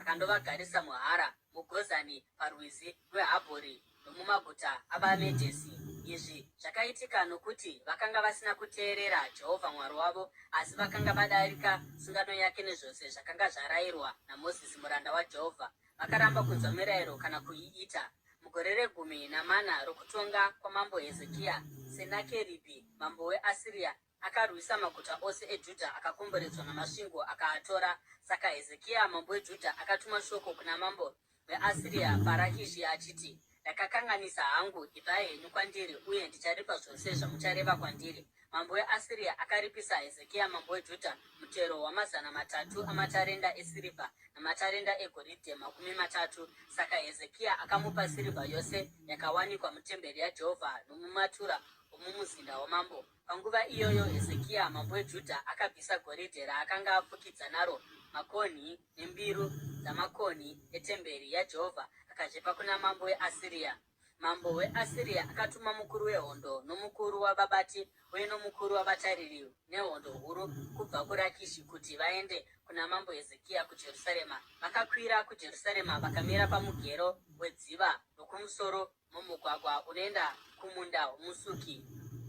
akandovagarisa muHara, muGozani, parwizi rweHabhori nomumaguta avaMedhesi. Izvi zvakaitika nokuti vakanga vasina kuteerera Jehovha Mwari wavo, asi vakanga vadarika sungano yake nezvose zvakanga zvarayirwa naMozisi muranda waJehovha. Vakaramba kunzwa mirayiro kana kuiita. Mugore re14 rokutonga kwamambo Hezekia, Senakeribhi mambo weAsiria akarwisa maguta ose eJudha akakomberedzwa namasvingo akaatora. Saka Hezekia mambo weJudha akatuma shoko kuna mambo weAsiria paRakishi achiti, ndakakanganisa hangu, ibvai henyu kwandiri uye ndicharipa zvose zvamuchareva kwandiri. Mambo weAsiria akaripisa Hezekia mambo weJudha mutero wa300 amatarenda esirivha namatarenda egoridhe 30. Saka Hezekia akamupa sirivha yose yakawanikwa mutemberi yaJehovha nomumatura omumuzinda wamambo. Panguva iyoyo Hezekia mambo weJudha akabvisa goridhe raakanga afukidza naro makonhi nembiru dzamakonhi etemberi yaJehovha akazvipa kuna mambo weAsiria. Mambo weAsiria akatuma mukuru wehondo nomukuru wavabati uye nomukuru wavatariri nehondo huru kubva kuRakishi kuti vaende kuna mambo Hezekia kuJerusarema. Vakakwira kuJerusarema vakamira pamugero wedziva rokumusoro mumugwagwa unoenda kumunda womusuki.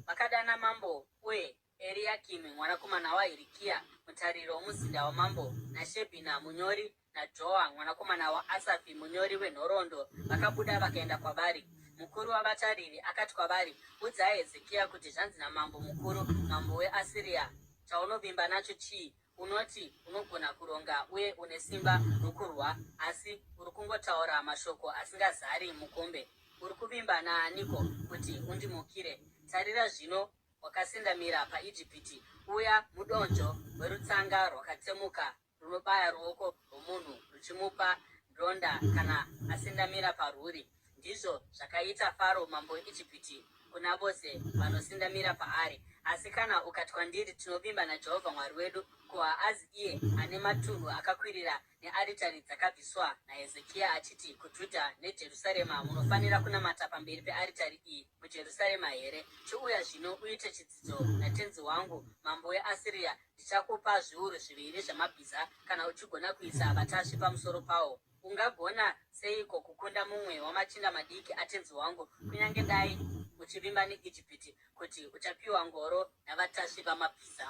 Vakadana mambo uye Eriakimi mwanakomana waHirikia mutariri womuzinda wamambo, naShebhina munyori, naJoa mwanakomana waAsafi munyori wenhoroondo vakabuda vakaenda kwavari. Mukuru wavatariri akati kwavari, udzai Hezekia kuti zvanzi namambo mukuru, mambo weAsiria, chaunovimba nacho chii? Unoti unogona kuronga uye une simba rokurwa, asi uri kungotaura mashoko asingazari mukombe. Uri kuvimba naaniko kuti undimukire? Tarira zvino, wakasendamira paIjipiti. Uya mudonzvo werutsanga rwakatsemuka runobaya ruoko rwomunhu ruchimupa ronda kana asendamira parwuri. Ndizvo zvakaita Faro mambo weIjipiti kuna vose vanosendamira paari. Asi kana ukati kwandiri, tinovimba naJehovha Mwari wedu, ko haazi iye ane matunhu akakwirira nearitari dzakabviswa naHezekia achiti kuJudha neJerusarema, munofanira kunamata pamberi pearitari iyi muJerusarema here? Chiuya zvino uite chidzidzo natenzi wangu mambo weAsiria, ndichakupa zviuru 2 zvamabhiza kana uchigona kuisa vatasvi pamusoro pawo. Ungagona seiko kukunda mumwe wamachinda madiki atenzi wangu, kunyange dai uchivimba neIjipiti, kuti uchapiwa ngoro navatasvi vamabhiza?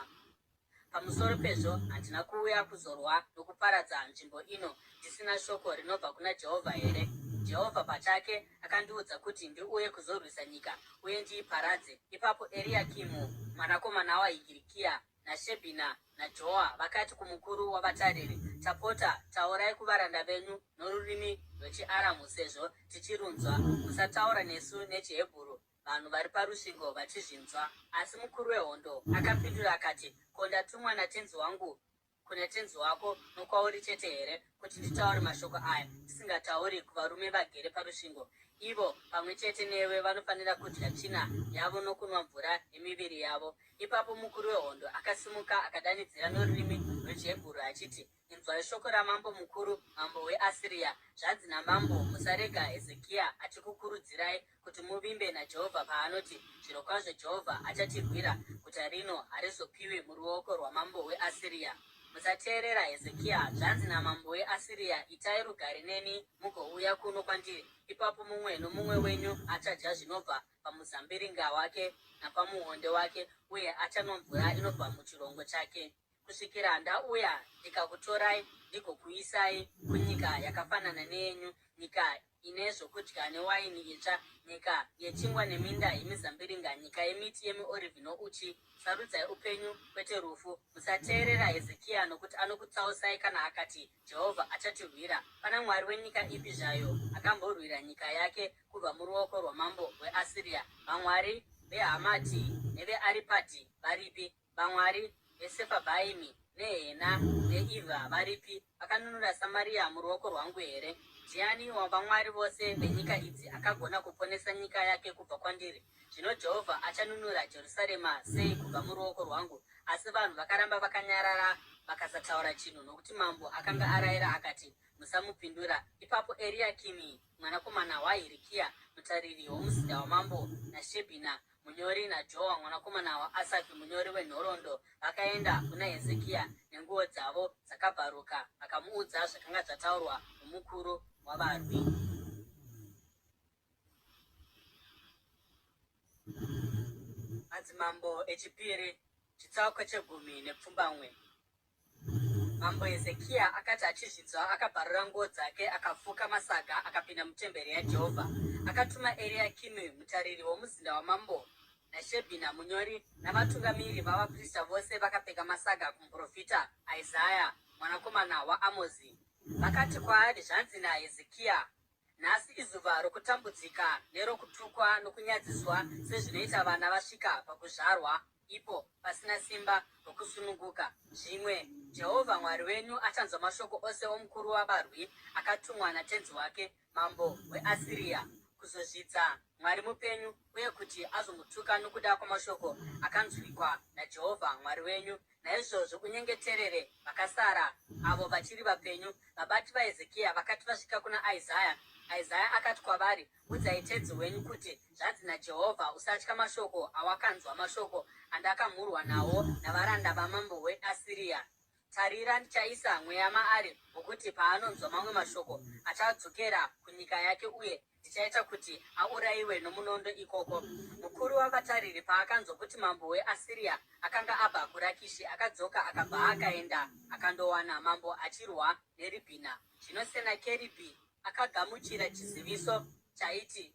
Pamusoro pezvo, handina kuuya kuzorwa nokuparadza nzvimbo ino ndisina shoko rinobva kuna Jehovha here? Jehovha pachake akandiudza kuti ndiuye kuzorwisa nyika uye ndiiparadze. Ipapo Eriakimu mwanakomana waHirikia naShebhina naJoa vakati kumukuru wavatariri, tapota taurai kuvaranda venyu norurimi rwechiAramu sezvo tichirunzwa. Musataura nesu nechiHebheru, vanhu vari parusvingo vachizvinzwa. Asi mukuru wehondo akapindura akati, ko, ndatumwa natenzi wangu kuna tenzi wako nokwauri chete here kuti nditaure mashoko aya tisingatauri kuvarume vagere parusvingo? Ivo pamwe chete newe vanofanira kudya tsvina yavo nokunwa mvura yemiviri yavo. Ipapo mukuru wehondo akasimuka akadanidzira norurimi rwechiHebheru achiti, inzwai shoko ramambo mukuru, mambo weAsiria. Zvanzi namambo, musarega Hezekia achikukurudzirai kuti muvimbe naJehovha paanoti, zvirokwazvo Jehovha achatirwira, guta rino harizopiwi muruoko rwamambo weAsiria. Musateerera Hezekia. Zvanzi namambo weAsiria, itai rugare neni mugouya kuno kwandiri. Ipapo mumwe nomumwe wenyu achadya zvinobva pamuzambiringa wake napamuonde wake, uye achanwa mvura inobva muchirongo chake, kusvikira ndauya ndikakutorai ndigokuisai kunyika yakafanana neyenyu, nyika ine zvokudya newaini itsva, nyika yechingwa neminda yemizambiringa, nyika yemiti yemiorivhi nouchi. Sarudzai upenyu kwete rufu. Musateerera Hezekia, nokuti anokutsausai kana akati, Jehovha achatirwira. Pana mwari wenyika ipi zvayo akamborwira nyika yake kubva muruoko rwamambo weAsiria? Vamwari veHamati neveAripadhi varipi? Vamwari veSefabhaimi neHena neIvha varipi? Vakanunura Samaria muruoko rwangu here? Ndiani wavamwari vose venyika idzi akagona kuponesa nyika yake kubva kwandiri? Zvino Jehovha achanunura Jerusarema sei kubva muruoko rwangu? Asi vanhu vakaramba vakanyarara vakasataura chinhu, nokuti mambo akanga arayira akati, musamupindura. Ipapo Eriakimi mwanakomana waHirikia mutariri womuzinda wamambo naShebhina munyori naJoa mwanakomana waAsafi munyori wenhoroondo vakaenda kuna Hezekia nenguo dzavo dzakabvaruka, vakamuudza zvakanga zvataurwa nomukuru wavarwi. Madzimambo echipiri, chitsauko 10. Mambo Hezekia akati achizvinzwa akabvarura nguo dzake, akafuka masaga, akapinda mutemberi yaJehovha. Akatuma Eriakimi mutariri womuzinda wamambo naShebhina munyori navatungamiri vavaprista vose vakapfeka masaga kumuprofita Isaya mwanakomana waAmozi. Vakati kwaari, zvanzi naHezekia, nhasi izuva rokutambudzika nerokutukwa nokunyadziswa, sezvinoita vana vasvika pakuzvarwa, ipo pasina simba rokusununguka. Zvimwe Jehovha Mwari wenyu achanzwa mashoko ose omukuru wavarwi akatumwa natenzi wake mambo weAsiria kuzozvidza Mwari mupenyu, uye kuti azomutuka nokuda kwamashoko akanzwikwa naJehovha Mwari wenyu. Naizvozvo unyengeterere vakasara avo vachiri vapenyu. Vabati vaHezekia vakati vasvika kuna Isaya, Isaya akati kwavari, udzai tenzi wenyu kuti, zvanzi naJehovha, usatya mashoko awakanzwa, mashoko andakamhurwa nawo navaranda vamambo weAsiria. Tarira, ndichaisa mweya maari wokuti paanonzwa mamwe mashoko achadzokera kunyika yake, uye ndichaita kuti aurayiwe nomunondo ikoko. Mukuru wavatariri paakanzwa kuti mambo weAsiria akanga abva kuRakishi, akadzoka akabva akaenda akandowana mambo achirwa neRibhina. Zvino Senakeribhi akagamuchira chiziviso chaiti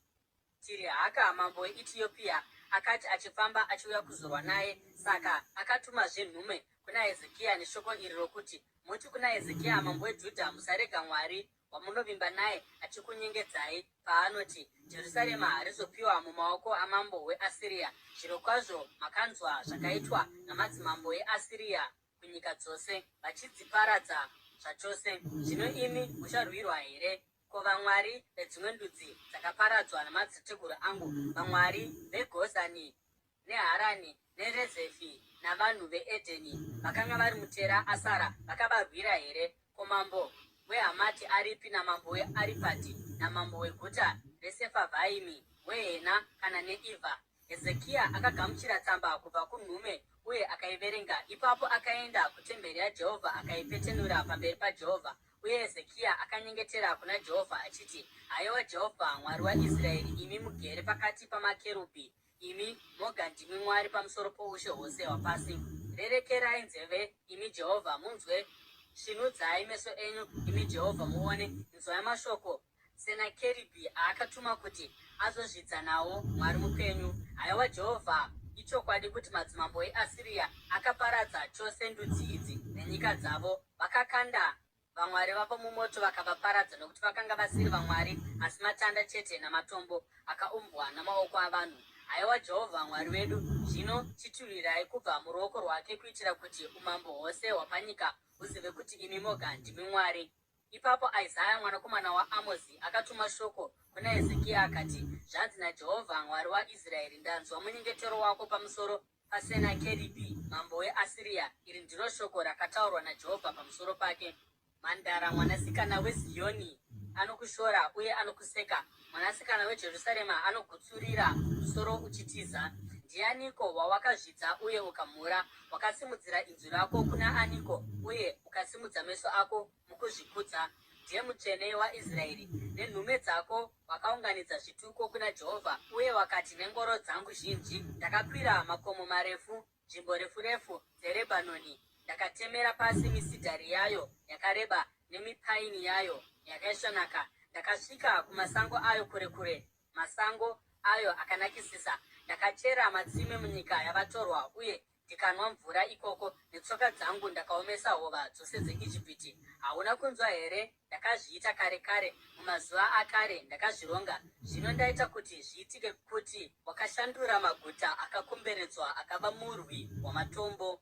Tirihaka mambo weEtiopia akati achifamba achiuya kuzorwa naye. Saka akatumazve nhume kuna Hezekia neshoko iri rokuti, muti kuna Hezekia mambo weJudha, musarega Mwari wamunovimba naye achikunyengedzai paanoti, Jerusarema harizopiwa mumaoko amambo weAsiria. Zvirokwazvo makanzwa zvakaitwa namadzimambo eAsiria kunyika dzose, vachidziparadza zvachose. Zvino imi mucharwirwa here? Ko, vamwari vedzimwe ndudzi dzakaparadzwa namadzitateguru angu, vamwari veGozani neHarani neRezefi navanhu veEdheni vakanga vari muTera Asara, vakavarwira here? Ko, mambo weHamati aripi, namambo weAripadhi, namambo weguta reSefavhaimi, weHena kana neIvha? Hezekia akagamuchira tsamba kubva kunhume uye akaiverenga. Ipapo akaenda kutemberi yaJehovha akaipetenura pamberi paJehovha. Uye Hezekia akanyengetera kuna Jehovha achiti, haiwa Jehovha Mwari waIsraeri, imi mugere pakati pamakerubhi, imi moga ndimi Mwari pamusoro poushe hwose hwapasi. Rerekerai nzeve, imi Jehovha, munzwe; svinudzai meso enyu, imi Jehovha, muone; inzwai mashoko. Senakeribi akatuma kuti azozvidza nawo Mwari mupenyu. Haiwa Jehovha, ichokwadi kuti madzimambo eAsiria akaparadza chose ndudzi idzi nenyika dzavo. Vakakanda vamwari vavo mumoto vakavaparadza, nokuti vakanga vasiri vamwari asi matanda chete namatombo akaumbwa namaoko avanhu. Haiwa Jehovha Mwari wedu, zvino chituwirai kubva muruoko rwake, kuitira kuti umambo hwose hwapanyika huzive kuti imi moga ndimi Mwari. Ipapo Isaya mwanakomana waAmozi akatuma shoko kuna Hezekia akati, zvanzi naJehovha Mwari waIsraeri, ndanzwa munyengetero wako pamusoro paSenakeribi mambo weAsiria. Iri ndiro shoko rakataurwa naJehovha pamusoro pake. Mhandara mwanasikana weZioni anokushora uye anokuseka, mwanasikana weJerusarema anogutsurira musoro uchitiza. Ndianiko wawakazvidza uye ukamhura? Wakasimudzira inzwi rako kuna aniko uye ukasimudza meso ako mukuzvikudza? Ndiye mutsvene waIsraeri. Nenhume dzako wakaunganidza zvituko kuna Jehovha, uye wakati, nengoro dzangu zhinji ndakakwira makomo marefu, nzvimbo refu refu dzeRebhanoni. Ndakatemera pasi misidhari yayo yakareba nemipaini yayo yakaisvonaka. Ndakasvika kumasango ayo kure kure, masango ayo akanakisisa. Ndakachera matsime munyika yavatorwa uye ndikanwa mvura ikoko. Netsoka dzangu ndakaomesa hova dzose dzeIjipiti. Hauna kunzwa here? Ndakazviita kare kare, mumazuva akare ndakazvironga. Zvino ndaita kuti zviitike, kuti wakashandura maguta akakomberedzwa akava murwi wamatombo.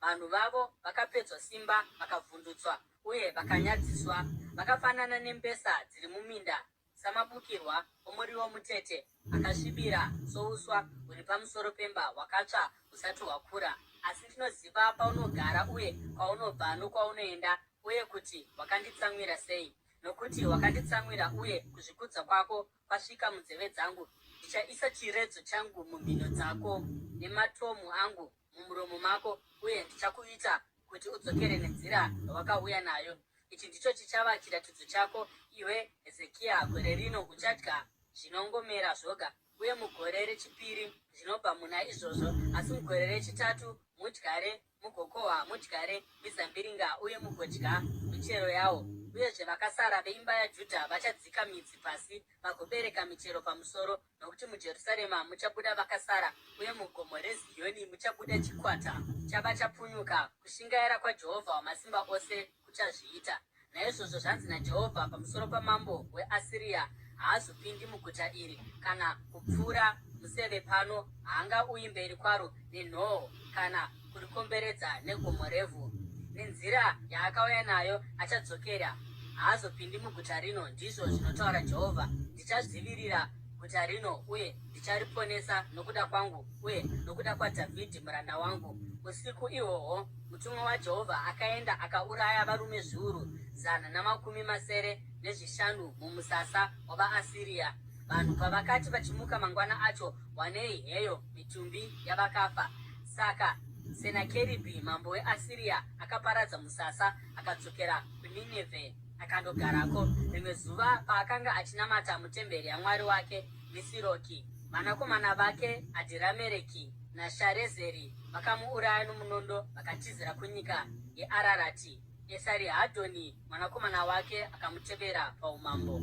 Vanhu vavo vakapedzwa simba, vakavhundutswa uye vakanyadziswa. Vakafanana nembesa dziri muminda, samabukirwa omuriwo mutete akasvibira souswa huri pamusoro pemba hwakatsva husati hwakura. Asi ndinoziva paunogara uye kwaunobva nokwaunoenda, uye kuti wakanditsamwira sei. Nokuti wakanditsamwira uye kuzvikudza kwako kwasvika munzeve dzangu, ndichaisa chiredzo changu mumhino dzako nematomu angu mumuromo mako, uye ndichakuita kuti udzokere nenzira yawakauya nayo. Ichi ndicho chichava chiratidzo chako, iwe Hezekia. Gore rino uchadya zvinongomera zvoga, uye mugore rechipiri zvinobva muna izvozvo. Asi mugore rechitatu mudyare mugokohwa, mudyare mizambiringa uye mugodya michero yawo. Uyezve vakasara veimba yaJudha vachadzika midzi pasi vagobereka michero pamusoro, nokuti muJerusarema muchabuda vakasara, uye mugomo reZioni muchabuda chikwata. Chava chapunyuka, kushingaira kwaJehovha Wamasimba Ose kuchazviita. Naizvozvo zvanzi naJehovha pamusoro pamambo weAsiria, haazopindi muguta iri kana kupfuura museve pano. Haangauyi mberi kwaro nenhoo kana kurikomberedza negomo revhu. Nenzira yaakauya nayo achadzokera, haazopindi muguta rino, ndizvo zvinotaura Jehovha. Ndichadzivirira guta rino uye ndichariponesa nokuda kwangu uye nokuda kwaDhavhidhi muranda wangu. Usiku ihwohwo mutumwa waJehovha akaenda akauraya varume zviuru 150 mumusasa wavaAsiria. Vanhu pavakati vachimuka mangwana acho, wanei heyo mitumbi yavakafa. Saka Senakeribi mambo weAsiria akaparadza musasa, akadzokera kuNinevhe akandogarako. Rimwe zuva paakanga achinamata mutemberi yamwari wake Nisiroki, vanakomana vake Adhiramereki naSharezeri vakamuuraya nomunondo, vakatizira kunyika yeArarati. Esarihadhoni mwanakomana wake akamutevera paumambo.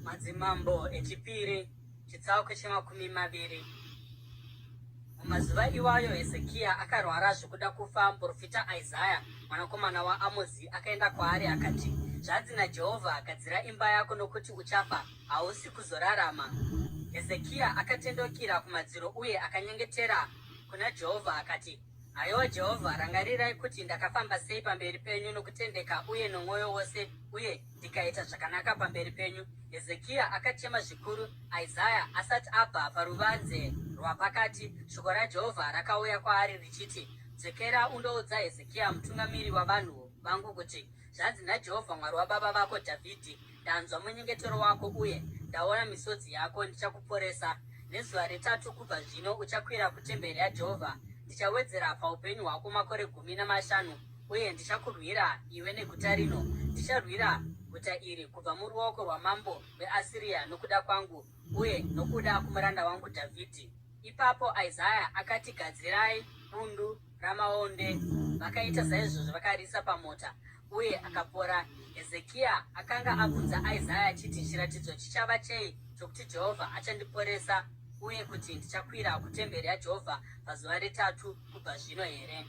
Madzimambo echipiri chitsauko che20. Mumazuva iwayo Hezekia akarwara zvokuda kufa. Muprofita Isaya mwanakomana waAmozi akaenda kwaari akati, zvanzi naJehovha, gadzira imba yako, nokuti uchafa, hausi kuzorarama. Hezekia akatendukira kumadziro uye akanyengetera kuna Jehovha akati, haiwa Jehovha, rangarirai kuti ndakafamba sei pamberi penyu nokutendeka uye nomwoyo wose, uye ndikaita zvakanaka pamberi penyu. Hezekia akachema zvikuru. Isaya asati abva paruvanze rwapakati, shoko raJehovha rakauya kwaari richiti, dzokera undoudza Hezekia mutungamiri wavanhu vangu kuti, zvanzi naJehovha Mwari wababa vako Dhavhidhi, ndanzwa munyengetero wako uye ndaona misodzi yako. Ndichakuporesa. Nezuva retatu kubva zvino uchakwira kutemberi yaJehovha. Ndichawedzera paupenyu hwako makore 15, uye ndichakurwira iwe neguta rino. Ndicharwira guta iri kubva muruoko rwamambo weAsiria nokuda kwangu uye nokuda kumuranda wangu Dhavhidhi. Ipapo Isaya akati, gadzirai bundu ramaonde. Vakaita saizvozvo, vakarisa pamota uye akapora. Hezekia akanga abvunza Isaya achiti, chiratidzo chichava chei chokuti Jehovha achandiporesa uye kuti ndichakwira kutemberi yaJehovha pazuva retatu kubva zvino here?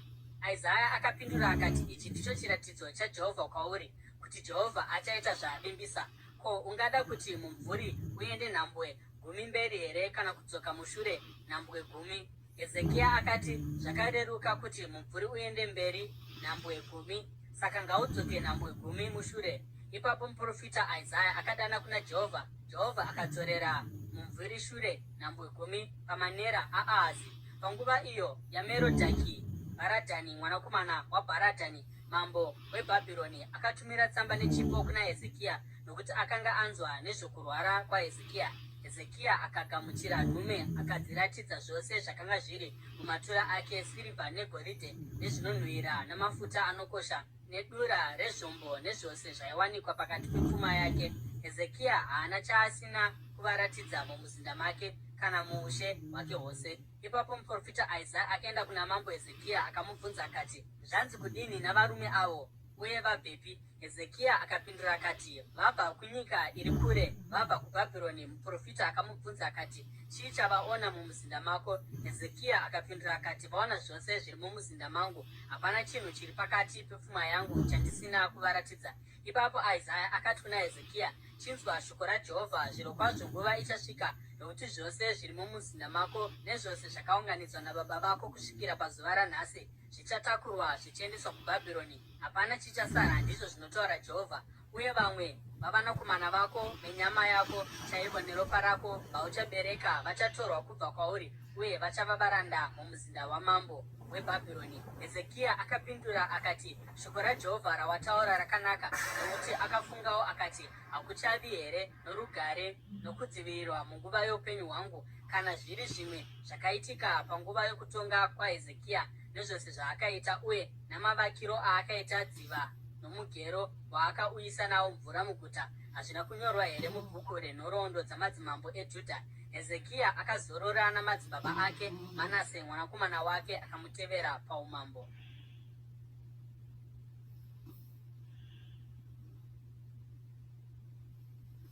Isaya akapindura akati, ichi ndicho chiratidzo chaJehovha kwauri, kuti Jehovha achaita zvaavimbisa. Ko, ungada kuti mumvuri uende nhambwe 10 mberi here, kana kudzoka mushure nhambwe 10? Hezekia akati, zvakareruka kuti mumvuri uende mberi nhambwe 10, saka ngaudzoke nhambwe 10 mushure. Ipapo muprofita Isaya akadana kuna Jehovha. Jehovha akadzorera mumvuri shure nhambwe 10 pamanera aAhazi. Panguva iyo yaMerodhaki Bharadhani mwanakomana waBharadhani mambo weBhabhironi akatumira tsamba nechipo kuna Hezekia, nokuti akanga anzwa nezvokurwara kwaHezekia. Hezekia akagamuchira nhume akadziratidza zvose zvakanga zviri mumatura ake, sirivha negoridhe nezvinonhuhwira namafuta anokosha nedura rezvombo nezvose zvaiwanikwa pakati pepfuma yake. Hezekia haana chaasina kuvaratidza mumuzinda make kana muushe hwake hwose. Ipapo muprofita Isaya akaenda kuna mambo Hezekia akamubvunza akati, zvanzi kudini navarume avo uye vabvepi? Hezekia akapindura akati, vabva kunyika iri kure, vabva kuBhabhironi. Muprofita akamubvunza akati, chii chavaona mumuzinda mako? Hezekia akapindura akati, vaona zvose zviri mumuzinda mangu, hapana chinhu chiri pakati pepfuma yangu chandisina kuvaratidza. Ipapo Isaya akati kuna Hezekia, chinzwa shoko raJehovha, zvirokwazvo nguva ichasvika nokuti zvose zviri mumuzinda mako nezvose zvakaunganidzwa nababa vako kusvikira pazuva ranhasi zvichatakurwa zvichiendeswa kuBhabhironi. Hapana chichasara, ndizvo zvinotaura Jehovha. Uye vamwe vavanakomana vako nenyama yako chaivo neropa rako vauchabereka vachatorwa kubva kwauri uye vachava varanda mumuzinda wamambo weBhabhironi. Hezekia akapindura akati, shoko raJehovha rawataura rakanaka. Nokuti akafungawo akati, hakuchavi here norugare nokudzivirirwa munguva youpenyu hwangu, kana zviri zvimwe zvakaitika panguva yokutonga kwaHezekia, nezvose zvaakaita uye namavakiro aakaita dziva nomugero waakauyisa nawo mvura muguta, hazvina kunyorwa here mubhuku renhoroondo dzamadzimambo eJudha? Hezekia akazorora namadzibaba ake. Manase mwanakomana wake akamutevera paumambo.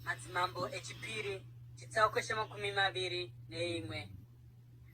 Madzimambo echipiri chitsauko chemakumi maviri neimwe.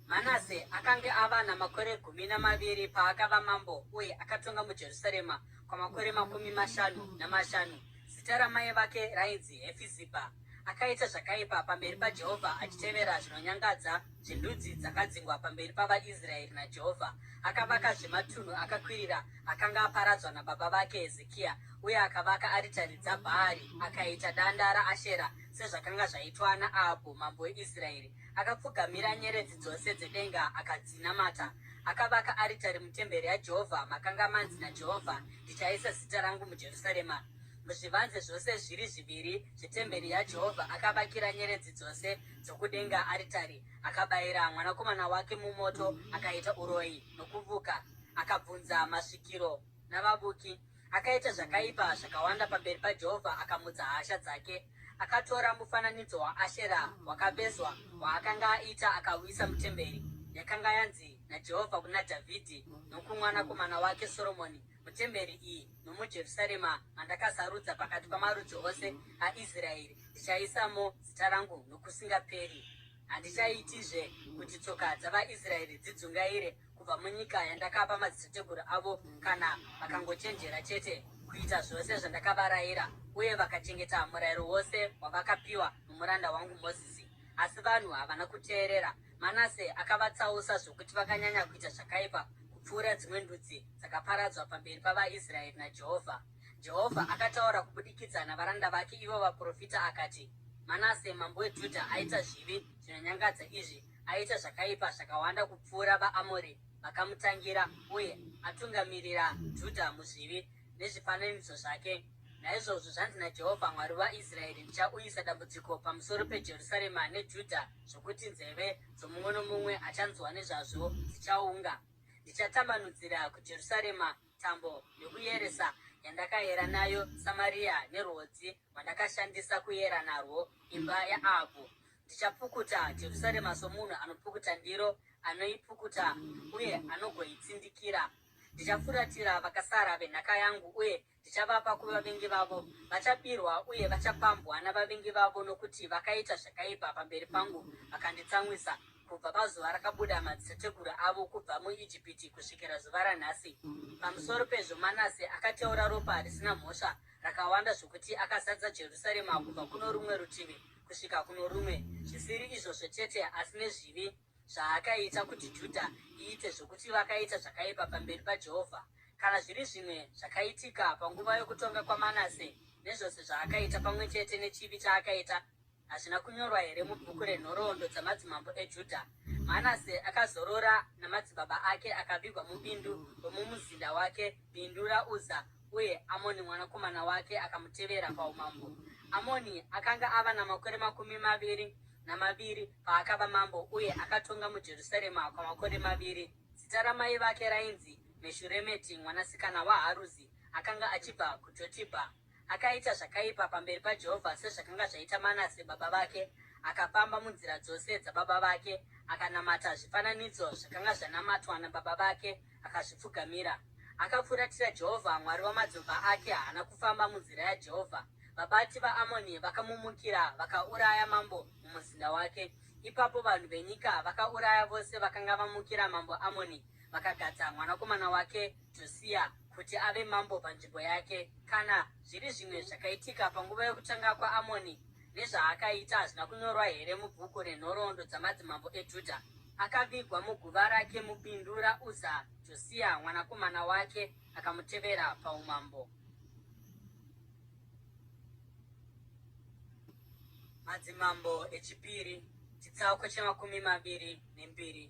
Manase akanga ava namakore 12 paakava mambo, uye akatonga muJerusarema kwamakore 55. Zita ramai vake rainzi Hefizibha. Akaita zvakaipa pamberi paJehovha, achitevera zvinonyangadza zvendudzi dzakadzingwa pamberi pavaIsraeri naJehovha. Akavaka zvematunhu akakwirira akanga aparadzwa nababa vake Hezekia, uye akavaka aritari dzaBhaari, akaita danda raAshera sezvakanga zvaitwa naAhabhu mambo weIsraeri. Akapfugamira nyeredzi dzose dzedenga akadzinamata. Akavaka aritari mutemberi yaJehovha makanga manzi naJehovha, ndichaisa zita rangu muJerusarema. Muzvivanze zvose zviri zviviri zvetemberi yaJehovha akavakira nyeredzi dzose dzokudenga aritari. Akabayira mwanakomana wake mumoto, akaita uroyi nokuvuka, akabvunza masvikiro navavuki. Akaita zvakaipa zvakawanda pamberi paJehovha, akamutsa hasha dzake. Akatora mufananidzo waAshera wakavezwa waakanga aita akauisa mutemberi yakanga yanzi naJehovha kuna Dhavhidhi nokumwanakomana wake Soromoni. Mutemberi iyi nomuJerusarema mandakasarudza pakati pamarudzi ose aIsraeri, ndichaisamo zita rangu nokusingaperi. Handichaitizve kuti tsoka dzavaIsraeri dzidzungaire kubva munyika yandakapa madzitateguru avo, kana vakangochenjera chete kuita zvose zvandakavarayira uye vakachengeta murayiro wose wavakapiwa nomuranda wangu Mozisi. Asi vanhu havana kuteerera. Manase akavatsausa zvokuti vakanyanya kuita zvakaipa kupfuura dzimwe ndudzi dzakaparadzwa pamberi pavaIsraeri naJehovha. Jehovha akataura kubudikidza navaranda vake ivo vaprofita akati, Manase mambo weJudha aita zvivi zvinonyangadza izvi. Aita zvakaipa zvakawanda kupfuura vaAmori vakamutangira, uye atungamirira Judha muzvivi nezvifananidzo zvake. Naizvozvo zvanzi naJehovha Mwari waIsraeri, ndichauyisa dambudziko pamusoro peJerusarema neJudha zvokuti nzeve dzomumwe nomumwe achanzwa nezvazvo dzichaunga. Ndichatambanudzira kuJerusarema tambo yokuyeresa yandakayera nayo Samaria nerwodzi rwandakashandisa kuyera narwo imba yaAhabhu. Ndichapukuta Jerusarema somunhu anopukuta ndiro, anoipukuta uye anogoitsindikira. ndichafuratira vakasara venhaka yangu, uye ndichavapa kuvavengi vavo. Vachapirwa uye vachapambwa navavengi vavo, nokuti vakaita zvakaipa pamberi pangu vakanditsamwisa kubva pazuva rakabuda madzitateguru avo kubva muIjipiti kusvikira zuva ranhasi. Pamusoro pezvo Manase akateura ropa risina mhosva rakawanda zvokuti akazadza Jerusarema kubva kuno rumwe rutivi kusvika kuno rumwe. Zvisiri izvozvo chete, asi nezvivi zvaakaita kuti Judha iite, zvokuti vakaita zvakaipa pamberi paJehovha. Kana zviri zvimwe zvakaitika panguva yokutonga kwaManase, nezvose zvaakaita pamwe chete nechivi chaakaita, hazvina kunyorwa here mubhuku renhoroondo dzamadzimambo eJudha? Manase akazorora namadzibaba ake, akavigwa mubindu romumuzinda wake, bindu raUza, uye Amoni mwanakomana wake akamutevera paumambo. Amoni akanga ava namakore 22 paakava mambo, uye akatonga muJerusarema kwamakore 2. Zita ramai vake rainzi Meshuremeti mwanasikana waHaruzi, akanga achibva kuJotibha. Akaita zvakaipa pamberi paJehovha sezvakanga zvaita Manase baba vake. Akafamba munzira dzose dzababa vake, akanamata zvifananidzo zvakanga zvanamatwa nababa vake, akazvipfugamira. Akafuratira Jehovha Mwari wamadzibaba ake, haana kufamba munzira yaJehovha. Vabati vaAmoni vakamumukira vakauraya mambo mumuzinda wake. Ipapo vanhu venyika vakauraya vose vakanga vamukira mambo Amoni, vakagadza mwanakomana wake Josia kuti ave mambo panzvimbo yake. Kana zviri zvimwe zvakaitika panguva yokutanga kwaAmoni nezvaakaita hazvina kunyorwa here mubhuku renhoroondo dzamadzimambo eJudha? Akavigwa muguva rake mubindu raUza. Josia mwanakomana wake akamutevera paumambo. Madzimambo echipiri, chitsauko che22.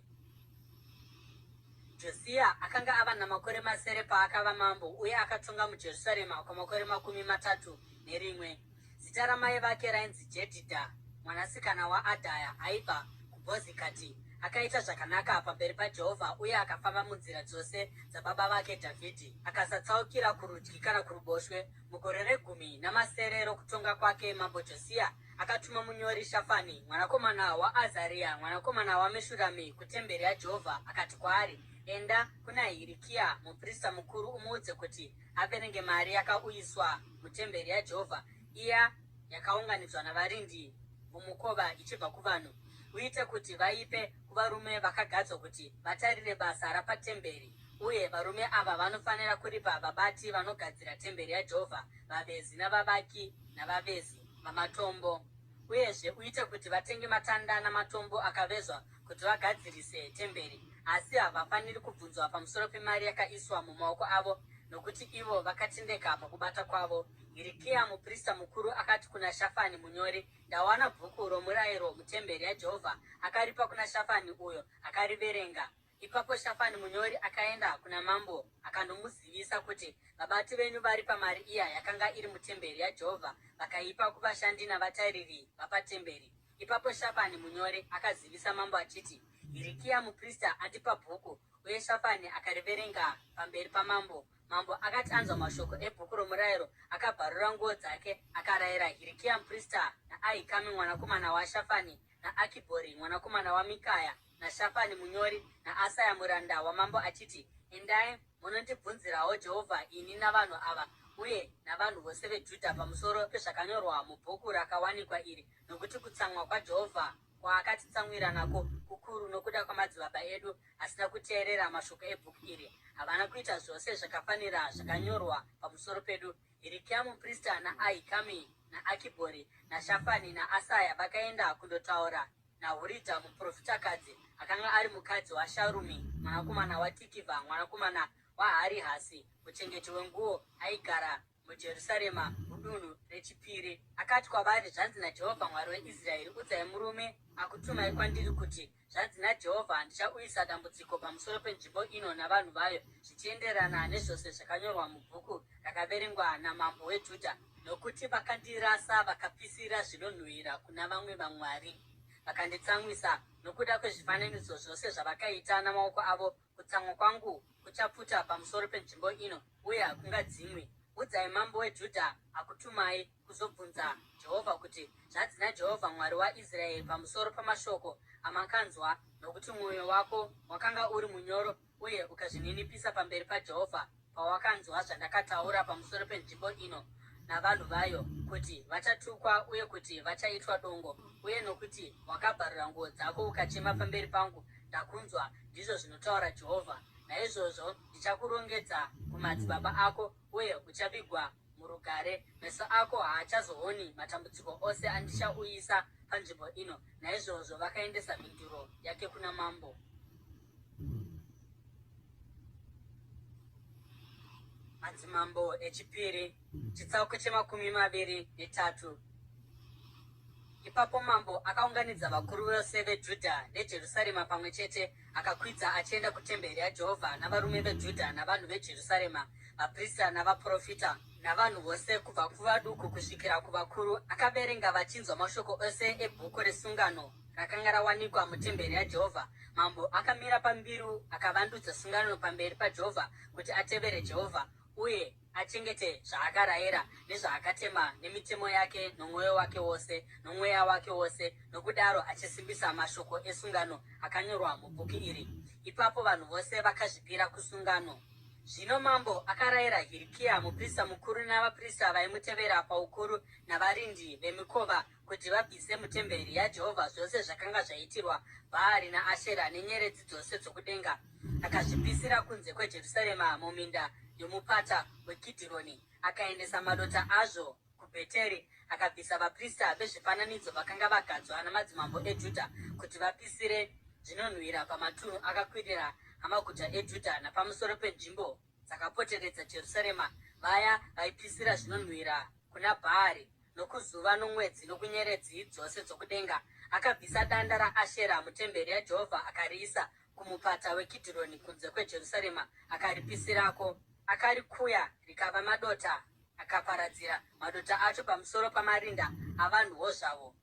Josia akanga ava namakore 9 paakava mambo, uye akatonga muJerusarema kwamakore 31. Zita ramai vake rainzi Jedhidha mwanasikana waAdhaya, aibva kuBhozikati. Akaita zvakanaka pamberi paJehovha, uye akafamba munzira dzose dzababa vake Dhavhidhi. Akasatsaukira kurudyi kana kuruboshwe. Mugore re10 rokutonga kwake, mambo Josia akatuma munyori Shafani mwanakomana waAzaria mwanakomana waMeshurami kutemberi yaJehovha. Akati kwaari, enda kuna Hirikia muprista mukuru umuudze kuti averenge mari yakauyiswa mutemberi yaJehovha, iya yakaunganidzwa navarindi mumukova ichibva kuvanhu. Uite kuti vaipe kuvarume vakagadzwa kuti vatarire basa rapatemberi, uye varume ava vanofanira kuripa vabati vanogadzira temberi yaJehovha, vavezi navavaki navavezi vamatombo. Uyezve uite kuti vatenge matanda namatombo akavezwa kuti vagadzirise temberi, asi havafaniri kubvunzwa pamusoro pemari yakaiswa mumaoko avo, nokuti ivo vakatendeka pakubata kwavo. Hirikia muprista mukuru akati kuna Shafani munyori, ndawana bhuku romurayiro mutemberi yaJehovha. Akaripa kuna Shafani, uyo akariverenga. Ipapo Shafani munyori akaenda kuna mambo akandomuzivisa kuti vabati venyu vari pamari iya yakanga iri mutemberi yaJehovha, vakaipa kuvashandi navatariri vapatemberi. Ipapo Shafani munyori akazivisa mambo achiti, Hirikia muprista atipa bhuku, uye Shafani akariverenga pamberi pamambo. Mambo akati anzwa mashoko ebhuku romurayiro, akabvarura nguo dzake, akarayira Hirikia muprista naAhikami mwanakomana waShafani naAkibhori mwanakomana waMikaya naShafani munyori naAsaya muranda wamambo achiti, endai munondibvunzirawo Jehovha ini navanhu ava, uye navanhu vose veJudha pamusoro pezvakanyorwa mubhuku rakawanikwa iri, nokuti kutsamwa kwaJehovha kwaakatitsamwira nako kukuru nokuda kwamadzibaba edu, asina kuteerera mashoko ebhuku iri. Havana kuita zvose zvakafanira zvakanyorwa pamusoro pedu. Hirikia muprista naAhikami naAkibhori naShafani naAsaya vakaenda kundotaura naHuridha muprofitakadzi, akanga ari mukadzi waSharumi mwanakomana waTikivha mwanakomana waHarihasi, muchengeti wenguo, aigara muJerusarema mudunhu rechipiri. Akati kwavari, zvanzi naJehovha Mwari weIsraeri, udzai murume akutumai kwandiri kuti, zvanzi naJehovha, ndichauyisa dambudziko pamusoro penzvimbo ino navanhu vayo, zvichienderana nezvose zvakanyorwa mubhuku rakaverengwa namambo weJudha, nokuti vakandirasa vakapisira zvinonhuhwira kuna vamwe vamwari, vakanditsamwisa nokuda kwezvifananidzo zvose zvavakaita namaoko avo. Kutsamwa kwangu kuchapfuta pamusoro penzvimbo ino, uye hakungadzimwi. Udzai mambo weJudha akutumai kuzobvunza Jehovha kuti, zvanzi naJehovha Mwari waIsraeri pamusoro pamashoko amakanzwa, nokuti mwoyo wako wakanga uri munyoro uye ukazvininipisa pamberi paJehovha pawakanzwa zvandakataura pamusoro penzvimbo ino navanhu vayo, kuti vachatukwa uye kuti vachaitwa dongo, uye nokuti wakabvarura nguo dzako ukachema pamberi pangu, ndakunzwa, ndizvo zvinotaura Jehovha. Naizvozvo ndichakurongedza kumadzibaba ako, uye uchavigwa murugare. Meso ako haachazooni matambudziko ose andichauyisa panzvimbo ino. Naizvozvo vakaendesa mhinduro yake kuna mambo. Madzimambo echipiri, chitsauko che23. Ipapo mambo akaunganidza vakuru vose veJudha neJerusarema pamwe chete, akakwidza achienda kutemberi yaJehovha navarume veJudha navanhu veJerusarema, vaprista navaprofita, navanhu vose kubva kuvaduku kusvikira kuvakuru. Akaverenga vachinzwa mashoko ose ebhuku resungano rakanga rawanikwa mutemberi yaJehovha. Mambo akamira pambiru akavandudza sungano pamberi paJehovha kuti atevere Jehovha uye achengete zvaakarayira nezvaakatema nemitemo yake nomwoyo wake wose nomweya wake wose, nokudaro achisimbisa mashoko esungano akanyorwa mubhuku iri. Ipapo vanhu vose vakazvipira kusungano. Zvino mambo akarayira Hirikia muprista mukuru navaprista vaimutevera paukuru navarindi vemikova kuti vabvise mutemberi yaJehovha zvose zvakanga zvaitirwa Bhaari naAshera nenyeredzi dzose dzokudenga. Akazvipisira kunze kweJerusarema muminda yomupata weKidhironi. Akaendesa madota azvo kuBheteri. Akabvisa vaprista vezvifananidzo vakanga vagadzwa namadzimambo eJudha kuti vapisire zvinonhuhwira pamatunhu akakwirira amaguta eJudha napamusoro penzvimbo dzakapoteredza Jerusarema, vaya vaipisira zvinonhuhwira kuna Bhaari nokuzuva nomwedzi nokunyeredzi dzose dzokudenga. Akabvisa danda raAshera mutemberi yaJehovha akariisa kumupata weKidhironi kunze kweJerusarema, akaripisirako. Akarikuya rikava madota, akaparadzira madota acho pamusoro pamarinda avanhuwo zvavo.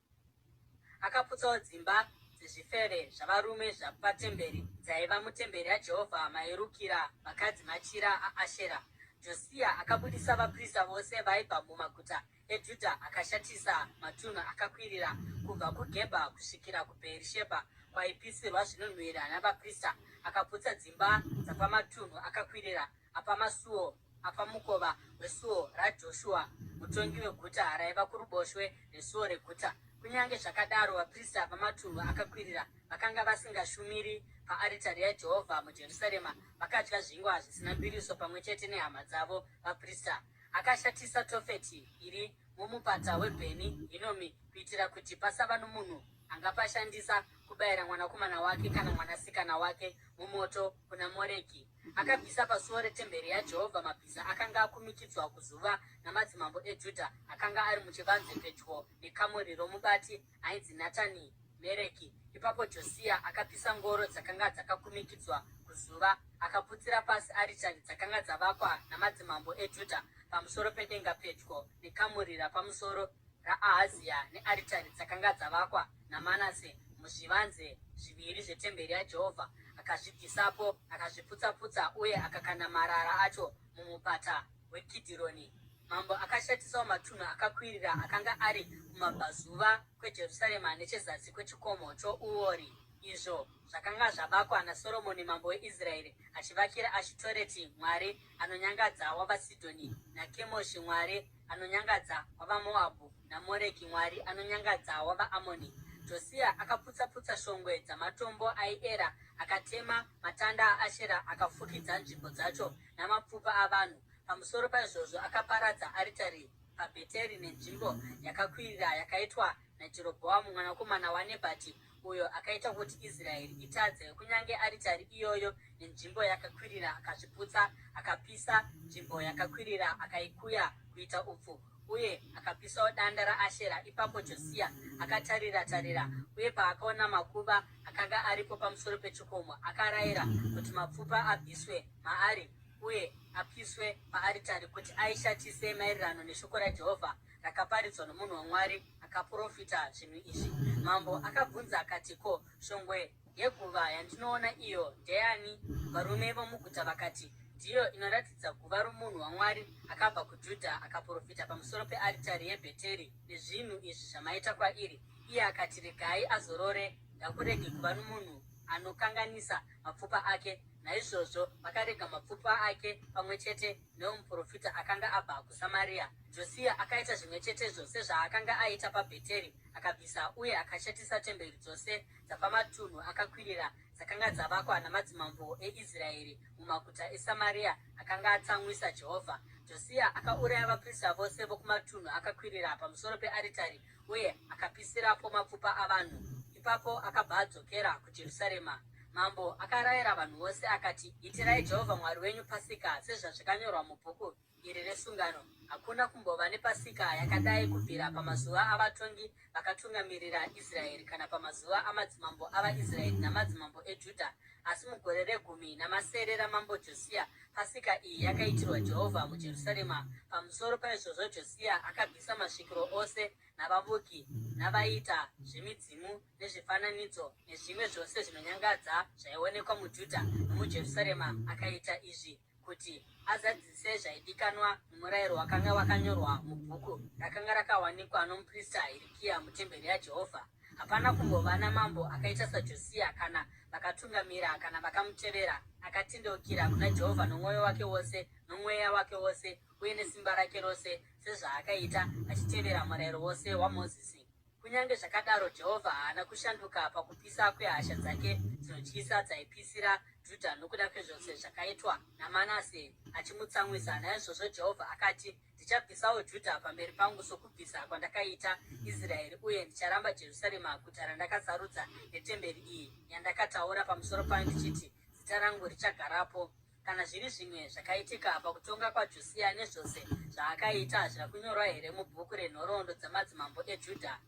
Akaputsawo dzimba dzezvifeve zvavarume zvapatemberi dzaiva mutemberi yaJehovha mairukira vakadzi machira aAshera. Josia akabudisa vaprista vose vaibva mumaguta eJudha akashatisa matunhu akakwirira kubva kuGebha kusvikira kuBheerishebha kwaipisirwa zvinonhuhwira navaprista. Akaputsa dzimba dzapamatunhu akakwirira apamasuo apamukova wesuo raJoshua mutongi weguta raiva kuruboshwe rwesuo reguta. Kunyange zvakadaro, vaprista vamatunhu akakwirira vakanga vasingashumiri paaritari yaJehovha muJerusarema vakadya zvingwa zvisina mbiriso pamwe chete nehama dzavo vaprista. Akashatisa Tofeti iri mumupata weBheni Hinomi kuitira kuti pasava nomunhu angapashandisa kubayira mwanakomana wake kana mwanasikana wake mumoto kuna Moreki. Akabvisa pasuo retemberi yaJehovha mabhiza akanga akumikidzwa kuzuva namadzimambo eJudha akanga ari muchivanze pedyo nekamuri romubati ainzi Natani Mereki. Ipapo Josia akapisa ngoro dzakanga dzakakumikidzwa kuzuva, akaputsira pasi aritari dzakanga dzavakwa namadzimambo eJudha pamusoro pedenga pedyo nekamuri rapamusoro raAhazia nearitari dzakanga dzavakwa naManase muzvivanze zviviri zvetemberi yaJehovha. Akazvibvisapo, akazviputsa-putsa uye akakanda marara acho mumupata weKidhironi. Mambo akashatisawo matunhu akakwirira akanga ari kumabvazuva kweJerusarema nechezasi kwechikomo choUori, izvo zvakanga zvavakwa naSoromoni mambo weIsraeri, achivakira Ashitoreti mwari anonyangadza wavaSidhoni, naKemoshi mwari anonyangadza wavaMoabhu, naMoreki mwari anonyangadza wavaAmoni. Josia akaputsa-putsa shongwe dzamatombo aiera, akatema matanda aAshera akafukidza nzvimbo dzacho namapfupa avanhu. Pamusoro paizvozvo akaparadza aritari paBheteri nenzvimbo yakakwirira yakaitwa naJerobhoamu mwanakomana waNebhati, uyo akaita kuti Israeri itadze. Kunyange aritari iyoyo nenzvimbo yakakwirira akazviputsa, akapisa nzvimbo yakakwirira akaikuya kuita upfu, uye akapisawo danda raAshera. Ipapo Josia akatarira-tarira, uye paakaona makuva akanga aripo pamusoro pechikomo, akarayira kuti mapfupa abviswe maari uye apiswe paaritari kuti aishatise maererano neshoko raJehovha rakaparidzwa nomunhu waMwari akaprofita zvinhu izvi. Mambo akabvunza akati, ko, shongwe yeguva yandinoona iyo ndeyani? Varume vomuguta vakati, ndiyo inoratidza guva romunhu waMwari akabva kuJudha akaprofita pamusoro pearitari yeBheteri nezvinhu izvi zvamaita kwairi. Iye akati, regai azorore, ngakurege kuva nomunhu anokanganisa mapfupa ake. Naizvozvo vakarega mapfupa ake pamwe chete neumuprofita akanga abva kuSamaria. Josia akaita zvimwe chetezvo sezvaakanga aita paBheteri, akabvisa uye akashatisa temberi dzose dzapamatunhu akakwirira dzakanga dzavakwa namadzimambo eIsraeri mumaguta eSamaria akanga atsamwisa Jehovha. Josia akauraya vaprista vose vokumatunhu akakwirira pamusoro pearitari uye akapisirapo mapfupa avanhu. Ipapo akabva adzokera kuJerusarema. Mambo akarayira vanhu vose akati, itirai Jehovha Mwari wenyu Pasika sezvazvakanyorwa mubhuku iri resungano. Hakuna kumbova nepasika yakadai kubvira pamazuva avatongi vakatungamirira Israeri kana pamazuva amadzimambo avaIsraeri namadzimambo eJudha. Asi mugore re10 ramambo Josia, pasika iyi yakaitirwa Jehovha muJerusarema. Pamusoro paizvozvo Josia akabvisa masvikiro ose navavuki navaiita zvemidzimu nezvifananidzo nezvimwe zvose zvinonyangadza zvaionekwa muJudha nomuJerusarema. Akaita izvi kuti azadzise zvaidikanwa nomurayiro wakanga wakanyorwa mubhuku rakanga rakawanikwa nomuprista Hirikia mutemberi yaJehovha. Hapana kumbova namambo akaita saJosia kana vakatungamira kana vakamutevera. Akatendeukira kuna Jehovha nomwoyo wake wose, nomweya wake wose uye nesimba rake rose, sezvaakaita achitevera murayiro wose waMozisi. Kunyange zvakadaro, Jehovha haana kushanduka pakupisa kwehasha dzake dzinotyisa dzaipisira Judha nokuda kwezvose zvakaitwa naManase achimutsamwisa. Naizvozvo Jehovha akati, ndichabvisawo Judha pamberi pangu sokubvisa kwandakaita Israeri, uye ndicharamba Jerusarema, guta randakasarudza netemberi iyi yandakataura pamusoro payo ndichiti, zita rangu richagarapo. Kana zviri zvimwe zvakaitika pakutonga kwaJosia nezvose zvaakaita hazvina kunyorwa here mubhuku renhoroondo dzamadzimambo eJudha?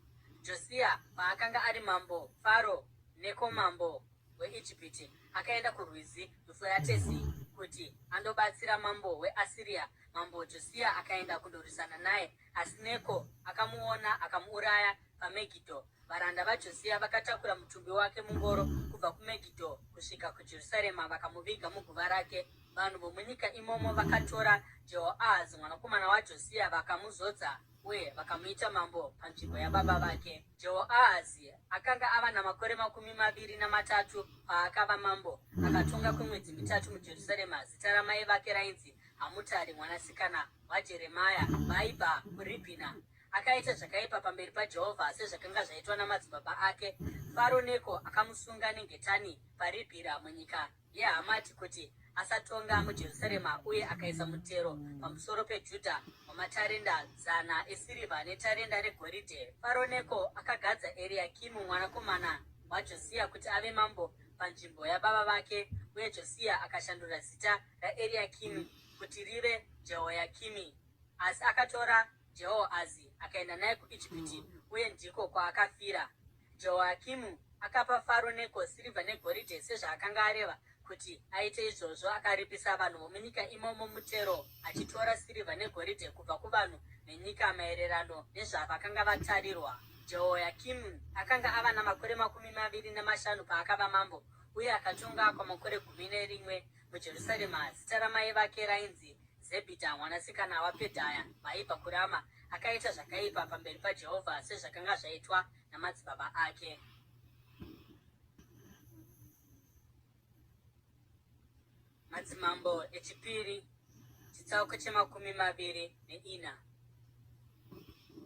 Josia paakanga ari mambo, Faro Neko mambo weIjipiti akaenda kurwizi Yufuratesi kuti andobatsira mambo weAsiria. Mambo Josia akaenda kundorwisana naye, asi Neko akamuona akamuuraya paMegidho. Varanda vaJosia vakatakura mutumbi wake mungoro kubva kuMegidho kusvika kuJerusarema vakamuviga muguva rake. Vanhu vomunyika imomo vakatora Jehoahazi mwanakomana waJosia vakamuzodza uye vakamuita mambo panzvimbo yababa vake. Jehoahazi akanga ava namakore 23 paakava mambo. Akatonga kwemwedzi 3 muJerusarema. Zita ramai vake rainzi Hamutari mwanasikana waJeremia vaibva kuRibhina. Akaita zvakaipa pamberi paJehovha sezvakanga zvaitwa namadzibaba ake. Faro Neko akamusunga nengetani paRibhira munyika yeHamati kuti asatonga muJerusarema, uye akaisa mutero pamusoro peJudha wamatarenda 100 esirivha netarenda regoridhe. Faro Neko akagadza Eriakimu mwanakomana waJosia kuti ave mambo panzvimbo yababa vake, uye Josia akashandura zita raEriakimu kuti rive Jehoyakimi. Asi akatora Jehoahazi akaenda naye kuIjipiti, uye ndiko kwaakafira. Jehoyakimu akapa Faro Neko sirivha negoridhe sezvaakanga areva kuti aite izvozvo. Akaripisa vanhu vomunyika imomo mutero, achitora sirivha negoridhe kubva kuvanhu nenyika maererano nezvavakanga vatarirwa. Jehoyakimu akanga ava namakore 25 paakava mambo, uye akatonga kwamakore 11 muJerusarema. Zita ramai vake rainzi Zebhidha mwanasikana waPedhaya vaibva kuRama. Akaita zvakaipa pamberi paJehovha sezvakanga zvaitwa namadzibaba ake. Madzimambo echipiri, chitsauko che24.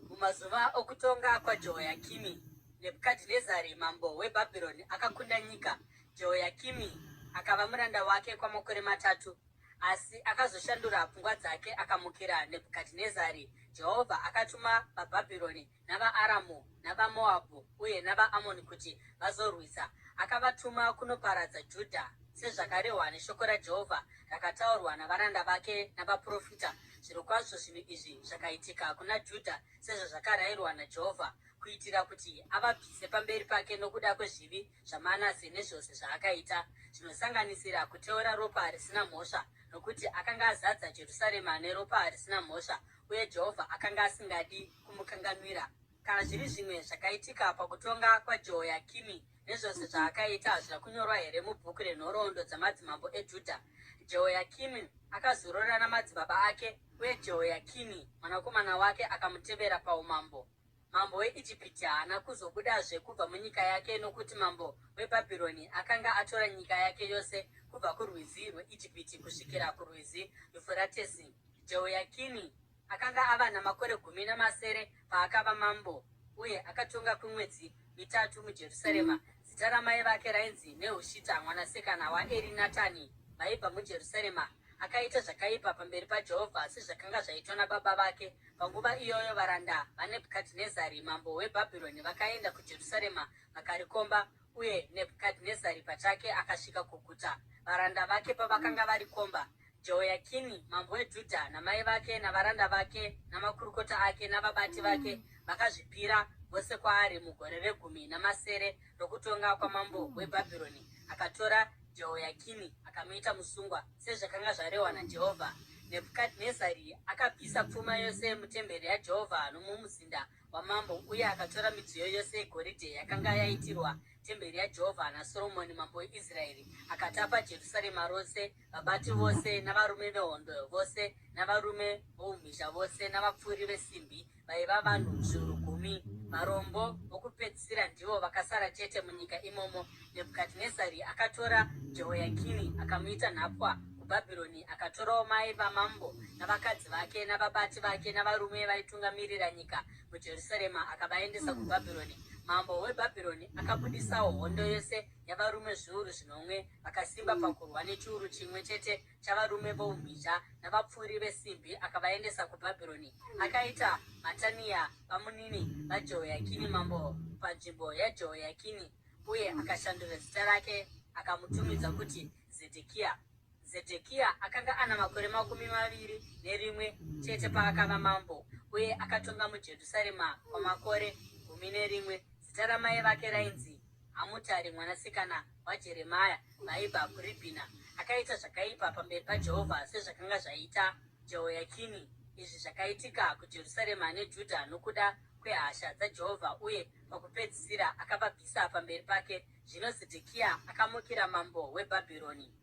Mumazuva okutonga kwaJehoyakimi, Nebhukadhinezari mambo weBhabhironi akakunda nyika. Jehoyakimi akava muranda wake kwamakore 3, asi akazoshandura pfungwa dzake akamukira Nebhukadhinezari. Jehovha akatuma vaBhabhironi navaAramu navaMoabhu uye navaAmoni kuti vazorwisa. Akavatuma kunoparadza Judha sezvakarehwa neshoko raJehovha rakataurwa navaranda vake navaprofita. Zvirokwazvo zvinhu izvi zvakaitika kuna Judha sezvazvakarayirwa naJehovha, kuitira kuti avabvise pamberi pake nokuda kwezvivi zvaManase nezvose zvaakaita, zvinosanganisira kuteura ropa risina mhosva, nokuti akanga azadza Jerusarema neropa risina mhosva, uye Jehovha akanga asingadi kumukanganwira. Kana zviri zvimwe zvakaitika pakutonga kwaJehoyakimi nezvose zvaakaita hazvina kunyorwa here mubhuku renhoroondo dzamadzimambo eJudha? Jehoyakimi akazorora namadzibaba ake, uye Jehoyakimi mwanakomana wake akamutevera paumambo. mambo weIjipiti haana kuzobudazve kubva munyika yake, nokuti mambo weBhabhironi akanga atora nyika yake yose kubva kurwizi rweIjipiti kusvikira kurwizi Yufuratesi. Jehoyakini akanga ava namakore 17 paakava mambo, uye akatonga kwemwedzi 3 muJerusarema. Zita ramai vake rainzi Nehushita mwanasikana waErinatani. Vaibva muJerusarema. Akaita zvakaipa pamberi paJehovha sezvakanga zvaitwa nababa vake. Panguva iyoyo varanda vaNebhukadhinezari mambo weBhabhironi vakaenda kuJerusarema vakarikomba, uye Nebhukadhinezari pachake akasvika kuguta. Varanda vake pavakanga varikomba, Jehoyakini mambo weJudha namai vake navaranda vake namakurukota ake navabati vake vakazvipira vose kwaari mugore re10 rokutonga kwamambo weBhabhironi. Akatora Jehoyakini akamuita musungwa sezvakanga zvarehwa naJehovha. Nebhukadhinezari akabvisa pfuma yose mutemberi yaJehovha nomumuzinda wamambo, uye akatora midziyo yose yegoridhe yakanga yaitirwa temberi yaJehovha naSoromoni mambo weIsraeri. Akatapa Jerusarema rose, vabati vose navarume vehondo vose navarume voumhizha vose navapfuri vesimbi vaiva vanhu zviuru 10. Varombo vokupedzisira ndivo vakasara chete munyika imomo. Nebhukadhinezari akatora Jehoyakini akamuita nhapwa kuBhabhironi. Akatorawo mai vamambo navakadzi vake navabati vake navarume vaitungamirira nyika muJerusarema akavaendesa kuBhabhironi. Mambo weBhabhironi akabudisawo hondo yose yavarume zviuru 10 vakasimba pakurwa nechiuru chimwe chete chavarume voumhizha navapfuri vesimbi akavaendesa kuBhabhironi. Akaita Matania vamunini vaJehoyakini mambo panzvimbo yaJehoyakini, uye akashandura zita rake akamutumidza kuti Zedhekia. Zedhekia akanga ana makore 21 chete paakava mambo, uye akatonga muJerusarema kwamakore 11. Zita ramai vake rainzi Hamutari mwanasikana waJeremia vaibva kuRibhina. Akaita zvakaipa pamberi paJehovha sezvakanga zvaita Jehoyakini. Izvi zvakaitika kuJerusarema neJudha nokuda kwehasha dzaJehovha, uye pakupedzisira akavabvisa pamberi pake. Zvino Zedhekia akamukira mambo weBhabhironi.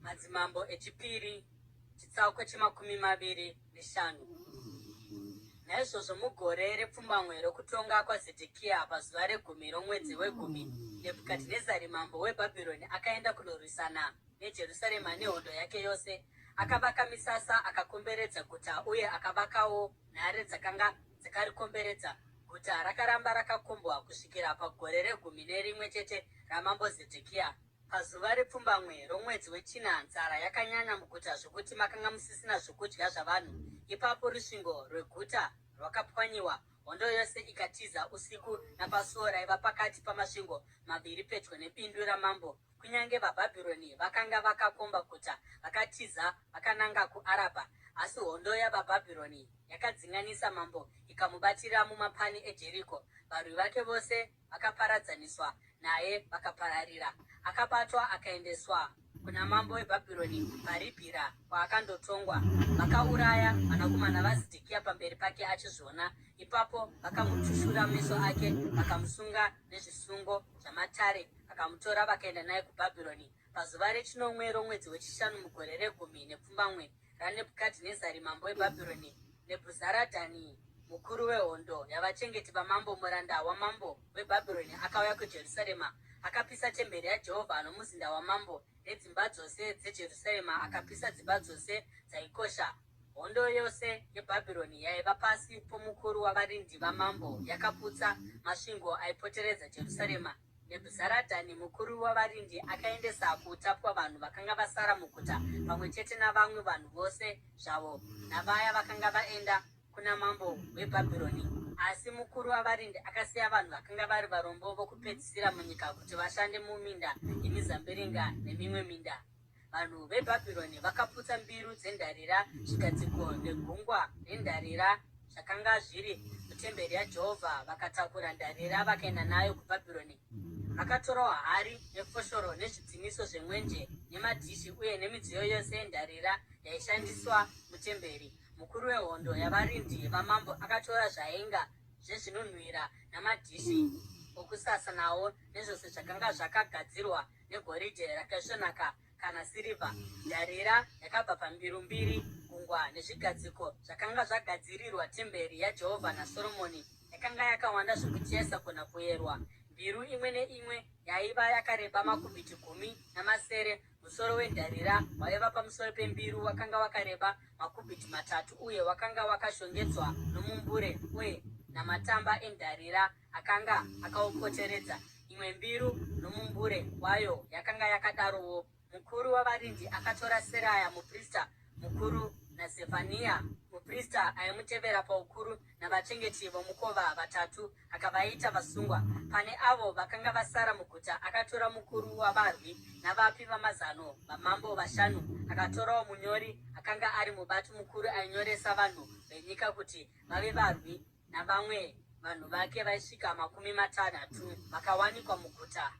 Madzimambo echipiri chitsauko che25. Naizvozvo mugore repfumbamwe rokutonga kwaZedhekia pazuva re10 romwedzi we10, Nebhukadhinezari mambo weBhabhironi akaenda kunorwisana neJerusarema nehondo yake yose. Akavaka misasa akakomberedza guta, uye akavakawo nhare dzakanga dzakarikomberedza. Guta rakaramba rakakombwa kusvikira pagore re11 chete ramambo Zedhekia. Pazuva repfumbamwe romwedzi wechina nzara yakanyanya muguta zvokuti makanga musisina zvokudya zvavanhu. Ipapo rusvingo rweguta rwakapwanyiwa, hondo yose ikatiza usiku napasuo raiva pakati pamasvingo maviri pedyo nebindu ramambo. Kunyange vaBhabhironi vakanga vakakomba guta vakatiza vakananga kuArabha, asi hondo yavaBhabhironi yakadzinganisa mambo ikamubatira mumapani eJeriko. Varwi vake vose vakaparadzaniswa naye vakapararira. Akabatwa akaendeswa kuna mambo weBhabhironi paRibhira kwaakandotongwa. Vakauraya vanakomana vaZedhekia pamberi pake achizviona. Ipapo vakamutushura meso ake vakamusunga nezvisungo zvamatare, vakamutora vakaenda naye kuBhabhironi. Pazuva re9 romwedzi wechishanu mugore re10 nepfumbamwe raNebhukadhinezari mambo weBhabhironi, Nebhuzaradhani mukuru wehondo yavachengeti vamambo muranda wamambo weBhabhironi akauya kuJerusarema. Akapisa temberi yaJehovha nomuzinda wamambo nedzimba dzose dzeJerusarema. Akapisa dzimba dzose dzaikosha. Hondo yose yeBhabhironi yaiva pasi pomukuru wavarindi vamambo yakaputsa masvingo aipoteredza Jerusarema. Nebhuzaradhani mukuru wavarindi akaendesa kuutapwa vanhu vakanga vasara muguta, pamwe chete navamwe vanhu vose zvavo navaya vakanga vaenda kuna mambo weBhabhironi. Asi mukuru wavarindi akasiya vanhu vakanga vari varombo vokupedzisira munyika kuti vashande muminda yemizambiringa nemimwe minda. Vanhu veBhabhironi vakaputsa mbiru dzendarira, zvigadziko negungwa rendarira zvakanga zviri mutemberi yaJehovha, vakatakura ndarira vakaenda nayo kuBhabhironi. Vakatorawo hari nefoshoro nezvidzimiso zvemwenje nemadhishi uye nemidziyo yose yendarira yaishandiswa mutemberi. Mukuru wehondo yavarindi vamambo akatora zvaenga zvezvinonhuhwira namadhishi okusasa nawo nezvose zvakanga zvakagadzirwa negoridhe rakaisvonaka kana sirivha. Ndarira yakabva pambiru mbiri, gungwa nezvigadziko zvakanga zvagadzirirwa temberi yaJehovha naSoromoni yakanga yakawanda zvokutiesa kuna kuyerwa. Mbiru imwe neimwe yaiva yakareba makubhiti 10 musoro wendarira waiva pamusoro pembiru wakanga wakareba makubhiti 3 uye wakanga wakashongedzwa nomumbure uye namatamba endarira akanga akaupoteredza. Imwe mbiru nomumbure wayo yakanga yakadarowo. Mukuru wavarindi akatora Seraya muprista mukuru naZefania muprista aimutevera paukuru navachengeti vomukova 3 akavaita vasungwa. Pane avo vakanga vasara muguta akatora mukuru wavarwi navapi vamazano vamambo 5. Akatorawo munyori akanga ari mubati mukuru ainyoresa vanhu venyika kuti vave varwi, navamwe vanhu vake vaisvika 60 vakawanikwa muguta.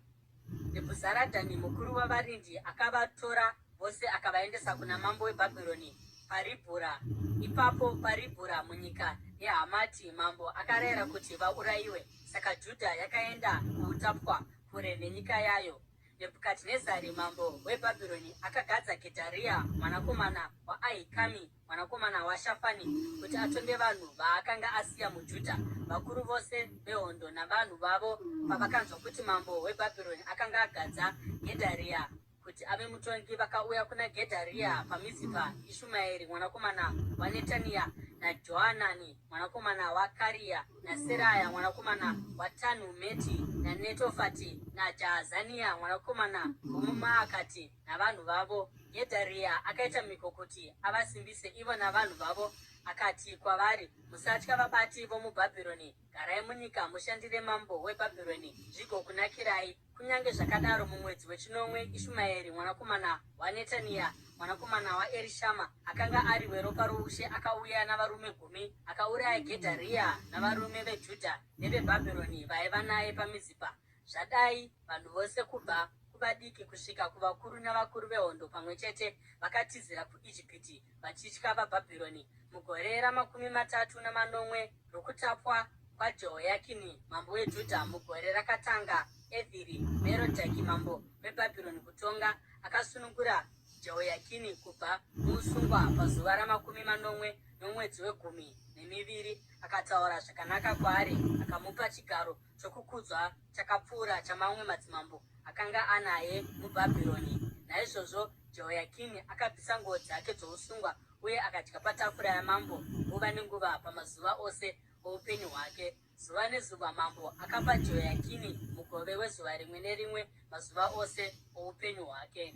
Nebhuzaradhani mukuru wavarindi akavatora vose akavaendesa kuna mambo weBhabhironi paRibhura. Ipapo paRibhura munyika yeHamati mambo akarayira kuti vaurayiwe. Saka Judha yakaenda kuutapwa kure nenyika yayo. Nebhukadhinezari mambo weBhabhironi akagadza Gedharia mwanakomana waAhikami mwanakomana waShafani kuti atonge vanhu vaakanga asiya muJudha. Vakuru vose vehondo navanhu vavo pavakanzwa kuti mambo weBhabhironi akanga agadza Gedharia kuti ave mutongi, vakauya kuna Gedharia paMizipa. Ishumaeri mwanakomana waNetania naJohanani mwanakomana waKaria naSeraya mwanakomana waTanhumeti naNetofati naJaazania mwanakomana womuMaakati navanhu vavo. Gedharia akaita mhiko kuti avasimbise ivo navanhu vavo. Akati kwavari, musatya vabati vomuBhabhironi, garai munyika mushandire mambo weBhabhironi zvigokunakirai. Kunyange zvakadaro, mumwedzi wechinomwe Ishumaeri mwanakomana waNetania mwanakomana waErishama akanga ari weropa roushe akauya navarume 10 akauraya Gedharia navarume veJudha neveBhabhironi vaiva naye paMizipa. Zvadai vanhu vose kubva kuvadiki kusvika kuvakuru navakuru vehondo pamwe chete vakatizira kuIjipiti vachitya vaBhabhironi. Mugore ra30 rokutapwa kwaJehoyakini mambo weJudha, mugore rakatanga Evhiri Merodhaki mambo weBhabhironi kutonga, akasunungura Jehoyakini kubva muusungwa pazuva ra40 nomwedzi we12, akataura zvakanaka kwaari, akamupa chigaro chokukudzwa chakapfuura chamamwe madzimambo akanga anaye muBhabhironi. Naizvozvo Jehoyakini akabvisa nguo dzake dzousungwa uye akadya patafura yamambo nguva nenguva pamazuva ose oupenyu hwake. Zuva nezuva mambo akapa Jehoyakini mugove wezuva rimwe nerimwe mazuva ose oupenyu hwake.